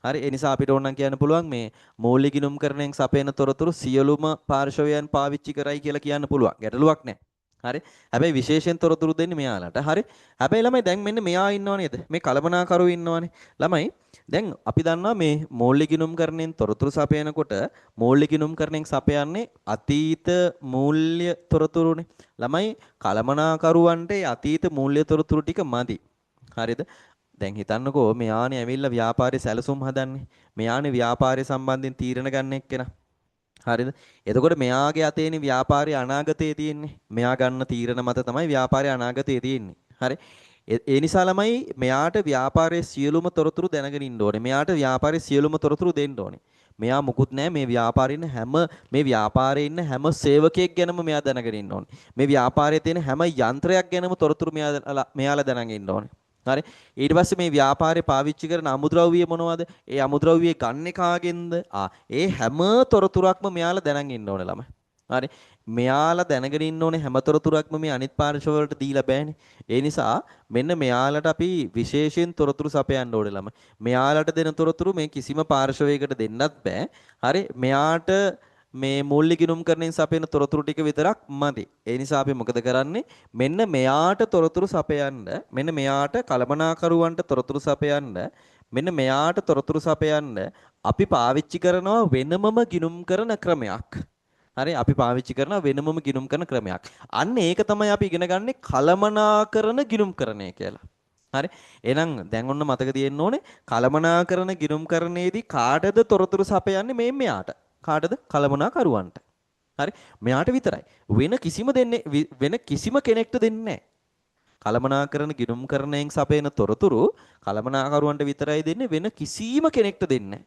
S1: හරි. ඒ නිසා අපිට ඕනනම් කියන්න පුළුවන් මේ මූල්‍ය ගිණුම්කරණයෙන් සපයන තොරතුරු සියලුම පාර්ශවයන් පාවිච්චි කරයි කියලා කියන්න පුළුවන්. ගැටලුවක් නැහැ. හරි. හැබැයි විශේෂයෙන් තොරතුරු දෙන්නේ මෙයාලට. හරි. හැබැයි ළමයි දැන් මෙන්න මෙයා ඉන්නව නේද? මේ කලමනාකරුවෝ ඉන්නවනේ. ළමයි දැන් අපි දන්නවා මේ මූල්‍ය ගිණුම්කරණයෙන් තොරතුරු සපයනකොට මූල්‍ය ගිණුම්කරණයෙන් සපයන්නේ අතීත මූල්‍ය තොරතුරුනේ. ළමයි කලමනාකරුවන්ට අතීත මූල්‍ය තොරතුරු ටික මදි. හරිද? දැන් හිතන්නකෝ මෙයානේ ඇවිල්ලා ව්‍යාපාරේ සැලසුම් හදන්නේ. මෙයානේ ව්‍යාපාරය සම්බන්ධයෙන් තීරණ ගන්න එක්කෙනා. හරිද? එතකොට මෙයාගේ අතේනේ ව්‍යාපාරයේ අනාගතයේ තියෙන්නේ. මෙයා ගන්න තීරණ මත තමයි ව්‍යාපාරයේ අනාගතයේ තියෙන්නේ. හරි? ඒ නිසා ළමයි මෙයාට ව්‍යාපාරයේ සියලුම තොරතුරු දැනගෙන ඉන්න ඕනේ. මෙයාට ව්‍යාපාරයේ සියලුම තොරතුරු දෙන්න ඕනේ. මෙයා මුකුත් නැහැ මේ ව්‍යාපාරේ ඉන්න හැම මේ ව්‍යාපාරේ ඉන්න හැම සේවකයෙක් ගැනම මෙයා දැනගෙන ඉන්න ඕනේ. මේ ව්‍යාපාරයේ තියෙන හැම යන්ත්‍රයක් ගැනම තොරතුරු මෙයාලා දැනගෙන ඉන්න ඕනේ. හරි. ඊට පස්සේ මේ ව්‍යාපාරේ පාවිච්චි කරන අමුද්‍රව්‍ය මොනවද? ඒ අමුද්‍රව්‍ය ගන්න කාගෙන්ද? ඒ හැම තොරතුරක්ම මෙයාලා දැනන් ඉන්න ඕනේ ළමයි. හරි. මෙයාලා දැනගෙන ඉන්න ඕනේ හැම තොරතුරක්ම මේ අනිත් පාර්ශව වලට දීලා බෑනේ. ඒ නිසා මෙන්න මෙයාලට අපි විශේෂයෙන් තොරතුරු සපයන්න ඕනේ ළමයි. මෙයාලට දෙන තොරතුරු මේ කිසිම පාර්ශවයකට දෙන්නත් බෑ. හරි. මෙයාට මේ මූල්‍ය ගිණුම්කරණයෙන් සපයන තොරතුරු ටික විතරක් මදි. ඒ නිසා අපි මොකද කරන්නේ? මෙන්න මෙයාට තොරතුරු සපයන්න, මෙන්න මෙයාට කළමනාකරුවන්ට තොරතුරු සපයන්න, මෙන්න මෙයාට තොරතුරු සපයන්න අපි පාවිච්චි කරනවා වෙනමම ගිණුම් කරන ක්‍රමයක්. හරි අපි පාවිච්චි කරනවා වෙනමම ගිණුම් කරන ක්‍රමයක්. අන්න ඒක තමයි අපි ඉගෙන ගන්නේ කළමනාකරන ගිණුම්කරණය කියලා. හරි. එහෙනම් දැන් ඔන්න මතක තියෙන්න ඕනේ කළමනාකරන ගිණුම්කරණයේදී කාටද තොරතුරු සපයන්නේ මේ මෙයාට. කාටද? කළමනාකරුවන්ට. හරි. මෙයාට විතරයි. වෙන කිසිම කෙනෙක්ට දෙන්නේ නැහැ. කළමනාකරන ගිණුම්කරණයෙන් සපයන තොරතුරු කළමනාකරුවන්ට විතරයි දෙන්නේ වෙන කිසිම කෙනෙක්ට දෙන්නේ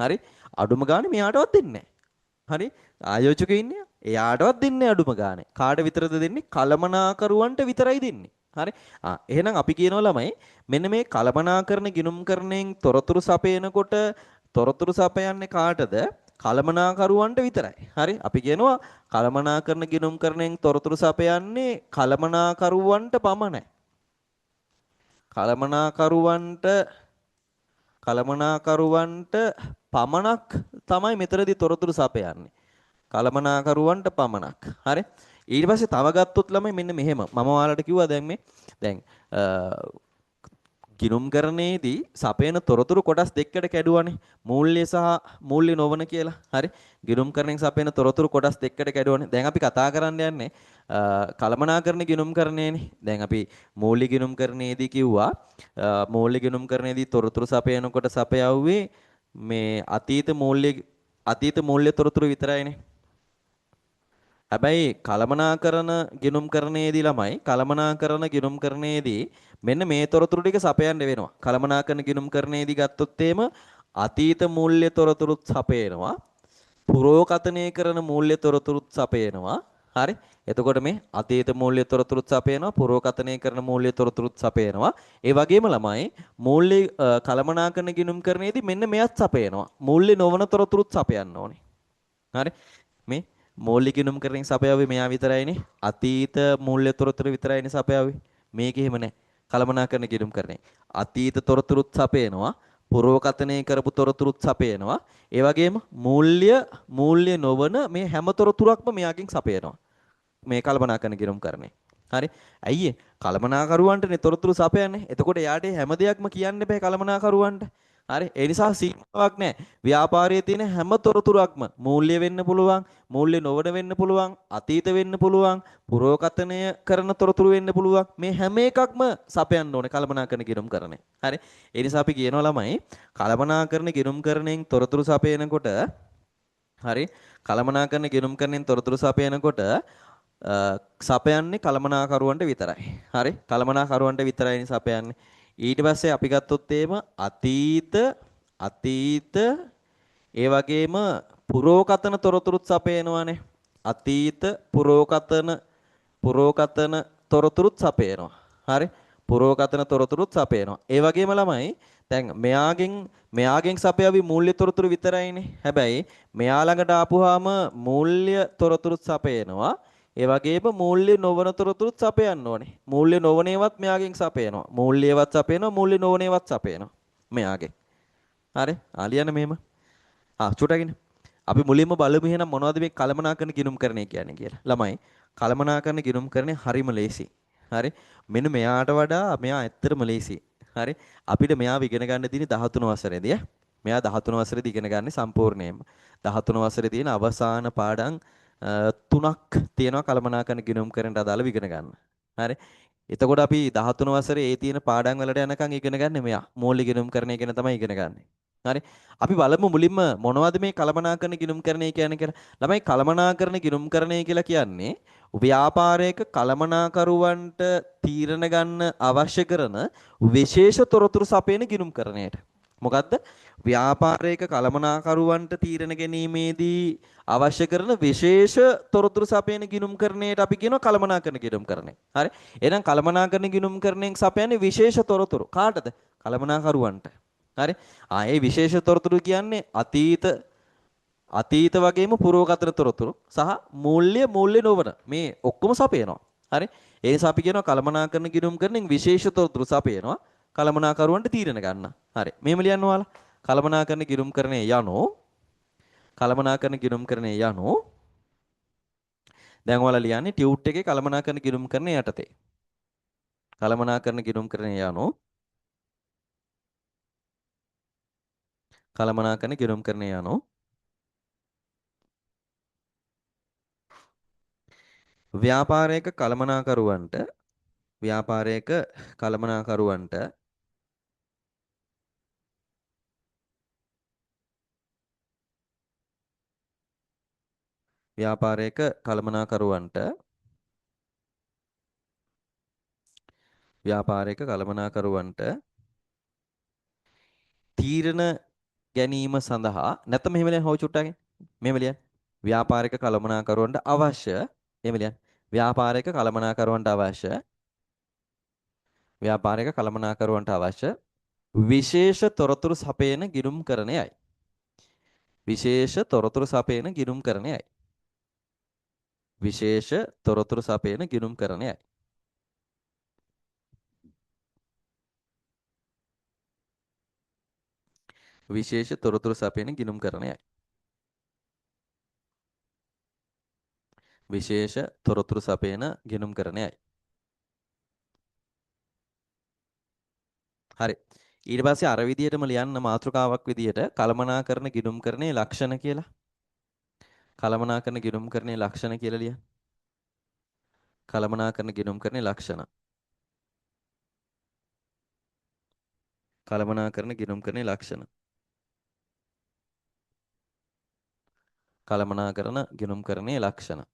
S1: නැහැ. හරි. අඩුම ගානේ මෙයාටවත් දෙන්නේ නැහැ. හරි. ආයෝජකයෝ ඉන්නේ. එයාටවත් දෙන්නේ අඩුම ගානේ. කාට විතරද දෙන්නේ? කළමනාකරුවන්ට විතරයි දෙන්නේ. හරි. එහෙනම් අපි කියනවා ළමයි මෙන්න මේ කළමනාකරන ගිණුම්කරණයෙන් තොරතුරු සපයනකොට තොරතුරු සපයන්නේ කාටද? කළමනාකරුවන්ට විතරයි. හරි? අපි කියනවා කළමනාකරන ගිණුම් කරණයෙන් තොරතුරු සපයන්නේ කළමනාකරුවන්ට පමණයි. කළමනාකරුවන්ට කළමනාකරුවන්ට පමණක් තමයි මෙතනදී තොරතුරු සපයන්නේ. කළමනාකරුවන්ට පමණක්. හරි? ඊට පස්සේ තව ගත්තොත් ළමයි මෙන්න මෙහෙම. මම ඔයාලට කිව්වා දැන් ගිණුම්කරණයේදී සපයන තොරතුරු කොටස් දෙකකට කැඩුවානේ. මූල්‍ය සහ මූල්‍ය නොවන කියලා. හරි. ගිණුම්කරණයෙන් සපයන තොරතුරු කොටස් දෙකකට කැඩුවානේ. දැන් අපි කතා කරන්න යන්නේ කළමනාකරණ ගිණුම්කරණයනේ. දැන් අපි මූල්‍ය ගිණුම්කරණයේදී කිව්වා මූල්‍ය ගිණුම්කරණයේදී තොරතුරු සපයනකොට සපයවුවේ මේ අතීත මූල්‍ය තොරතුරු විතරයිනේ. හැබැයි කළමනාකරන ගිණුම්කරණයේදී ළමයි කළමනාකරන ගිණුම්කරණයේදී මෙන්න මේ තොරතුරු ටික සපයන්න වෙනවා. කළමනාකරන ගිණුම්කරණයේදී ගත්තොත් එහෙම අතීත මූල්‍ය තොරතුරුත් සපයනවා. පුරෝකථනය කරන මූල්‍ය තොරතුරුත් සපයනවා. හරි? එතකොට මේ අතීත මූල්‍ය තොරතුරුත් සපයනවා, පුරෝකථනය කරන මූල්‍ය තොරතුරුත් සපයනවා. ඒ වගේම ළමයි මූල්‍ය කළමනාකරන ගිණුම්කරණයේදී මෙන්න මෙයත් සපයනවා. මූල්‍ය නොවන තොරතුරුත් සපයන්න ඕනේ. හරි? මේ මූලික ගිණුම් කරමින් සපයාවේ මෙයා විතරයිනේ. අතීත මූල්‍ය තොරතුරු විතරයිනේ සපයාවේ. මේක එහෙම නැහැ. කළමනාකරන ගිණුම් කරන්නේ. අතීත තොරතුරුත් සපයනවා. පුරවකථනය කරපු තොරතුරුත් සපයනවා. ඒ වගේම මූල්‍ය නොවන මේ හැම තොරතුරක්ම මෙයාගෙන් සපයනවා. මේ කළමනාකරන ගිණුම් කරන්නේ. හරි. ඇයි ඒ? කළමනාකරුවන්ටනේ තොරතුරු සපයන්නේ. එතකොට යාට හැම දෙයක්ම කියන්න බෑ කළමනාකරුවන්ට. හරි. ඒ නිසා සීමාවක් නැහැ. ව්‍යාපාරයේ තියෙන හැම තොරතුරක්ම මූල්‍ය වෙන්න පුළුවන්, මූල්‍ය නොවන වෙන්න පුළුවන්, අතීත වෙන්න පුළුවන්, පුරෝකථනය කරන තොරතුරු වෙන්න පුළුවන්. මේ හැම එකක්ම සපයන්න ඕනේ කළමනාකරන ගිණුම් කරන්නේ. හරි. ඒ නිසා අපි කියනවා ළමයි කළමනාකරන ගිණුම් කරණයෙන් තොරතුරු සපයනකොට හරි කළමනාකරන ගිණුම් කරණයෙන් තොරතුරු සපයනකොට සපයන්නේ කළමනාකරුවන්ට විතරයි. හරි. කළමනාකරුවන්ට විතරයි සපයන්නේ. ඊට පස්සේ අපි ගත්තොත් එහෙම අතීත ඒ වගේම පුරෝකථන තොරතුරුත් සපයනවානේ. අතීත පුරෝකථන තොරතුරුත් සපයනවා. හරි. පුරෝකථන තොරතුරුත් සපයනවා. ඒ වගේම ළමයි දැන් මෙයාගෙන් සපයාවි මූල්‍ය තොරතුරු විතරයිනේ. හැබැයි මෙයා ළඟට ආපුවාම මූල්‍ය තොරතුරුත් සපයනවා. ඒ වගේම මූල්‍ය නොවන තොරතුරුත් සපයන්න ඕනේ. මූල්‍ය නොවන ඒවාත් මෙයාගෙන් සපයනවා. මූල්‍යවත් සපයනවා, මූල්‍ය නොවන ඒවාත් සපයනවා. මෙයාගෙන්. හරි? ආලියන මෙහෙම. චුටකින්. අපි මුලින්ම බලමු එහෙනම් මොනවද මේ කළමනාකරන ගිණුම්කරණය කියන්නේ කියලා. ළමයි කළමනාකරන ගිණුම්කරණය හරිම ලේසි. හරි? මෙන්න මෙයාට වඩා මෙයා ඇත්තටම ලේසි. හරි? අපිට මෙයාව ඉගෙන ගන්න තියෙන්නේ 13 වසරේදී. මෙයා 13 වසරේදී ඉගෙන ගන්න සම්පූර්ණයෙන්ම. 13 වසරේ තියෙන අවසාන පාඩම් තුනක් තියෙනවා කළමනාකරන ගිණුම්කරණයට අදාළව ඉගෙන ගන්න. හරි. එතකොට අපි 13 වසරේ ඒ තියෙන පාඩම් වලට යනකම් ඉගෙන ගන්න මෙයා. මූලික ගිණුම්කරණය ගැන තමයි ඉගෙන ගන්න. හරි. අපි බලමු මුලින්ම මොනවද මේ කළමනාකරන ගිණුම්කරණය කියන්නේ කියලා. ළමයි කළමනාකරන ගිණුම්කරණය කියලා කියන්නේ ව්‍යාපාරයක කළමනාකරුවන්ට තීරණ ගන්න අවශ්‍ය කරන විශේෂ තොරතුරු සපයන ගිණුම්කරණයට. මොකද්ද? ව්‍යාපාරයක කළමනාකරුවන්ට තීරණ ගැනීමේදී අවශ්‍ය කරන විශේෂ තොරතුරු සපයන ගිණුම්කරණයට අපි කියනවා කළමනාකරන ගිණුම්කරණය. හරි. එහෙනම් කළමනාකරන ගිණුම්කරණයෙන් සපයන්නේ විශේෂ තොරතුරු. කාටද? කළමනාකරුවන්ට. හරි. ඒ විශේෂ තොරතුරු කියන්නේ අතීත වගේම පුරෝගතන තොරතුරු සහ මූල්‍ය නොවන මේ ඔක්කොම සපයනවා. හරි. ඒ නිසා අපි කියනවා කළමනාකරන ගිණුම්කරණයෙන් විශේෂ තොරතුරු සපයනවා. කළමනාකරුවන්ට තීරණ ගන්න. හරි. මෙහෙම ලියන්න ඔයාලා. කළමනාකරන ගිණුම්කරණය යනෝ දැන් ඔයාලා ලියන්නේ ටියුට් එකේ කළමනාකරන ගිණුම්කරණය යටතේ. කළමනාකරන ගිණුම්කරණය යනෝ ව්‍යාපාරයක කළමනාකරුවන්ට තීරණ ගැනීම සඳහා නැත්නම් මෙහෙම ලියන්න හොය චුට්ටකින් මෙහෙම ලියන්න ව්‍යාපාරික කළමනාකරුවන්ට අවශ්‍ය එහෙම ලියන්න ව්‍යාපාරික කළමනාකරුවන්ට අවශ්‍ය විශේෂ තොරතුරු සපයන ගිණුම්කරණයයි විශේෂ තොරතුරු සපයන ගිණුම්කරණයයි. විශේෂ තොරතුරු සපයන ගිණුම්කරණයයි. විශේෂ තොරතුරු සපයන ගිණුම්කරණයයි. විශේෂ තොරතුරු සපයන ගිණුම්කරණයයි. හරි. ඊට පස්සේ අර විදිහටම ලියන්න මාතෘකාවක් විදිහට කළමනාකරන ගිණුම්කරණයේ ලක්ෂණ කියලා. කළමනාකරන ගිණුම්කරණයේ ලක්ෂණ කියලා ලියන්න. කළමනාකරන ගිණුම්කරණයේ ලක්ෂණ. කළමනාකරන ගිණුම්කරණයේ ලක්ෂණ. කළමනාකරන ගිණුම්කරණයේ ලක්ෂණ.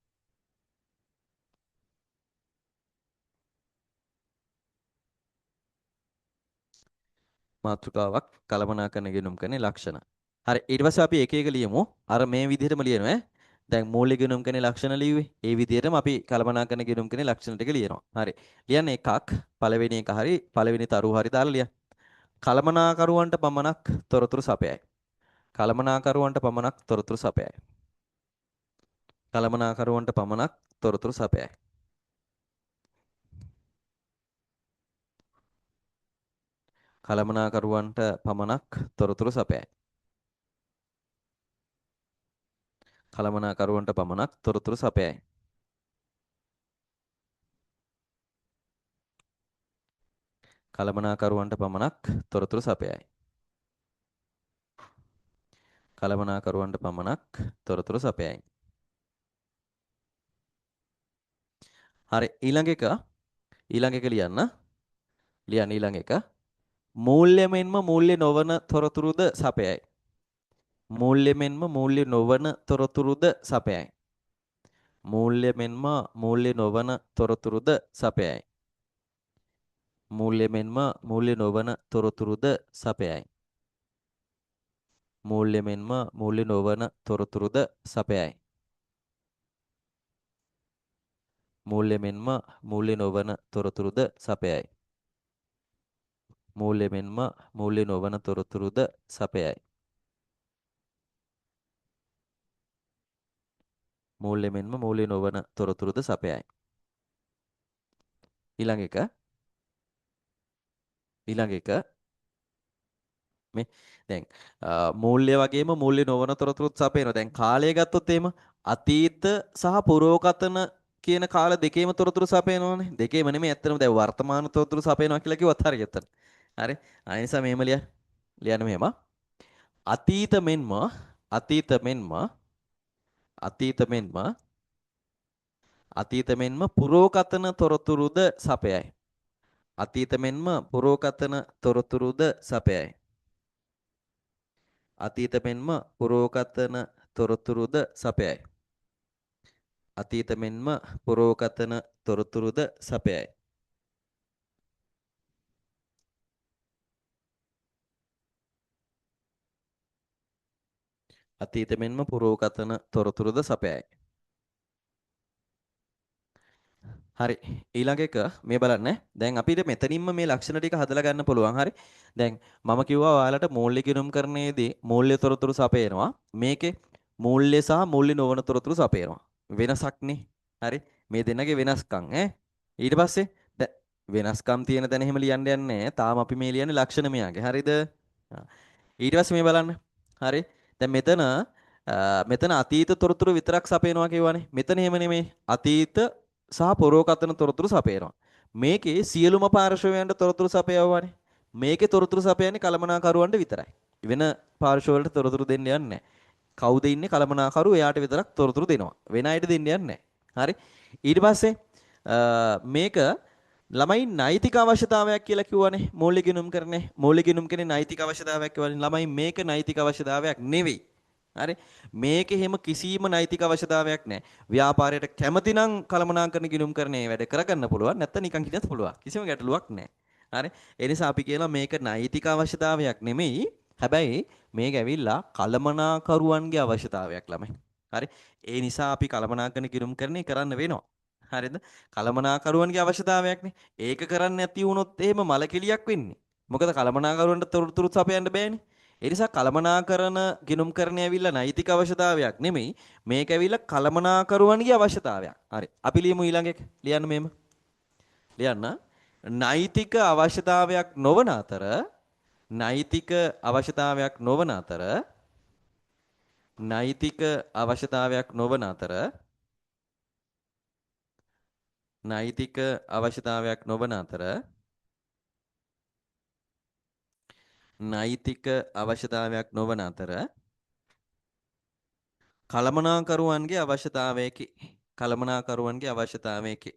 S1: මාතෘකාවක් කළමනාකරන ගිණුම්කරණයේ ලක්ෂණ. හරි ඊට පස්සේ අපි එක එක ලියමු. අර මේ විදිහටම ලියනවා ඈ. දැන් මූලික ගිණුම්කරණයේ ලක්ෂණ ලියුවේ. ඒ විදිහටම අපි කළමනාකරන ගිණුම්කරණයේ ලක්ෂණ ටික ලියනවා. හරි. ලියන්න එකක් පළවෙනි එක හරි පළවෙනි තරුව හරි දාලා ලියන්න. කළමනාකරුවන්ට පමණක් තොරතුරු සපයයි. කළමනාකරුවන්ට පමණක් තොරතුරු සපයයි. කළමනාකරුවන්ට පමණක් තොරතුරු සපයයි. කළමනාකරුවන්ට පමණක් තොරතුරු සපයයි. කළමනාකරුවන්ට පමණක් තොරතුරු සපයයි. කළමනාකරුවන්ට පමණක් තොරතුරු සපයයි. කළමනාකරුවන්ට පමණක් තොරතුරු සපයයි. හරි ඊළඟ එක ලියන්න. ලියන්න ඊළඟ එක. මූල්‍ය මෙන්ම මූල්‍ය නොවන තොරතුරුද සපයයි. මූල්‍ය මෙන්ම මූල්‍ය නොවන තොරතුරුද සපයයි. මූල්‍ය මෙන්ම මූල්‍ය නොවන තොරතුරුද සපයයි. මූල්‍ය මෙන්ම මූල්‍ය නොවන තොරතුරුද සපයයි. මූල්‍ය මෙන්ම මූල්‍ය නොවන තොරතුරුද සපයයි. මූල්‍ය මෙන්ම මූල්‍ය නොවන තොරතුරුද සපයයි. මූල්‍ය මෙන්ම මූල්‍ය නොවන තොරතුරුද සපයයි. මූල්‍ය මෙන්ම මූල්‍ය නොවන තොරතුරුද සපයයි. ඊළඟ එක මේ දැන් මූල්‍ය වගේම මූල්‍ය නොවන තොරතුරුත් සපයනවා. දැන් කාලය ගත්තොත් එහෙම අතීත සහ පුරෝකතන කියන කාල දෙකේම තොරතුරු සපයනවානේ. දෙකේම නෙමෙයි ඇත්තටම දැන් වර්තමාන තොරතුරු සපයනවා කියලා කිව්වත් හරියට. හරි. ඒ නිසා මෙහෙම ලියන්න මෙහෙම. අතීත මෙන්ම අතීත මෙන්ම අතීත මෙන්ම අතීත මෙන්ම පුරෝකතන තොරතුරුද සපයයි. අතීත මෙන්ම පුරෝකතන තොරතුරුද සපයයි. අතීත මෙන්ම පුරෝකතන තොරතුරුද සපයයි. අතීත මෙන්ම පුරෝකතන තොරතුරුද සපයයි. අතීත මෙන්ම පුරෝකතන තොරතුරුද සපයයි. හරි ඊළඟ එක මේ බලන්න. දැන් අපිට මෙතනින්ම මේ ලක්ෂණ ටික හදලා ගන්න පුළුවන්. හරි. දැන් මම කිව්වා ඔයාලට මූල්‍ය ගිණුම්කරණයේදී මූල්‍ය තොරතුරු සපයනවා. මේකේ මූල්‍ය සහ මූල්‍ය නොවන තොරතුරු සපයනවා. වෙනසක්නේ. හරි. මේ දෙන්නගේ වෙනස්කම් ඊට පස්සේ වෙනස්කම් තියෙන තැන එහෙම ලියන්න යන්නේ නැහැ. තාම අපි මේ ලියන්නේ ලක්ෂණ මෙයාගේ. හරිද? ඊට පස්සේ මේ බලන්න. හරි. දැන් මෙතන අතීත තොරතුරු විතරක් සපයනවා කියවනේ. මෙතන එහෙම නෙමෙයි. අතීත සහ පුරෝකතන තොරතුරු සපයනවා. මේකේ සියලුම පාර්ශවයන්ට තොරතුරු සපයවවනේ. මේකේ තොරතුරු සපයන්නේ කළමනාකරුවන්ට විතරයි. වෙන පාර්ශව වලට තොරතුරු දෙන්න යන්නේ නැහැ. කවුද ඉන්නේ කළමනාකරුවෝ එයාට විතරක් තොරතුරු දෙනවා. වෙන අයට දෙන්න යන්නේ නැහැ. හරි. ඊට පස්සේ මේක ළමයි නෛතික අවශ්‍යතාවයක් කියලා කිව්වනේ. මූලික ගිණුම්කරණේ මූලික ගිණුම්කරණේ නෛතික අවශ්‍යතාවයක් කියවනේ. ළමයි මේක නෛතික අවශ්‍යතාවයක් නෙවෙයි. හරි මේකේ හැම කිසිම නෛතික අවශ්‍යතාවයක් නැහැ. ව්‍යාපාරයට කැමති නම් කළමනාකරන ගිණුම්කරණේ වැඩ කරගන්න පුළුවන්. නැත්නම් නිකන් හිටියත් පුළුවන්. කිසිම ගැටලුවක් නැහැ. හරි ඒ නිසා අපි කියනවා මේක නෛතික අවශ්‍යතාවයක් නෙමෙයි. හැබැයි මේක ඇවිල්ලා කළමනාකරුවන්ගේ අවශ්‍යතාවයක් ළමයි. හරි ඒ නිසා අපි කළමනාකරන ගිණුම්කරණේ කරන්න වෙනවා. හරිද? කළමනාකරුවන්ගේ අවශ්‍යතාවයක්නේ. ඒක කරන්න නැති වුණොත් එහෙම මලකිලියක් වෙන්නේ. මොකද කළමනාකරුවන්ට තොරතුරු සපයන්න බෑනේ. ඒ නිසා කළමනාකරන ගිණුම්කරණය ඇවිල්ලා නෛතික අවශ්‍යතාවයක් නෙමෙයි. මේක ඇවිල්ලා කළමනාකරුවන්ගේ අවශ්‍යතාවයක්. හරි. අපි ලියමු ඊළඟ එක. ලියන්න මෙහෙම. ලියන්න. නෛතික අවශ්‍යතාවයක් නොවන අතර නෛතික අවශ්‍යතාවයක් නොවන අතර නෛතික අවශ්‍යතාවයක් නොවන අතර නෛතික අවශ්‍යතාවයක් නොවන අතර නෛතික අවශ්‍යතාවයක් නොවන අතර කළමනාකරුවන්ගේ අවශ්‍යතාවයකි. කළමනාකරුවන්ගේ අවශ්‍යතාවයකි.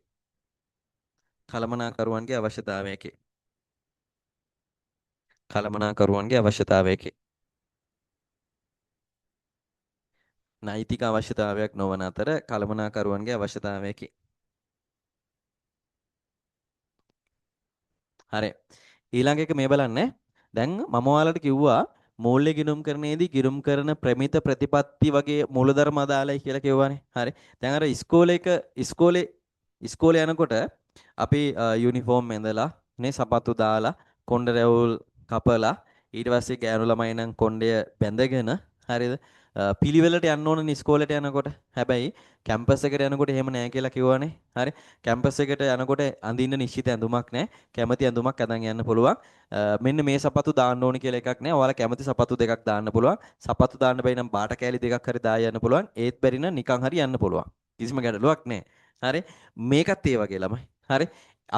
S1: කළමනාකරුවන්ගේ අවශ්‍යතාවයකි. කළමනාකරුවන්ගේ අවශ්‍යතාවයකි. නෛතික අවශ්‍යතාවයක් නොවන අතර කළමනාකරුවන්ගේ අවශ්‍යතාවයකි. හරි. ඊළඟ එක මේ බලන්න. දැන් මම ඔයාලට කිව්වා මූල්‍ය ගිණුම්කරණයේදී ගිණුම් කරන ප්‍රමිත ප්‍රතිපත්ති වගේ මූලධර්ම අදාළයි කියලා කිව්වානේ. හරි. දැන් අර ඉස්කෝලේ යනකොට අපි යුනිෆෝම් ඇඳලා නේ සපත්තු දාලා කොණ්ඩ රැවුල් කපලා ඊට පස්සේ ගෑනු ළමයි නම් කොණ්ඩය බැඳගෙන හරිද පිළිවෙලට යන්න ඕනනේ ඉස්කෝලේට යනකොට. හැබැයි කැම්පස් එකට යනකොට එහෙම නෑ කියලා කිව්වනේ. හරි. කැම්පස් එකට යනකොට අඳින්න නිශ්චිත ඇඳුමක් නෑ. කැමති ඇඳුමක් අදන් යන්න පුළුවන්. මෙන්න මේ සපත්තු දාන්න ඕනේ කියලා එකක් නෑ. ඔයාලා කැමති සපත්තු දෙකක් දාන්න පුළුවන්. සපත්තු දාන්න බැරි නම් බාට කෑලි දෙකක් හරි දාලා යන්න පුළුවන්. ඒත් බැරි නම් නිකන් හරි යන්න පුළුවන්. කිසිම ගැටලුවක් නෑ. හරි. මේකත් ඒ වගේ ළමයි. හරි.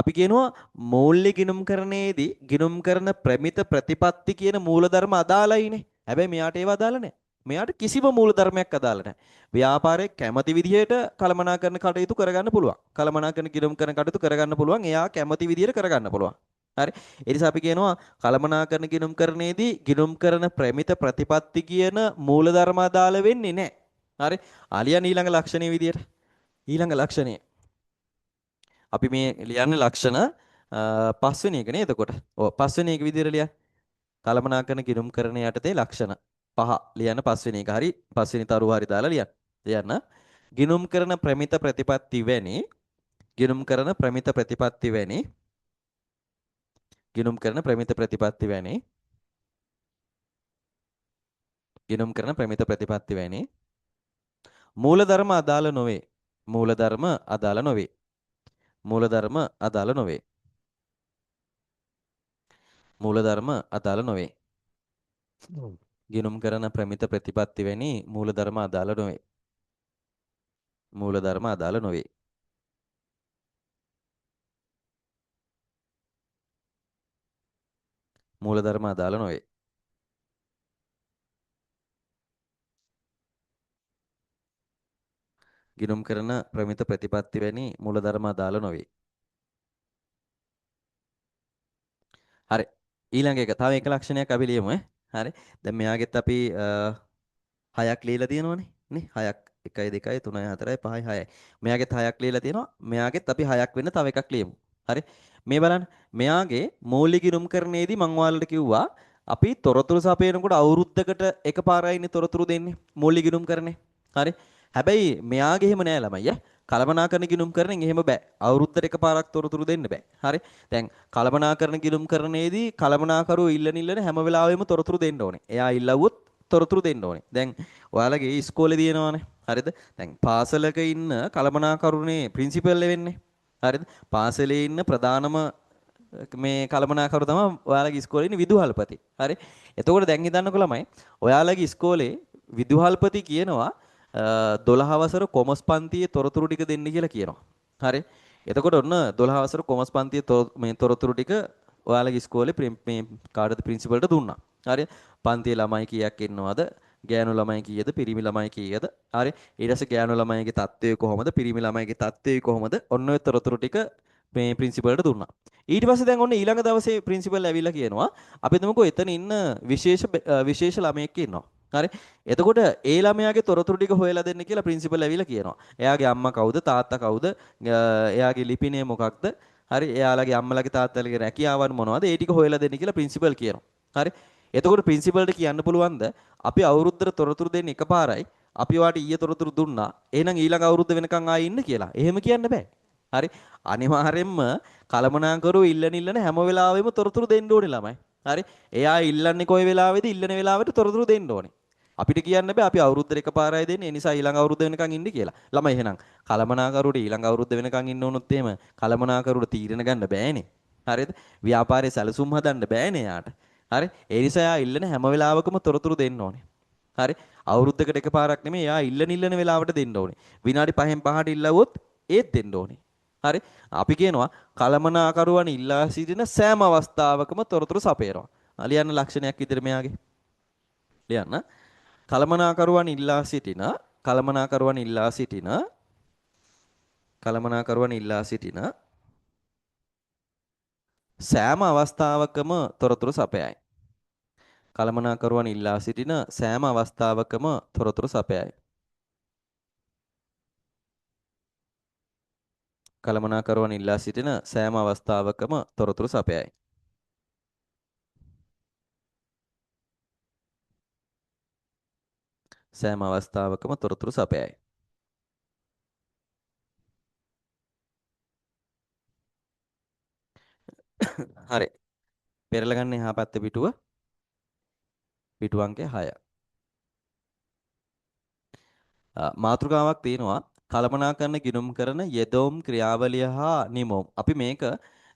S1: අපි කියනවා මූල්‍ය ගිණුම්කරණයේදී ගිණුම් කරන ප්‍රමිත ප්‍රතිපත්ති කියන මූලධර්ම අදාළයිනේ. හැබැයි මෙයාට ඒව අදාළ නැහැ. මෙයාට කිසිම මූලධර්මයක් අදාළ නැහැ. ව්‍යාපාරයේ කැමති විදිහට කළමනාකරන කටයුතු කරගන්න පුළුවන්. කළමනාකරන ගිණුම් කරන කටයුතු කරගන්න පුළුවන්. එයා කැමති විදිහට කරගන්න පුළුවන්. හරි. ඒ නිසා අපි කියනවා කළමනාකරන ගිණුම්කරණයේදී ගිණුම් කරන ප්‍රමිත ප්‍රතිපත්ති කියන මූලධර්ම අදාළ වෙන්නේ නැහැ. හරි. ආලියන් ඊළඟ ලක්ෂණයේ විදිහට ඊළඟ ලක්ෂණය අපි මේ ලියන්නේ ලක්ෂණ පස්වෙනි එක නේද එතකොට? ඔව් පස්වෙනි එක විදිහට ලියන්න. කළමනාකරන ගිණුම් කරන යටතේ ලක්ෂණ පහ ලියන්න පස්වෙනි එක. හරි පස්වෙනි තරුව හරි දාලා ලියන්න. ලියන්න. ගිණුම් කරන ප්‍රමිත ප්‍රතිපත්ති වැනි ගිණුම් කරන ප්‍රමිත ප්‍රතිපත්ති වැනි ගිණුම් කරන ප්‍රමිත ප්‍රතිපත්ති වැනි ගිණුම් කරන ප්‍රමිත ප්‍රතිපත්ති වැනි මූලධර්ම අදාළ නොවේ. මූලධර්ම අදාළ නොවේ. මූලධර්ම අදාළ නොවේ. මූලධර්ම අදාළ නොවේ. ගිණුම් කරන ප්‍රමිත ප්‍රතිපත්ති වැනි මූලධර්ම අදාළ නොවේ. මූලධර්ම අදාළ නොවේ. මූලධර්ම අදාළ නොවේ. ගිණුම් කරන ප්‍රමිත ප්‍රතිපත්ති වැනි මූලධර්ම අදාළ නොවේ. හරි. ඊළඟ එක තව එක ලක්ෂණයක් අපි ලියමු ඈ. හරි. දැන් මෙයාගෙත් අපි හයක් ලියලා තියෙනවනේ නේ. හයක් 1 2 3 4 5 6යි. මෙයාගෙත් හයක් ලියලා තියෙනවා. මෙයාගෙත් අපි හයක් වෙන්න තව එකක් ලියමු. හරි. මේ බලන්න. මෙයාගේ මූලික ගිණුම්කරණයේදී මම ඔයාලට කිව්වා අපි තොරතුරු සපයනකොට අවුරුද්දකට එකපාරයිනේ තොරතුරු දෙන්නේ මූලික ගිණුම්කරණේ. හරි. හැබැයි මෙයාගේ එහෙම නෑ ළමයි ඈ. කළමනාකරන ගිණුම්කරණයෙන් එහෙම බෑ. අවුරුද්දට එකපාරක් තොරතුරු දෙන්න බෑ. හරි. දැන් කළමනාකරන ගිණුම්කරණයේදී කළමනාකරුවෝ ඉල්ලන හැම වෙලාවෙම තොරතුරු දෙන්න ඕනේ. එයා ඉල්ලුවොත් තොරතුරු දෙන්න ඕනේ. දැන් ඔයාලගේ ඉස්කෝලේ දිනනවානේ. හරිද? දැන් පාසලක ඉන්න කළමනාකරුනේ ප්‍රින්සිපල් වෙන්නේ. හරිද? පාසලේ ඉන්න ප්‍රධානම මේ කළමනාකරු තමයි ඔයාලගේ ඉස්කෝලේ ඉන්න විදුහල්පති. හරි? එතකොට දැන් හිතන්නකෝ ළමයි ඔයාලගේ ඉස්කෝලේ විදුහල්පති කියනවා 12 වසර කොමර්ස් පන්තියේ තොරතුරු ටික දෙන්න කියලා කියනවා. හරි. එතකොට ඔන්න 12 වසර කොමර්ස් පන්තියේ මේ තොරතුරු ටික ඔයාලගේ ඉස්කෝලේ මේ කාටද ප්‍රින්සිපල්ට දුන්නා. හරි. පන්තියේ ළමයි කීයක් ඉන්නවද? ගෑනු ළමයි කීයද? පිරිමි ළමයි කීයද? හරි. ඊට පස්සේ ගෑනු ළමයිගේ තත්ත්වය කොහොමද? පිරිමි ළමයිගේ තත්ත්වය කොහොමද? ඔන්න ඔය තොරතුරු ටික මේ ප්‍රින්සිපල්ට දුන්නා. ඊට පස්සේ දැන් ඔන්න ඊළඟ දවසේ ප්‍රින්සිපල් ඇවිල්ලා කියනවා අපි හිතමුකෝ එතන ඉන්න විශේෂ ළමයෙක් ඉන්නවා. හරි. එතකොට ඒ ළමයාගේ තොරතුරු ටික හොයලා දෙන්න කියලා ප්‍රින්සිපල් ඇවිල්ලා කියනවා. එයාගේ අම්මා කවුද? තාත්තා කවුද? එයාගේ ලිපිනය මොකක්ද? හරි. එයාලගේ අම්මලාගේ තාත්තලාගේ රැකියාවන් මොනවද? ඒ ටික හොයලා දෙන්න කියලා ප්‍රින්සිපල් කියනවා. හරි. එතකොට ප්‍රින්සිපල්ට කියන්න පුළුවන්ද අපි අවුරුද්දට තොරතුරු දෙන්න එකපාරයි. අපි වාට ඊයේ තොරතුරු දුන්නා. එහෙනම් ඊළඟ අවුරුද්ද වෙනකන් ආයෙ ඉන්න කියලා. එහෙම කියන්න බෑ. හරි. අනිවාර්යෙන්ම කලමනාකරුවෝ ඉල්ලන හැම වෙලාවෙම තොරතුරු දෙන්න ඕනේ ළමයි. හරි. එයා ඉල්ලන්නේ කොයි වෙලාවෙද ඉල්ලන වෙලාවට තොරතුරු දෙන්න ඕනේ. අපිට කියන්න බෑ අපි අවුරුද්දට එකපාරයි දෙන්නේ. ඒ නිසා ඊළඟ අවුරුද්ද වෙනකන් ඉන්න කියලා. ළමයි එහෙනම් කලමනාකරුවට ඊළඟ අවුරුද්ද වෙනකන් ඉන්න උනොත් එහෙම කලමනාකරුවට තීරණ ගන්න බෑනේ. හරිද? ව්‍යාපාරයේ සැලසුම් හදන්න බෑනේ යාට. හරි? ඒ නිසා යා ඉල්ලන හැම වෙලාවකම තොරතුරු දෙන්න ඕනේ. හරි? අවුරුද්දකට එකපාරක් නෙමෙයි යා ඉල්ලන වෙලාවට දෙන්න ඕනේ. විනාඩි 5න් 5ට ඉල්ලුවොත් ඒත් දෙන්න ඕනේ. හරි? අපි කියනවා කලමනාකරුවන් ඉල්ලා සිටින සෑම අවස්ථාවකම තොරතුරු සපයනවා. ලියන්න ලක්ෂණයක් විදිහට මෙයාගේ. ලියන්න. කලමනාකරුවන් ඉල්ලා සිටින කලමනාකරුවන් ඉල්ලා සිටින කලමනාකරුවන් ඉල්ලා සිටින සෑම අවස්ථාවකම තොරතුරු සපයයි. කලමනාකරුවන් ඉල්ලා සිටින සෑම අවස්ථාවකම තොරතුරු සපයයි. කලමනාකරුවන් ඉල්ලා සිටින සෑම අවස්ථාවකම තොරතුරු සපයයි. සෑම අවස්ථාවකම තොරතුරු සපයයි. හරි. පෙරලගන්න එහා පැත්තේ පිටුව අංකය 6. මාතෘකාවක් තියෙනවා කළමනාකරන ගිණුම් කරන යෙදොම් ක්‍රියාවලිය හා නිමෝම්. අපි මේක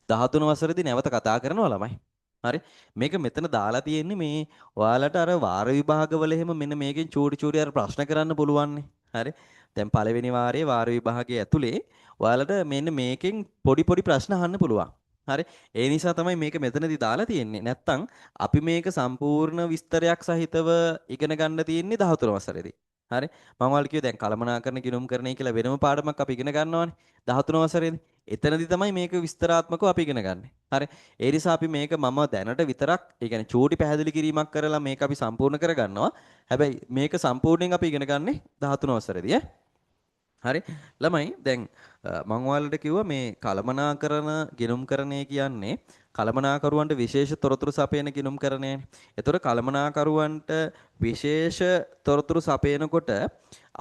S1: 13 වසරේදී නැවත කතා කරනවා ළමයි. හරි. මේක මෙතන දාලා තියෙන්නේ මේ ඔයාලට අර වාර විභාගවල එහෙම මෙන්න මේකෙන් චූටි චූටි අර ප්‍රශ්න කරන්න පුළුවන් නේ. හරි. දැන් පළවෙනි වාරයේ වාර විභාගයේ ඇතුලේ ඔයාලට මෙන්න මේකෙන් පොඩි පොඩි ප්‍රශ්න අහන්න පුළුවන්. හරි. ඒ නිසා තමයි මේක මෙතනදී දාලා තියෙන්නේ. නැත්තම් අපි මේක සම්පූර්ණ විස්තරයක් සහිතව ඉගෙන ගන්න තියෙන්නේ 13 වසරේදී. හරි. මම ඔයාලට කිව්වා දැන් කළමනාකරන ගිණුම් කරණය කියලා වෙනම පාඩමක් අපි ඉගෙන ගන්නවානේ 13 වසරේදී. එතනදී තමයි මේක විස්තරාත්මකව අපි ඉගෙන ගන්නෙ. හරි. ඒ නිසා අපි මේක මම දැනට විතරක් ඒ කියන්නේ චූටි පැහැදිලි කිරීමක් කරලා මේක අපි සම්පූර්ණ කරගන්නවා. හැබැයි මේක සම්පූර්ණයෙන් අපි ඉගෙන ගන්නෙ 13 වසරේදී ඈ. හරි. ළමයි දැන් මම ඔයාලට කිව්වා මේ කළමනාකරන ගිණුම්කරණය කියන්නේ කළමනාකරුවන්ට විශේෂ තොරතුරු සපයන ගිණුම්කරණයනේ. ඒතකොට කළමනාකරුවන්ට විශේෂ තොරතුරු සපයනකොට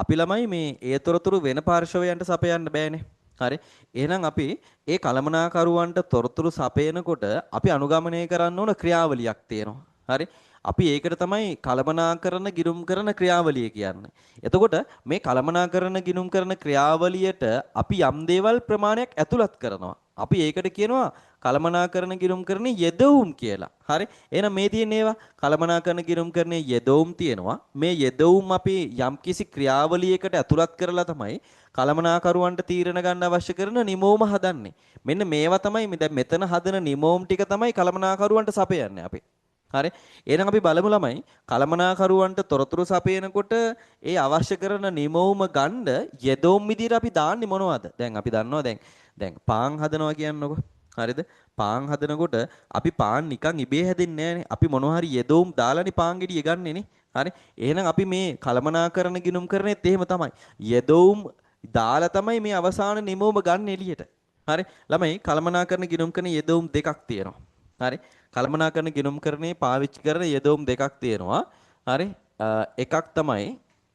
S1: අපි ළමයි මේ ඒ තොරතුරු වෙන පාර්ශවයන්ට සපයන්න බෑනේ. හරි. එහෙනම් අපි ඒ කළමනාකරුවන්ට තොරතුරු සපයනකොට අපි අනුගමනය කරන්න ඕන ක්‍රියාවලියක් තියෙනවා. හරි. අපි ඒකට තමයි කළමනාකරන ගිණුම් කරන ක්‍රියාවලිය කියන්නේ. එතකොට මේ කළමනාකරන ගිණුම් කරන ක්‍රියාවලියට අපි යම් දේවල් ප්‍රමාණයක් ඇතුළත් කරනවා. අපි ඒකට කියනවා කළමනාකරන ගිණුම් කරන්නේ යෙදවුම් කියලා. හරි. එහෙනම් මේ තියෙන ඒවා කළමනාකරන ගිණුම් කරන්නේ යෙදවුම් තියෙනවා. මේ යෙදවුම් අපි යම්කිසි ක්‍රියාවලියකට ඇතුළත් කරලා තමයි කළමනාකරුවන්ට තීරණ ගන්න අවශ්‍ය කරන නිමෝම හදන්නේ. මෙන්න මේවා තමයි දැන් මෙතන හදන නිමෝම් ටික තමයි කළමනාකරුවන්ට සපයන්නේ අපි. හරි. එහෙනම් අපි බලමු ළමයි කළමනාකරුවන්ට තොරතුරු සපයනකොට ඒ අවශ්‍ය කරන නිමවුම ගන්න යෙදොම් විදියට අපි දාන්නේ මොනවද? දැන් අපි දන්නවා දැන් පාන් හදනවා කියන්නකො. හරිද? පාන් හදනකොට අපි පාන් නිකන් ඉබේ හැදෙන්නේ නැහනේ. අපි මොනවා හරි යෙදොම් දාලානේ පාන් ගෙඩිය ගන්නෙ නේ. හරි. එහෙනම් අපි මේ කළමනාකරන ගිණුම් කරන්නේත් එහෙම තමයි. යෙදොම් දාලා තමයි මේ අවසාන නිමවුම ගන්න එළියට. හරි. ළමයි කළමනාකරන ගිණුම් කරන යෙදොම් දෙකක් තියෙනවා. හරි. කළමනාකරන ගිණුම්කරණේ පාවිච්චි කරන යෙදවුම් දෙකක් තියෙනවා. හරි. එකක් තමයි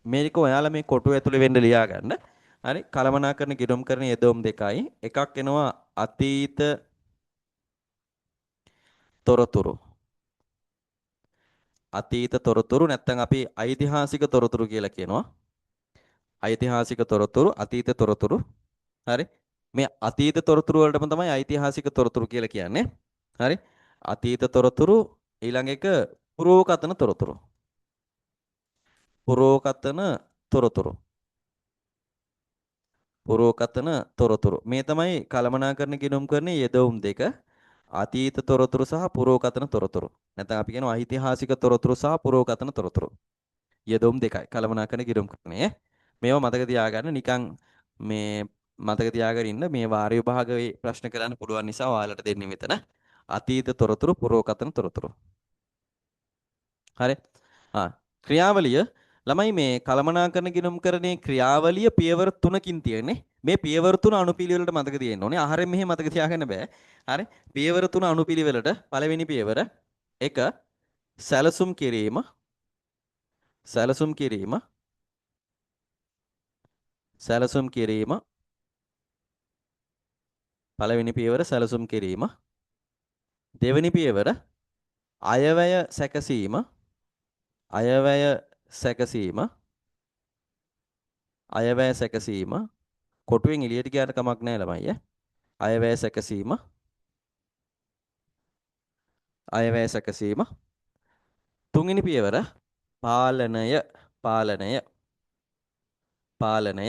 S1: මේක ඔයාලා මේ කොටුව ඇතුලේ වෙන්න ලියා ගන්න. හරි. කළමනාකරන ගිණුම්කරණ යෙදවුම් දෙකයි. එකක් එනවා අතීත තොරතුරු. අතීත තොරතුරු නැත්නම් අපි ඓතිහාසික තොරතුරු කියලා කියනවා. ඓතිහාසික තොරතුරු, අතීත තොරතුරු. හරි. මේ අතීත තොරතුරු වලටම තමයි ඓතිහාසික තොරතුරු කියලා කියන්නේ. හරි. අතීත තොරතුරු ඊළඟ එක පුරෝකතන තොරතුරු. පුරෝකතන තොරතුරු. පුරෝකතන තොරතුරු. මේ තමයි කළමනාකරන ගිණුම් කරන්නේ යෙදවුම් දෙක. අතීත තොරතුරු සහ පුරෝකතන තොරතුරු. නැත්නම් අපි කියනවා ඓතිහාසික තොරතුරු සහ පුරෝකතන තොරතුරු. යෙදවුම් දෙකයි කළමනාකරන ගිණුම් කරන්නේ. මේවා මතක තියාගන්න නිකන් මේ මතක තියාගෙන ඉන්න මේ වාර විභාගයේ ප්‍රශ්න කරන්න පුළුවන් නිසා ඔයාලට දෙන්නේ මෙතන. අතීත තොරතුරු පුරෝකතන තොරතුරු. හරි. ක්‍රියාවලිය ළමයි මේ කළමනාකරන ගිණුම්කරණයේ ක්‍රියාවලිය පියවර 3කින් තියෙන්නේ. මේ පියවර 3 අනුපිළිවෙලට මතක තියෙන්න ඕනේ. ආහාරයෙන් මෙහෙම මතක තියාගන්න බෑ. හරි. පියවර 3 අනුපිළිවෙලට පළවෙනි පියවර 1 සැලසුම් කිරීම සැලසුම් කිරීම සැලසුම් කිරීම පළවෙනි පියවර සැලසුම් කිරීම දෙවෙනි පියවර අයවැය සැකසීම අයවැය සැකසීම අයවැය සැකසීම කොටුවෙන් එළියට ගියාට කමක් නැහැ ළමයි ඈ. අයවැය සැකසීම අයවැය සැකසීම තුන්වෙනි පියවර පාලනය පාලනය පාලනය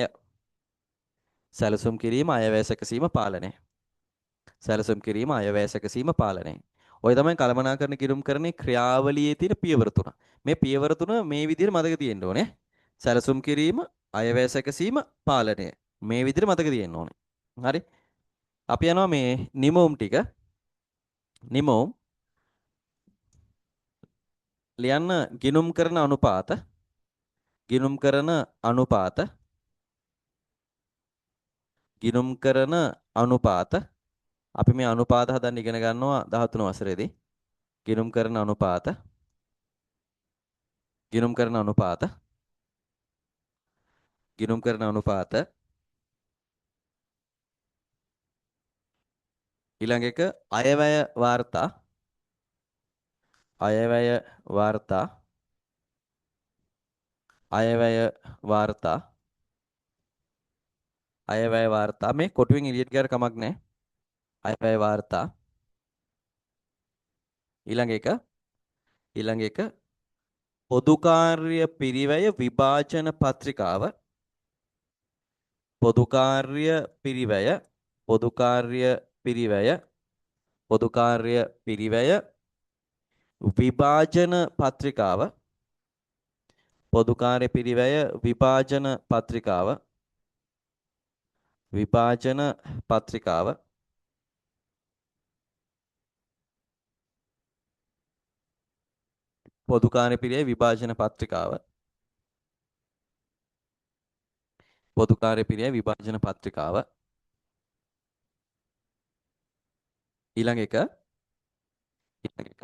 S1: සැලසුම් කිරීම අයවැය සැකසීම පාලනය සැලසුම් කිරීම අයවැය සැකසීම පාලනය ඔය තමයි කළමනාකරණ කිරුම්කරණේ ක්‍රියාවලියේ තියෙන පියවර තුන. මේ පියවර තුන මේ විදිහට මතක තියෙන්න ඕනේ. සැලසුම් කිරීම අයවැය සැකසීම පාලනය මේ විදිහට මතක තියෙන්න ඕනේ. හරි. අපි යනවා මේ නිමවුම් ටික. නිමවුම් ලියන්න ගිනුම් කරන අනුපාත ගිනුම් කරන අනුපාත ගිනුම් කරන අනුපාත අපි මේ අනුපාත හදන්න ඉගෙන ගන්නවා 13 වසරේදී. ගිනුම් කරන අනුපාත ගිනුම් කරන අනුපාත ගිනුම් කරන අනුපාත ඊළඟ එක අයවැය වාර්තා අයවැය වාර්තා අයවැය වාර්තා අයවැය වාර්තා මේ කොටුවෙන් එළියට ගියාට කමක් නැහැ. අයවැය වාර්තා ඊළඟ එක පොදු කාර්ය පිරිවැය විභාජන පත්‍රිකාව පොදු කාර්ය පිරිවැය පොදු කාර්ය පිරිවැය පොදු කාර්ය පිරිවැය විභාජන පත්‍රිකාව පොදු කාර්ය පිරිවැය විභාජන පත්‍රිකාව විභාජන පත්‍රිකාව පොදු කාර්ය පිරිවැය විභාජන පත්‍රිකාව පොදු කාර්ය පිරිවැය විභාජන පත්‍රිකාව ඊළඟ එක ඊළඟ එක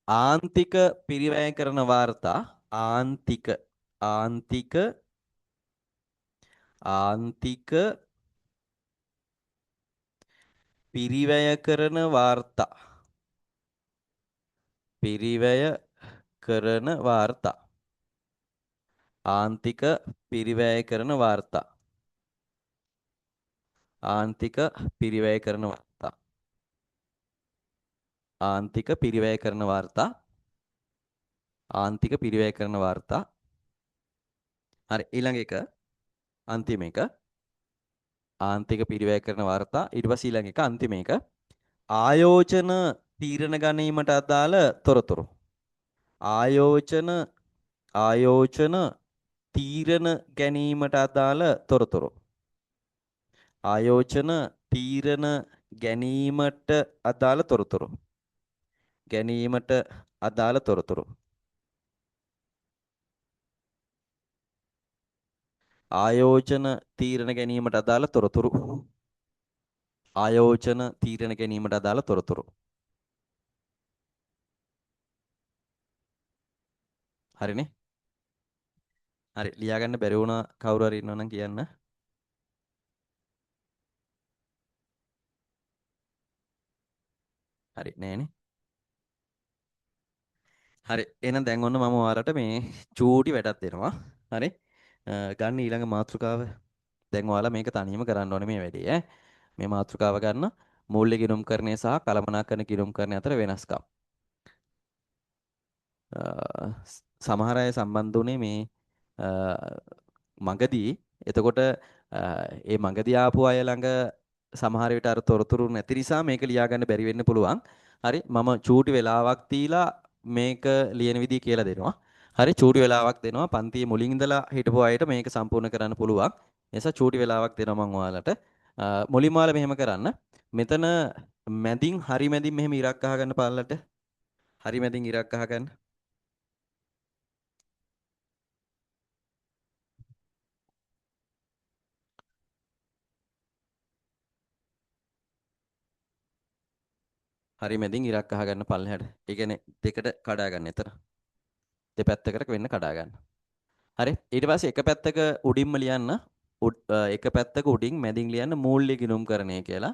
S1: ආන්තික පිරිවැය කරන වාර්තා ආන්තික ආන්තික ආන්තික පිරිවැය කරන වාර්තා පිරිවැය කරන වාර්තා ආන්තික පිරිවැය කරන වාර්තා ආන්තික පිරිවැය කරන වාර්තා ආන්තික පිරිවැය කරන වාර්තා ආන්තික පිරිවැය කරන වාර්තා හරි ඊළඟ එක අන්තිම එක ආන්තික පිරිවැය කරන වාර්තා ඊට පස්සේ ඊළඟ එක අන්තිම එක ආයෝජන තීරණ ගැනීමට අදාළ තොරතුරු ආයෝජන ආයෝජන තීරණ ගැනීමට අදාළ තොරතුරු ආයෝජන තීරණ ගැනීමට අදාළ තොරතුරු ගැනීමට අදාළ තොරතුරු ආයෝජන තීරණ ගැනීමට අදාළ තොරතුරු ආයෝජන තීරණ ගැනීමට අදාළ තොරතුරු හරිනේ හරි ලියා ගන්න බැරි වුණා කවුරු හරි ඉන්නවනම් කියන්න හරි නෑනේ හරි එහෙනම් දැන් ඔන්න මම ඔයාලට මේ චූටි වැඩක් දෙනවා හරි ගන්න ඊළඟ මාතෘකාව දැන් ඔයාලා මේක තනියම කරන්න ඕනේ මේ වැඩේ ඈ මේ මාතෘකාව ගන්න මූල්‍ය ගිණුම්කරණය සහ කළමනාකරණ ගිණුම්කරණය අතර වෙනස්කම් සමහර අය සම්බන්ධ වුණේ මේ අ, මගදී එතකොට ඒ මගදී ආපු අය ළඟ සමහර විට අර තොරතුරු නැති නිසා මේක ලියා ගන්න බැරි වෙන්න පුළුවන්. හරි මම චූටි වෙලාවක් දීලා මේක ලියන විදිහ කියලා දෙනවා. හරි චූටි වෙලාවක් දෙනවා. පන්තියේ මුලින් ඉඳලා හිටපු අයට මේක සම්පූර්ණ කරන්න පුළුවන්. ඒ නිසා චූටි වෙලාවක් දෙනවා මම ඔයාලට. මුලින්ම ඔයාලා මෙහෙම කරන්න. මෙතන මැදින් හරි මැදින් මෙහෙම ඉරක් අහගන්න පාලලට. හරි මැදින් ඉරක් අහගන්න. හරි මැදින් ඉරක් අහගන්න පල්ලෙහාට. ඒ කියන්නේ දෙකට කඩා ගන්න එතන. දෙපැත්තකට වෙන්න කඩා ගන්න. හරි. ඊට පස්සේ එක පැත්තක උඩින්ම ලියන්න එක පැත්තක උඩින් මැදින් ලියන්න මූල්‍ය ගිණුම්කරණය කියලා.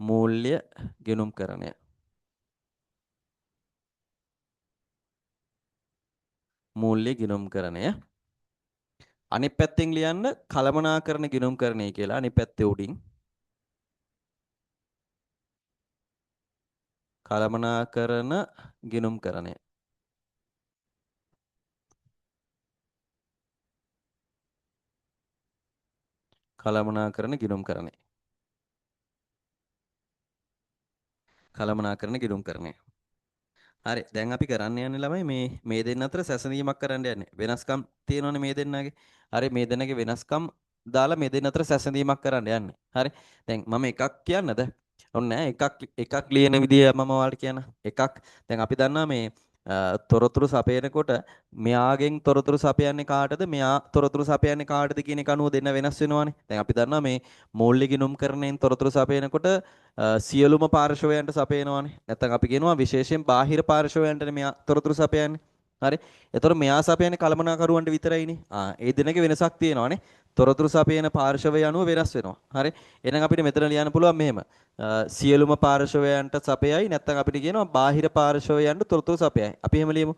S1: මූල්‍ය ගිණුම්කරණය. මූල්‍ය ගිණුම්කරණය. අනිත් පැත්තෙන් ලියන්න කළමනාකරණ ගිණුම්කරණය කියලා අනිත් පැත්තේ උඩින් කළමනාකරණ ගිණුම්කරණය. කළමනාකරණ ගිණුම්කරණය. කළමනාකරණ ගිණුම්කරණය. හරි දැන් අපි කරන්න යන්නේ ළමයි මේ දෙන්න අතර සැසඳීමක් කරන්න යන්නේ. වෙනස්කම් තියෙනවනේ මේ දෙන්නගේ. හරි මේ දෙන්නගේ වෙනස්කම් දාලා මේ දෙන්න අතර සැසඳීමක් කරන්න යන්නේ. හරි. දැන් මම එකක් කියන්නද? ඔන්න එකක් ලියන විදිය මම ඔයාලට කියන්න. එකක් දැන් අපි දන්නවා මේ තොරතුරු සපයනකොට මෙයාගෙන් තොරතුරු සපයන්නේ කාටද මෙයා තොරතුරු සපයන්නේ කාටද කියන එක අනුව දෙන්න වෙනස් වෙනවානේ. දැන් අපි දන්නවා මේ මූල්‍ය ගිණුම් කරණයෙන් තොරතුරු සපයනකොට සියලුම පාර්ශවයන්ට සපයනවානේ. නැත්නම් අපි කියනවා විශේෂයෙන් බාහිර පාර්ශවයන්ටනේ මෙයා තොරතුරු සපයන්නේ. හරි. එතකොට මෙයා සපයන්නේ කළමනාකරුවන්ට විතරයිනේ. ඒ දෙනගේ වෙනසක් තියෙනවානේ. තොරතුරු සපයන පාර්ශවය අනුව වෙනස් වෙනවා. හරි. එහෙනම් අපිට මෙතන ලියන්න පුළුවන් මෙහෙම. සියලුම පාර්ශවයන්ට සපයයි නැත්නම් අපිට කියනවා බාහිර පාර්ශවයන්ට තොරතුරු සපයයි. අපි එහෙම ලියමු.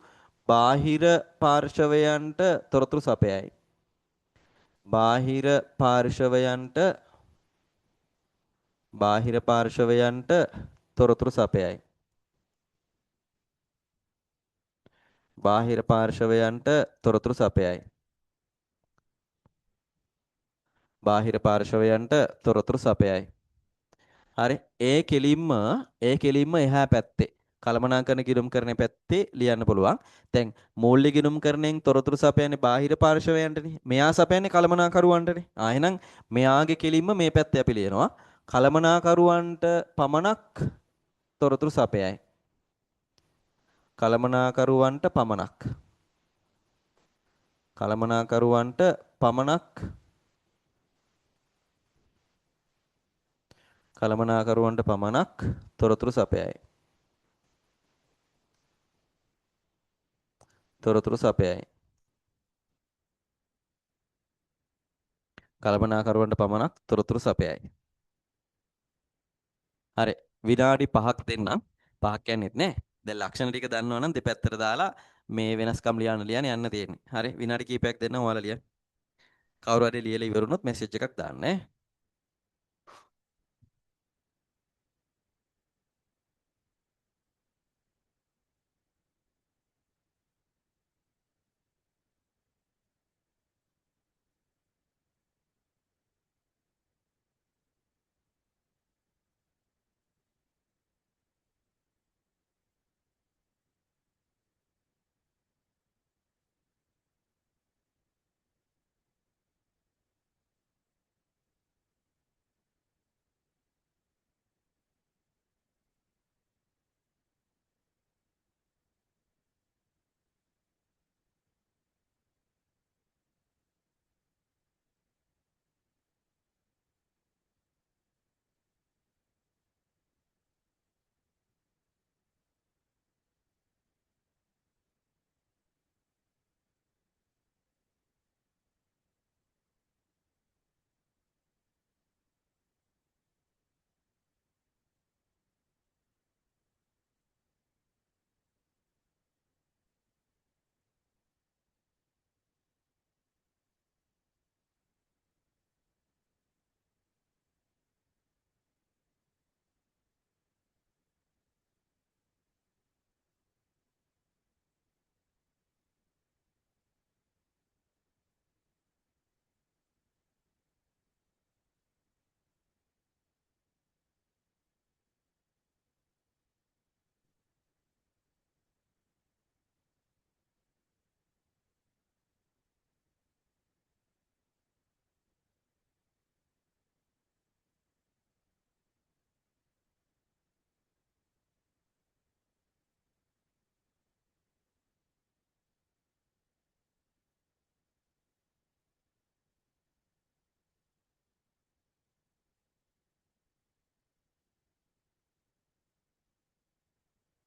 S1: බාහිර පාර්ශවයන්ට තොරතුරු සපයයි. බාහිර පාර්ශවයන්ට බාහිර පාර්ශවයන්ට තොරතුරු සපයයි. බාහිර පාර්ශවයන්ට තොරතුරු සපයයි. බාහිර පාර්ශවයන්ට තොරතුරු සපයයි. හරි. ඒ කෙලින්ම එහා පැත්තේ කළමනාකරණ ගිණුම්කරණයේ පැත්තේ ලියන්න පුළුවන්. දැන් මූල්‍ය ගිණුම්කරණයෙන් තොරතුරු සපයන්නේ බාහිර පාර්ශවයන්ටනේ. මෙයා සපයන්නේ කළමනාකරුවන්ටනේ. එහෙනම් මෙයාගේ කෙලින්ම මේ පැත්තේ අපි ලියනවා. කළමනාකරුවන්ට පමණක් තොරතුරු සපයයි. කළමනාකරුවන්ට පමණක්. කළමනාකරුවන්ට පමණක් කළමනාකරුවන්ට පමණක් තොරතුරු සපයයි. තොරතුරු සපයයි. කළමනාකරුවන්ට පමණක් තොරතුරු සපයයි. හරි. විනාඩි 5ක් දෙන්නම්. 5ක් යන්නෙත් නෑ. දැන් ලක්ෂණ ටික දන්නවනම් දෙපැත්තට දාලා මේ වෙනස්කම් ලියන්න යන්න තියෙන්නේ. හරි. විනාඩි කිහිපයක් දෙන්නම් ඔයාලා ලියන්න. කවුරු හරි ලියලා ඉවරුනොත් මෙසේජ් එකක් දාන්න ඈ.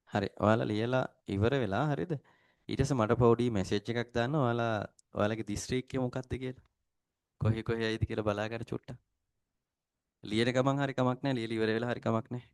S1: හරි. ඔයාලා ලියලා ඉවර වෙලා හරිද? ඊට පස්සේ මට පොඩි මැසේජ් එකක් දාන්න ඔයාලගේ දිස්ත්‍රික්කය මොකක්ද කියලා. කොහේ කොහේ ඇයිද කියලා බලාගන්න චුට්ටක්. ලියන ගමන් හරි කමක් නැහැ. ලියලා ඉවර වෙලා හරි කමක් නැහැ.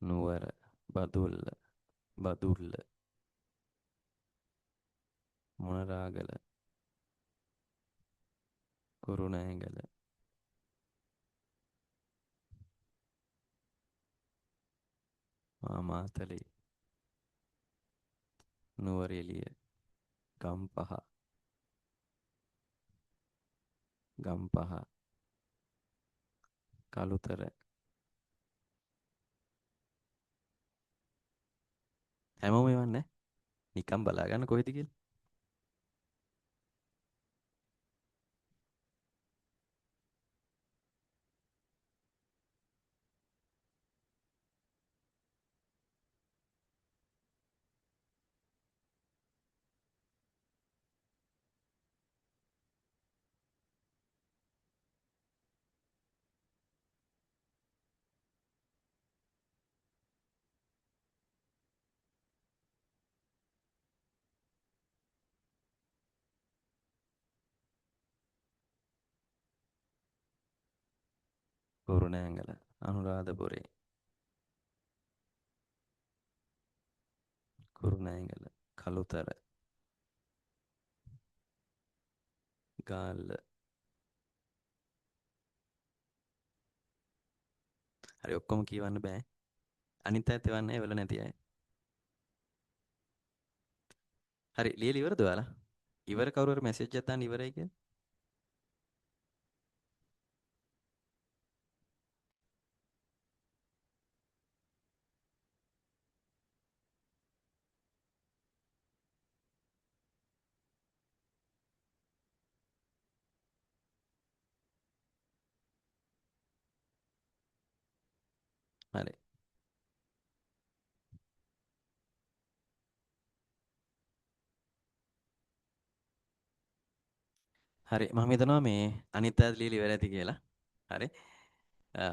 S1: නුවර බදුල්ල බදුල්ල මොනරාගල කුරුණෑගල මාමාතලේ නුවරඑළිය ගම්පහ ගම්පහ කළුතර හැමෝම එවන්නේ නිකම් බලා ගන්න කොහෙද කියලා. කුරුණෑගල අනුරාධපුරේ කුරුණෑගල කළුතර ගාල්ල. හරි ඔක්කොම කියවන්න බෑ. අනිත් අයත් එවන්නේ එවල නැති අය. හරි ලියලා ඉවරද ඔයාලා? ඉවර කවුරු හරි මැසේජ් එකක් දාන්න ඉවරයි කියලා. හරි. හරි මම හිතනවා මේ අනිත් අයත් ලියලා ඉවර ඇති කියලා. හරි. අ,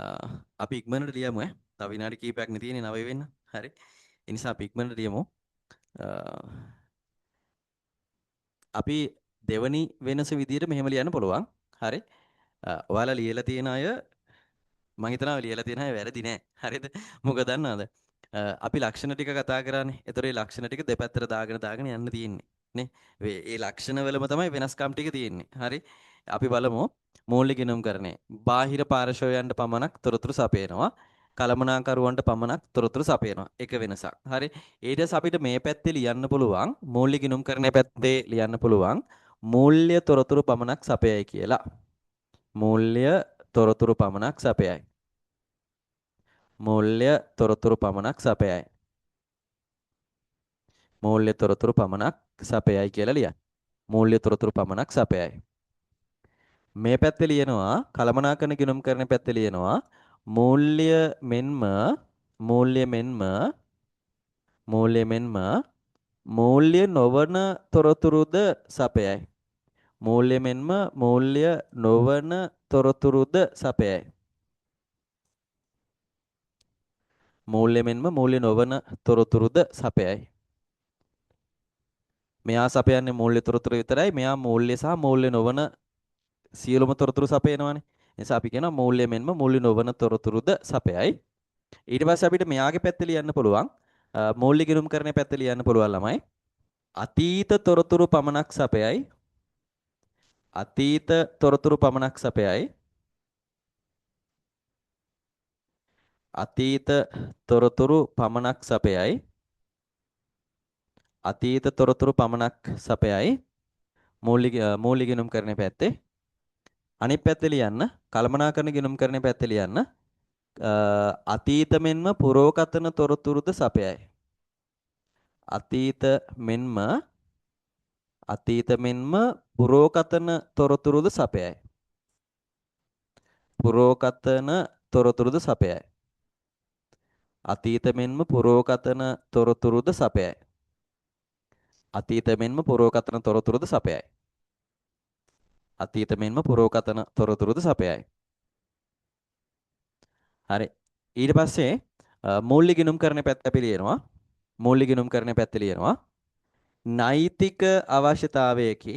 S1: අපි ඉක්මනට ලියමු ඈ. තව විනාඩි කිහිපයක් නේ තියෙන්නේ 9 වෙන්න. හරි. ඒ නිසා අපි ඉක්මනට ලියමු. අ, අපි දෙවනි වෙනස විදියට මෙහෙම ලියන්න පුළුවන්. හරි. ඔයාලා ලියලා තියෙන අය මම හිතනවා ලියලා තියෙන අය වැරදි නෑ. හරිද? මොකද දන්නවද? අපි ලක්ෂණ ටික කතා කරානේ. ඒතර ඒ ලක්ෂණ ටික දෙපැත්තට දාගෙන යන්න තියෙන්නේ. නේ? ඒ ලක්ෂණ වලම තමයි වෙනස්කම් ටික තියෙන්නේ. හරි? අපි බලමු මූලික ගිණුම්කරණය. බාහිර පාර්ශවයන්ට පමණක් තොරතුරු සපයනවා. කළමනාකරුවන්ට පමණක් තොරතුරු සපයනවා. එක වෙනසක්. හරි? ඊට පස්සේ අපිට මේ පැත්තේ ලියන්න පුළුවන් මූලික ගිණුම්කරණය පැත්තේ ලියන්න පුළුවන් මූල්‍ය තොරතුරු පමණක් සපයයි කියලා. මූල්‍ය තොරතුරු පමණක් සපයයි. මූල්‍ය තොරතුරු පමණක් සපයයි. මූල්‍ය තොරතුරු පමණක් සපයයි කියලා ලියන්න. මූල්‍ය තොරතුරු පමණක් සපයයි. මේ පැත්තේ ලියනවා කළමනාකරණ ගිණුම් කරන පැත්තේ ලියනවා මූල්‍ය මෙන්ම මූල්‍ය මෙන්ම මූල්‍ය මෙන්ම මූල්‍ය නොවන තොරතුරුද සපයයි. මූල්‍ය මෙන්ම මූල්‍ය නොවන තොරතුරුද සපයයි. මූල්‍ය මෙන්ම මූල්‍ය නොවන තොරතුරුද සපයයි. මෙයා සපයන්නේ මූල්‍ය තොරතුරු විතරයි. මෙයා මූල්‍ය සහ මූල්‍ය නොවන සියලුම තොරතුරු සපයනවානේ. නිසා අපි කියනවා මූල්‍ය මෙන්ම මූල්‍ය නොවන තොරතුරුද සපයයි. ඊට පස්සේ අපිට මෙයාගේ පැත්තේ ලියන්න පුළුවන්. මූල්‍ය ගිණුම් කරන පැත්තේ ලියන්න පුළුවන් ළමයි. අතීත තොරතුරු පමණක් සපයයි. අතීත තොරතුරු පමණක් සපයයි. අතීත තොරතුරු පමණක් සපයයි. අතීත තොරතුරු පමණක් සපයයි. මූල්‍ය ගිණුම් කරන පැත්තේ අනිත් පැත්තේ ලියන්න කළමනාකරණ ගිණුම් කරන පැත්තේ ලියන්න අතීත මෙන්ම පුරෝකතන තොරතුරුද සපයයි. අතීත මෙන්ම අතීත මෙන්ම පුරෝකතන තොරතුරුද සපයයි. පුරෝකතන තොරතුරුද සපයයි. අතීත මෙන්ම පුරෝකතන තොරතුරුද සපයයි. අතීත මෙන්ම පුරෝකතන තොරතුරුද සපයයි. අතීත මෙන්ම පුරෝකතන තොරතුරුද සපයයි. හරි. ඊට පස්සේ මූල්‍ය ගිණුම් කරන පැත්ත අපි ලියනවා. මූල්‍ය ගිණුම් කරන පැත්ත ලියනවා. නෛතික අවශ්‍යතාවයකි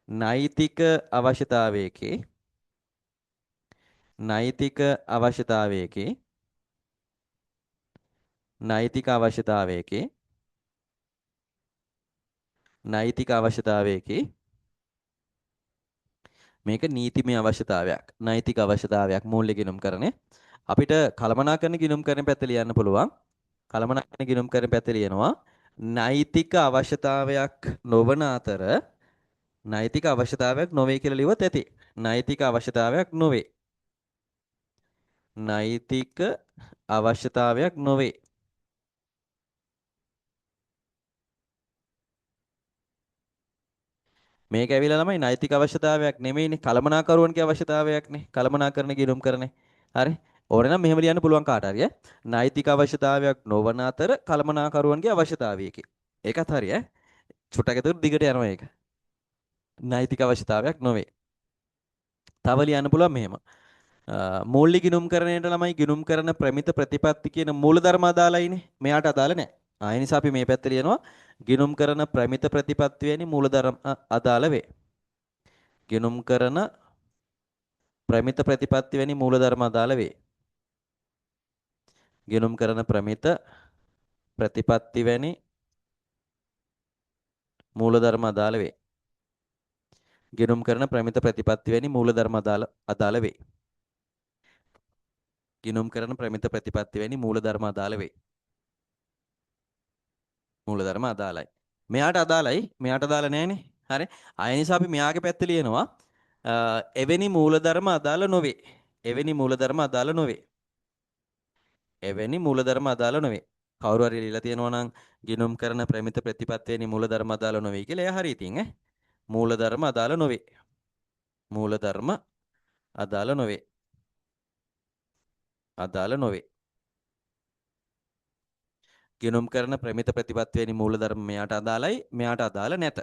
S1: නෛතික අවශ්‍යතාවයකි නෛතික අවශ්‍යතාවයකි නෛතික අවශ්‍යතාවයකි. නෛතික අවශ්‍යතාවයකි. මේක නීතිමය අවශ්‍යතාවයක්. නෛතික අවශ්‍යතාවයක් මූල්‍ය ගිණුම් කරන්නේ. අපිට කළමනාකරන ගිණුම් කරන පැත්ත ලියන්න පුළුවන්. කළමනාකරන ගිණුම් කරන පැත්ත ලියනවා. නෛතික අවශ්‍යතාවයක් නොවන අතර නෛතික අවශ්‍යතාවයක් නොවේ කියලා ලියුවොත් ඇති. නෛතික අවශ්‍යතාවයක් නොවේ. නෛතික අවශ්‍යතාවයක් නොවේ. මේක ඇවිල්ලා ළමයි නෛතික අවශ්‍යතාවයක් නෙමෙයිනේ කළමනාකරුවන්ගේ අවශ්‍යතාවයක්නේ කළමනාකරන ගිණුම් කරන්නේ. හරි. ඕනේ නම් මෙහෙම ලියන්න පුළුවන් කාට හරි ඈ. නෛතික අවශ්‍යතාවයක් නොවන අතර කළමනාකරුවන්ගේ අවශ්‍යතාවයකි. ඒකත් හරි ඈ. චුට්ටක් ඇතුළට දිගට යනවා ඒක. නෛතික අවශ්‍යතාවයක් නොවේ. තව ලියන්න පුළුවන් මෙහෙම. මූල්‍ය ගිණුම් කරණයට ළමයි ගිණුම් කරන ප්‍රමිත ප්‍රතිපත්ති කියන මූලධර්ම අදාළයිනේ. මෙයාට අදාළ නැහැ. ඒ නිසා අපි මේ පැත්තේ ලියනවා ගිණුම් කරන ප්‍රමිත ප්‍රතිපත්ති වැනි මූලධර්ම අදාළ වේ. ගිණුම් කරන ප්‍රමිත ප්‍රතිපත්ති වැනි මූලධර්ම අදාළ වේ. ගිණුම් කරන ප්‍රමිත ප්‍රතිපත්ති වැනි මූලධර්ම අදාළ වේ. ගිණුම් කරන ප්‍රමිත ප්‍රතිපත්ති වැනි මූලධර්ම අදාළ වේ. ගිණුම් කරන ප්‍රමිත ප්‍රතිපත්ති වැනි මූලධර්ම අදාළ වේ. මූලධර්ම අදාළයි. මෙයාට අදාළයි. මෙයාට අදාළ නැහැනේ. හරි. ආය නිසා අපි මෙයාගේ පැත්ත ලියනවා. එවැනි මූලධර්ම අදාළ නොවේ. එවැනි මූලධර්ම අදාළ නොවේ. එවැනි මූලධර්ම අදාළ නොවේ. කවුරු හරි ලියලා තියෙනවා නම් ගිණුම් කරන ප්‍රමිත ප්‍රතිපත්ති වෙනි මූලධර්ම අදාළ නොවේ කියලා එයා හරි ඉතින් ඈ. මූලධර්ම අදාළ නොවේ. මූලධර්ම අදාළ නොවේ. අදාළ නොවේ. ගිණුම් කරන ප්‍රමිත ප්‍රතිපත්ති වෙනි මූලධර්ම මෙයාට අදාළයි මෙයාට අදාළ නැත.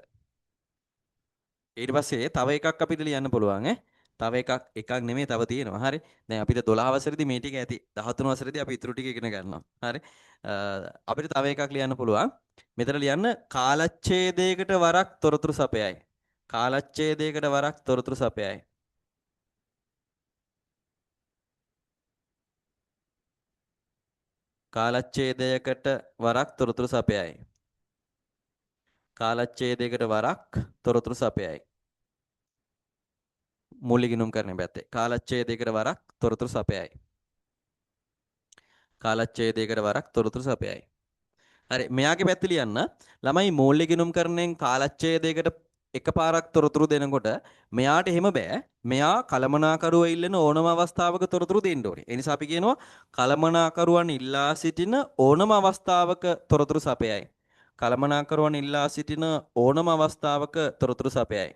S1: ඊට පස්සේ තව එකක් අපිට ලියන්න පුළුවන් ඈ. තව එකක් නෙමෙයි තව තියෙනවා. හරි. දැන් අපිට 12 වසරේදී මේ ටික ඇති. 13 වසරේදී අපි ඊටු ටික ඉගෙන ගන්නවා. හරි. අපිට තව එකක් ලියන්න පුළුවන්. මෙතන ලියන්න කාලච්ඡේදයකට වරක් තොරතුරු සපයයි. කාලච්ඡේදයකට වරක් තොරතුරු සපයයි. කාලච්ඡේදයකට වරක් තොරතුරු සපයයි. කාලච්ඡේදයකට වරක් තොරතුරු සපයයි. මූලිකිනුම් කරන පැත්තේ කාලච්ඡේදයකට වරක් තොරතුරු සපයයි. කාලච්ඡේදයකට වරක් තොරතුරු සපයයි. හරි මෙයාගේ පැත්ත ලියන්න ළමයි මූලිකිනුම් කරනෙන් කාලච්ඡේදයකට එකපාරක් තොරතුරු දෙනකොට මෙයාට එහෙම බෑ. මෙයා කලමනාකරුව ඉල්ලන ඕනම අවස්ථාවක තොරතුරු දෙන්න ඕනේ. ඒ නිසා අපි කියනවා කලමනාකරුවන් ඉල්ලා සිටින ඕනම අවස්ථාවක තොරතුරු සපයයි. කලමනාකරුවන් ඉල්ලා සිටින ඕනම අවස්ථාවක තොරතුරු සපයයි.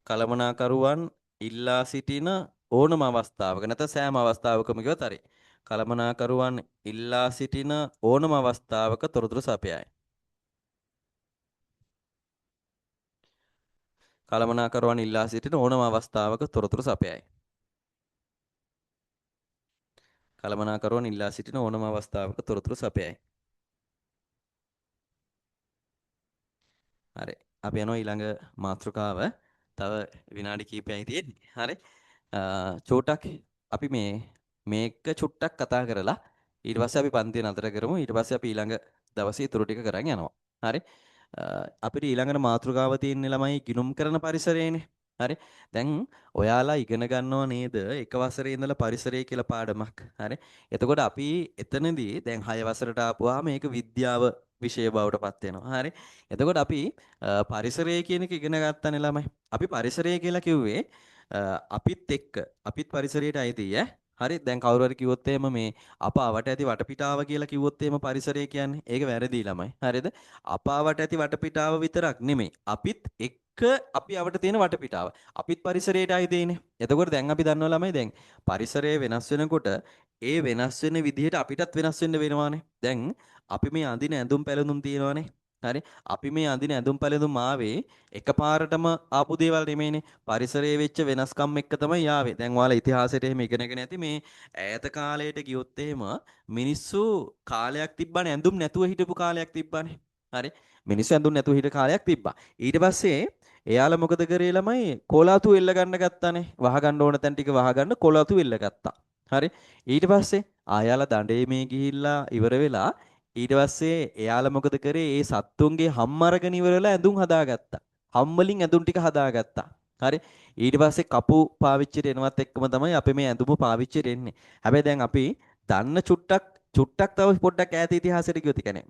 S1: කලමනාකරුවන් ඉල්ලා සිටින ඕනම අවස්ථාවක නැත්නම් සෑම අවස්ථාවකම කිව්වත් හරි. කලමනාකරුවන් ඉල්ලා සිටින ඕනම අවස්ථාවක තොරතුරු සපයයි. කලමනාකරුවන් ඉල්ලා සිටින ඕනම අවස්ථාවක තොරතුරු සපයයි. කලමනාකරුවන් ඉල්ලා සිටින ඕනම අවස්ථාවක තොරතුරු සපයයි. හරි. අපි යනවා ඊළඟ මාතෘකාව. තව විනාඩි කිහිපයයි තියෙන්නේ. හරි. චෝටක් අපි මේක චුට්ටක් කතා කරලා ඊට පස්සේ අපි පන්තිය නතර කරමු. ඊට පස්සේ අපි ඊළඟ දවසේ ඊටු ටික කරන් යනවා. හරි. අපිට ඊළඟට මාතෘකාව තියෙන්නේ ළමයි ගිණුම් කරන පරිසරයනේ. හරි. දැන් ඔයාලා ඉගෙන ගන්නව නේද? එක වසරේ ඉඳලා පරිසරය කියලා පාඩමක්. හරි. එතකොට අපි එතනදී දැන් 6 වසරට ආපුවාම මේක විද්‍යාව විෂය බවට පත් වෙනවා. හරි. එතකොට අපි පරිසරය කියන එක ඉගෙන ගන්නනේ ළමයි. අපි පරිසරය කියලා කිව්වේ අපිත් පරිසරයට අයිතියි ඈ. හරි දැන් කවුරු හරි කිව්වොත් එහෙම මේ අප අවට ඇති වටපිටාව කියලා කිව්වොත් එහෙම පරිසරය කියන්නේ ඒක වැරදි ළමයි. හරිද? අප අවට ඇති වටපිටාව විතරක් නෙමෙයි. අපිත් එක්ක අපි අවට තියෙන වටපිටාව. අපිත් පරිසරයට අයිතියිනේ. එතකොට දැන් අපි දන්නවා ළමයි දැන් පරිසරය වෙනස් වෙනකොට ඒ වෙනස් වෙන විදිහට අපිටත් වෙනස් වෙන්න වෙනවානේ. දැන් අපි මේ අඳින ඇඳුම් පැළඳුම් තියෙනවානේ. හරි අපි මේ අඳින ඇඳුම් පැළඳුම් ආවේ එකපාරටම ආපු දේවල් නෙමෙයිනේ පරිසරයේ වෙච්ච වෙනස්කම් එක්ක තමයි ආවේ දැන් ඔයාලා ඉතිහාසයට එහෙම ඉගෙනගෙන ඇති මේ ඈත කාලයට ගියොත් එහෙම මිනිස්සු කාලයක් තිබ්බනේ ඇඳුම් නැතුව හිටපු කාලයක් තිබ්බනේ හරි මිනිස්සු ඇඳුම් නැතුව හිට කාලයක් තිබ්බා ඊට පස්සේ එයාලා මොකද කරේ ළමයි කොලාතු එල්ල ගන්න ගත්තානේ වහගන්න ඕන තැන් ටික වහගන්න කොලාතු එල්ල ගත්තා හරි ඊට පස්සේ ආයාලා දඬේමේ ගිහිල්ලා ඉවර වෙලා ඊට පස්සේ එයාලා මොකද කරේ? ඒ සත්තුන්ගේ හම් අරගෙන ඉවර වෙලා ඇඳුම් හදාගත්තා. හම් වලින් ඇඳුම් ටික හදාගත්තා. හරි. ඊට පස්සේ කපු පාවිච්චිට එනවත් එක්කම තමයි අපි මේ ඇඳුම පාවිච්චිට එන්නේ. හැබැයි දැන් අපි දන්න චුට්ටක් තව පොඩ්ඩක් ඈත ඉතිහාසයට ගියොත් කියන්නේ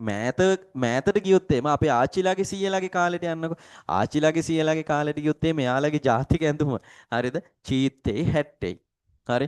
S1: මෑතට ගියොත් එම අපේ ආච්චිලාගේ සීයලාගේ කාලෙට යන්නකො. ආච්චිලාගේ සීයලාගේ කාලෙට ගියොත් එයාලගේ ජාතික ඇඳුම හරිද? චීත්තේ හැට්ටේ. හරි.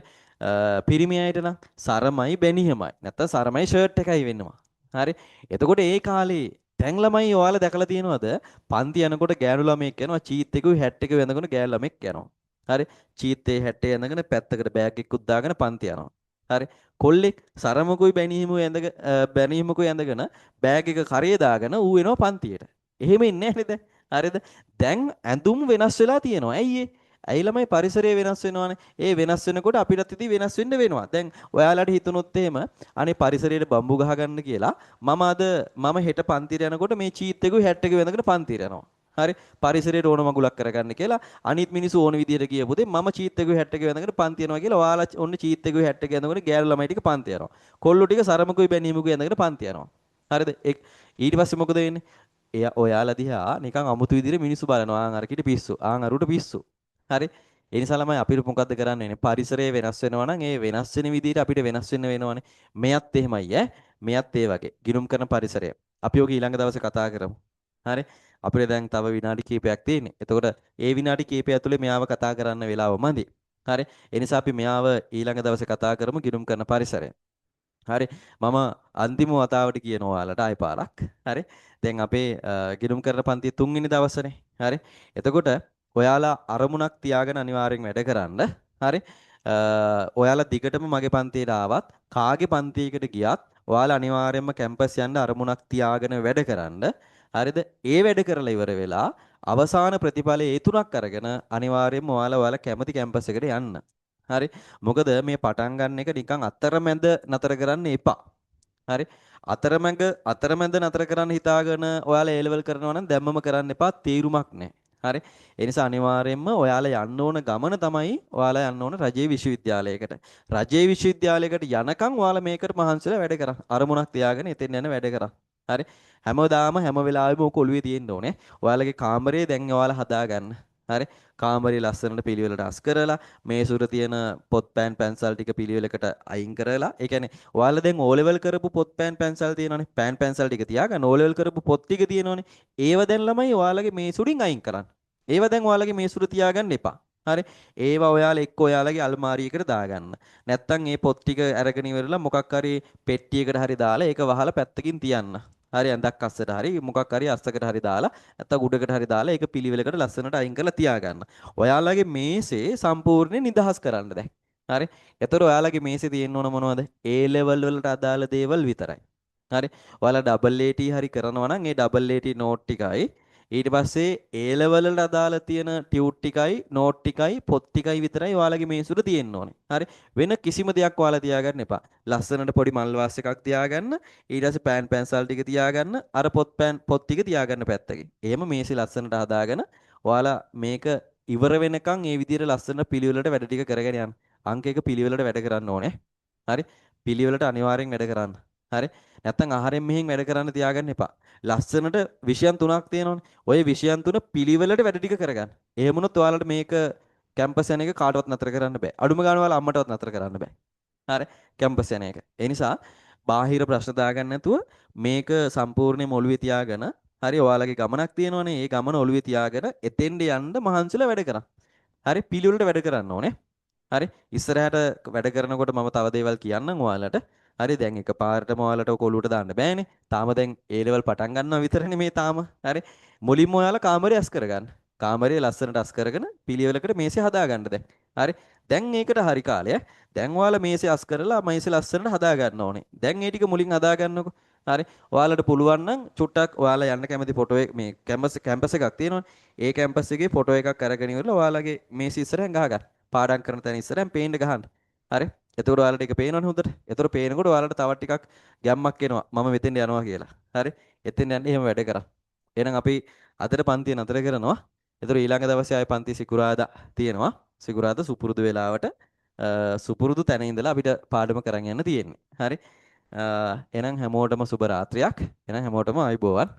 S1: පිරිමි අයට නම් සරමයි බැනියමයි. නැත්නම් සරමයි ෂර්ට් එකයි වෙන්නවා. හරි. එතකොට ඒ කාලේ දැන් ළමයි ඔයාලා දැකලා තියෙනවද? පන්ති යනකොට ගෑනු ළමෙක් යනවා චීත් එකකුයි හැට් එකකුයි ඇඳගෙන ගෑනු ළමෙක් යනවා. හරි. චීත්තේ හැට්ටේ ඇඳගෙන පැත්තකට බෑග් එකකුත් දාගෙන පන්ති යනවා. හරි. කොල්ලෙක් සරමකුයි බැනියමකුයි ඇඳගෙන බෑග් එක කරේ දාගෙන ඌ එනවා පන්තියට. එහෙම ඉන්නේ නැහැ නේද? හරිද? දැන් ඇඳුම් වෙනස් වෙලා තියෙනවා. ඇයි ඒ? ඇයි ළමයි පරිසරය වෙනස් වෙනවනේ. ඒ වෙනස් වෙනකොට අපිටත් ඉතින් වෙනස් වෙන්න වෙනවා. දැන් ඔයාලට හිතුනොත් එහෙම අනේ පරිසරයට බම්බු ගහ ගන්න කියලා මම හෙට පන්තිර යනකොට මේ චීත් එකු හැට් එක වෙනදගෙන පන්තිර යනවා. හරි පරිසරයට ඕන මගුලක් කරගන්න කියලා අනිත් මිනිස්සු ඕන විදියට කියපොතේ මම චීත් එකු හැට් එක වෙනදගෙන පන්ති යනවා කියලා ඔයාලා ඔන්න චීත් එකු හැට් එක වෙනදගෙන ගෑනු ළමයි ටික පන්ති යනවා. කොල්ලෝ ටික සරමකුයි බැනීමකුයි වෙනදගෙන පන්ති යනවා. හරිද? ඊට පස්සේ මොකද වෙන්නේ? ඔයාලා දිහා නිකන් අමුතු විදිහට මිනිස්සු බලනවා. ආන් අරකිට පිස්සු. ආන් අරුට පිස්සු. හරි. ඒ නිසා ළමයි අපිට මොකද්ද කරන්න වෙන්නේ? පරිසරය වෙනස් වෙනවා නම් ඒ වෙනස් වෙන විදිහට අපිට වෙනස් වෙන්න වෙනවනේ. මෙයත් එහෙමයි ඈ. මෙයත් ඒ වගේ. ගිනුම් කරන පරිසරය. අපි ඔක ඊළඟ දවසේ කතා කරමු. හරි. අපිට දැන් තව විනාඩි කිහිපයක් තියෙන්නේ. එතකොට ඒ විනාඩි කිහිපය ඇතුලේ මෙයාව කතා කරන්න වෙලාව මදි. හරි. ඒ නිසා අපි මෙයාව ඊළඟ දවසේ කතා කරමු ගිනුම් කරන පරිසරය. හරි මම අන්තිම වතාවට කියනවා ඔයාලට ආයි පාරක්. හරි. දැන් අපේ ගිණුම් කරන පන්තියේ තුන්වෙනි දවසනේ. හරි. එතකොට ඔයාලා අරමුණක් තියාගෙන අනිවාර්යෙන් වැඩ කරන්න. හරි. ඔයාලා දිගටම මගේ පන්තියට ආවත් කාගේ පන්තියකට ගියත් ඔයාලා අනිවාර්යයෙන්ම කැම්පස් යන්න අරමුණක් තියාගෙන වැඩ කරන්න. හරිද? ඒ වැඩ කරලා ඉවර වෙලා අවසාන ප්‍රතිඵලය ඒ තුනක් අරගෙන අනිවාර්යයෙන්ම ඔයාලා කැමති කැම්පස් එකට යන්න. හරි. මොකද මේ පටන් ගන්න එක නිකන් අතරමැද නතර කරන්න එපා. හරි. අතරමැද නතර කරන්න හිතාගෙන ඔයාලා A level කරනවා නම් දැම්මම කරන්න එපා. තීරුමක් නැහැ. හරි. ඒ නිසා අනිවාර්යයෙන්ම ඔයාලා යන්න ඕන ගමන තමයි ඔයාලා යන්න ඕන රජයේ විශ්වවිද්‍යාලයකට. රජයේ විශ්වවිද්‍යාලයකට යනකම් ඔයාලා මේකට මහන්සිලා වැඩ කරා. අරමුණක් තියාගෙන එතෙන් යන වැඩ කරා. හරි. හැමදාම හැම වෙලාවෙම ඕක ඔළුවේ තියෙන්න ඕනේ. ඔයාලගේ කාමරේ දැන් ඔයාලා හදාගන්න. හරි. කාමරේ ලස්සනට පිළිවෙලට අස් කරලා මේසුර තියෙන පොත් පෑන් පැන්සල් ටික පිළිවෙලකට අයින් කරලා ඒ කියන්නේ ඔයාලා දැන් O level කරපු පොත් පෑන් පැන්සල් තියෙනවනේ පෑන් පැන්සල් ටික තියාගන්න O level කරපු පොත් ටික තියෙනවනේ ඒව දැන් ළමයි ඔයාලගේ මේසුරින් අයින් කරන්න ඒව දැන් ඔයාලගේ මේසුර තියාගන්න එපා හරි ඒවා ඔයාලා එක්ක ඔයාලගේ අල්මාරියකට දාගන්න නැත්තම් මේ පොත් ටික අරගෙන ඉවරලා මොකක් හරි පෙට්ටියකට හරි දාලා ඒක වහලා පැත්තකින් තියන්න හරි ඇඳක් අස්සට හරි මොකක් හරි අස්සකට හරි දාලා නැත්නම් උඩකට හරි දාලා ඒක පිළිවෙලකට ලස්සනට අයින් කරලා තියාගන්න. ඔයාලගේ මේසේ සම්පූර්ණයෙන් නිදහස් කරන්න දැන්. හරි. ඒතර ඔයාලගේ මේසේ තියෙන්න ඕන මොනවද? A level වලට අදාළ දේවල් විතරයි. හරි. ඔයාලා double AT හරි කරනවා නම් ඒ double AT note ටිකයි ඊට පස්සේ A level වලට අදාළ තියෙන ටියුට් ටිකයි note ටිකයි පොත් ටිකයි විතරයි ඔයාලගේ මේසුර තියෙන්න ඕනේ. හරි. වෙන කිසිම දෙයක් ඔයාලා තියාගන්න එපා. ලස්සනට පොඩි මල් වාස් එකක් තියාගන්න. ඊට පස්සේ පෑන් පැන්සල් ටික තියාගන්න. අර පොත් ටික තියාගන්න පැත්තකින්. එහෙම මේසෙ ලස්සනට හදාගෙන ඔයාලා මේක ඉවර වෙනකන් මේ විදිහට ලස්සන පිළිවෙලට වැඩ ටික කරගෙන යන්න. අංක එක පිළිවෙලට වැඩ කරන්න ඕනේ. හරි. පිළිවෙලට අනිවාර්යෙන් වැඩ කරන්න. හරි. නැත්තම් ආහාරයෙන් මෙහෙන් වැඩ කරන්න තියාගන්න එපා. ලස්සනට විෂයන් තුනක් තියෙනවනේ. ওই විෂයන් තුන පිළිවෙලට වැඩ ටික කරගන්න. එහෙම වුණොත් ඔයාලට මේක කැම්පස් යන එක කාටවත් නතර කරන්න බෑ. අඩුම ගානේ ඔයාලා අම්මටවත් නතර කරන්න බෑ. හරි. කැම්පස් යන එක. ඒ නිසා බාහිර ප්‍රශ්න දාගන්න නැතුව මේක සම්පූර්ණයෙන්ම ඔළුවේ තියාගෙන හරි ඔයාලගේ ගමනක් තියෙනවනේ. ඒ ගමන ඔළුවේ තියාගෙන එතෙන්ට යන්න මහන්සිලා වැඩ කරන්න. හරි පිළිවෙලට වැඩ කරන්න ඕනේ. හරි ඉස්සරහට වැඩ කරනකොට මම තව දේවල් කියන්නම් ඔයාලට. හරි දැන් එකපාරටම ඔයාලට ඔක ඔලුවට දාන්න බෑනේ. තාම දැන් A level පටන් ගන්නවා විතරනේ මේ තාම. හරි මුලින්ම ඔයාලා කාමරය අස් කරගන්න. කාමරය ලස්සනට අස් කරගෙන පිළිවෙලකට මේසෙ හදාගන්න දැන්. හරි දැන් ඒකට හරි කාලය. දැන් ඔයාලා මේසෙ අස් කරලා මේසෙ ලස්සනට හදා ගන්න ඕනේ. දැන් ඒ ටික මුලින් හදා ගන්නකො. හරි ඔයාලට පුළුවන් නම් චුට්ටක් ඔයාලා යන්න කැමති ෆොටෝ එක මේ කැම්පස් එකක් තියෙනවනේ. ඒ කැම්පස් එකේ ෆොටෝ එකක් අරගෙන ඉවරලා ඔයාලගේ මේසෙ ඉස්සරහින් ගහගන්න. පාඩම් කරන තැන ඉස්සරහින් පේන්න ගහන්න. හරි එතකොට ඔයාලට ඒක පේනවනේ හොඳට. එතකොට පේනකොට ඔයාලට තව ටිකක් ගැම්මක් එනවා. මම මෙතෙන්ට යනවා කියලා. හරි එතෙන් යන්න එහෙම වැඩ කරා. එහෙනම් අපි අදට පන්තිය නතර කරනවා. එතකොට ඊළඟ දවසේ ආයේ පන්ති සිකුරාදා තියෙනවා. සිකුරාදා සුපුරුදු වෙලාවට සුපුරුදු තැන ඉඳලා අපිට පාඩම කරන් යන්න තියෙන්නේ. හරි. එහෙනම් හැමෝටම සුබ රාත්‍රියක්. එහෙනම් හැමෝටම ආයුබෝවන්.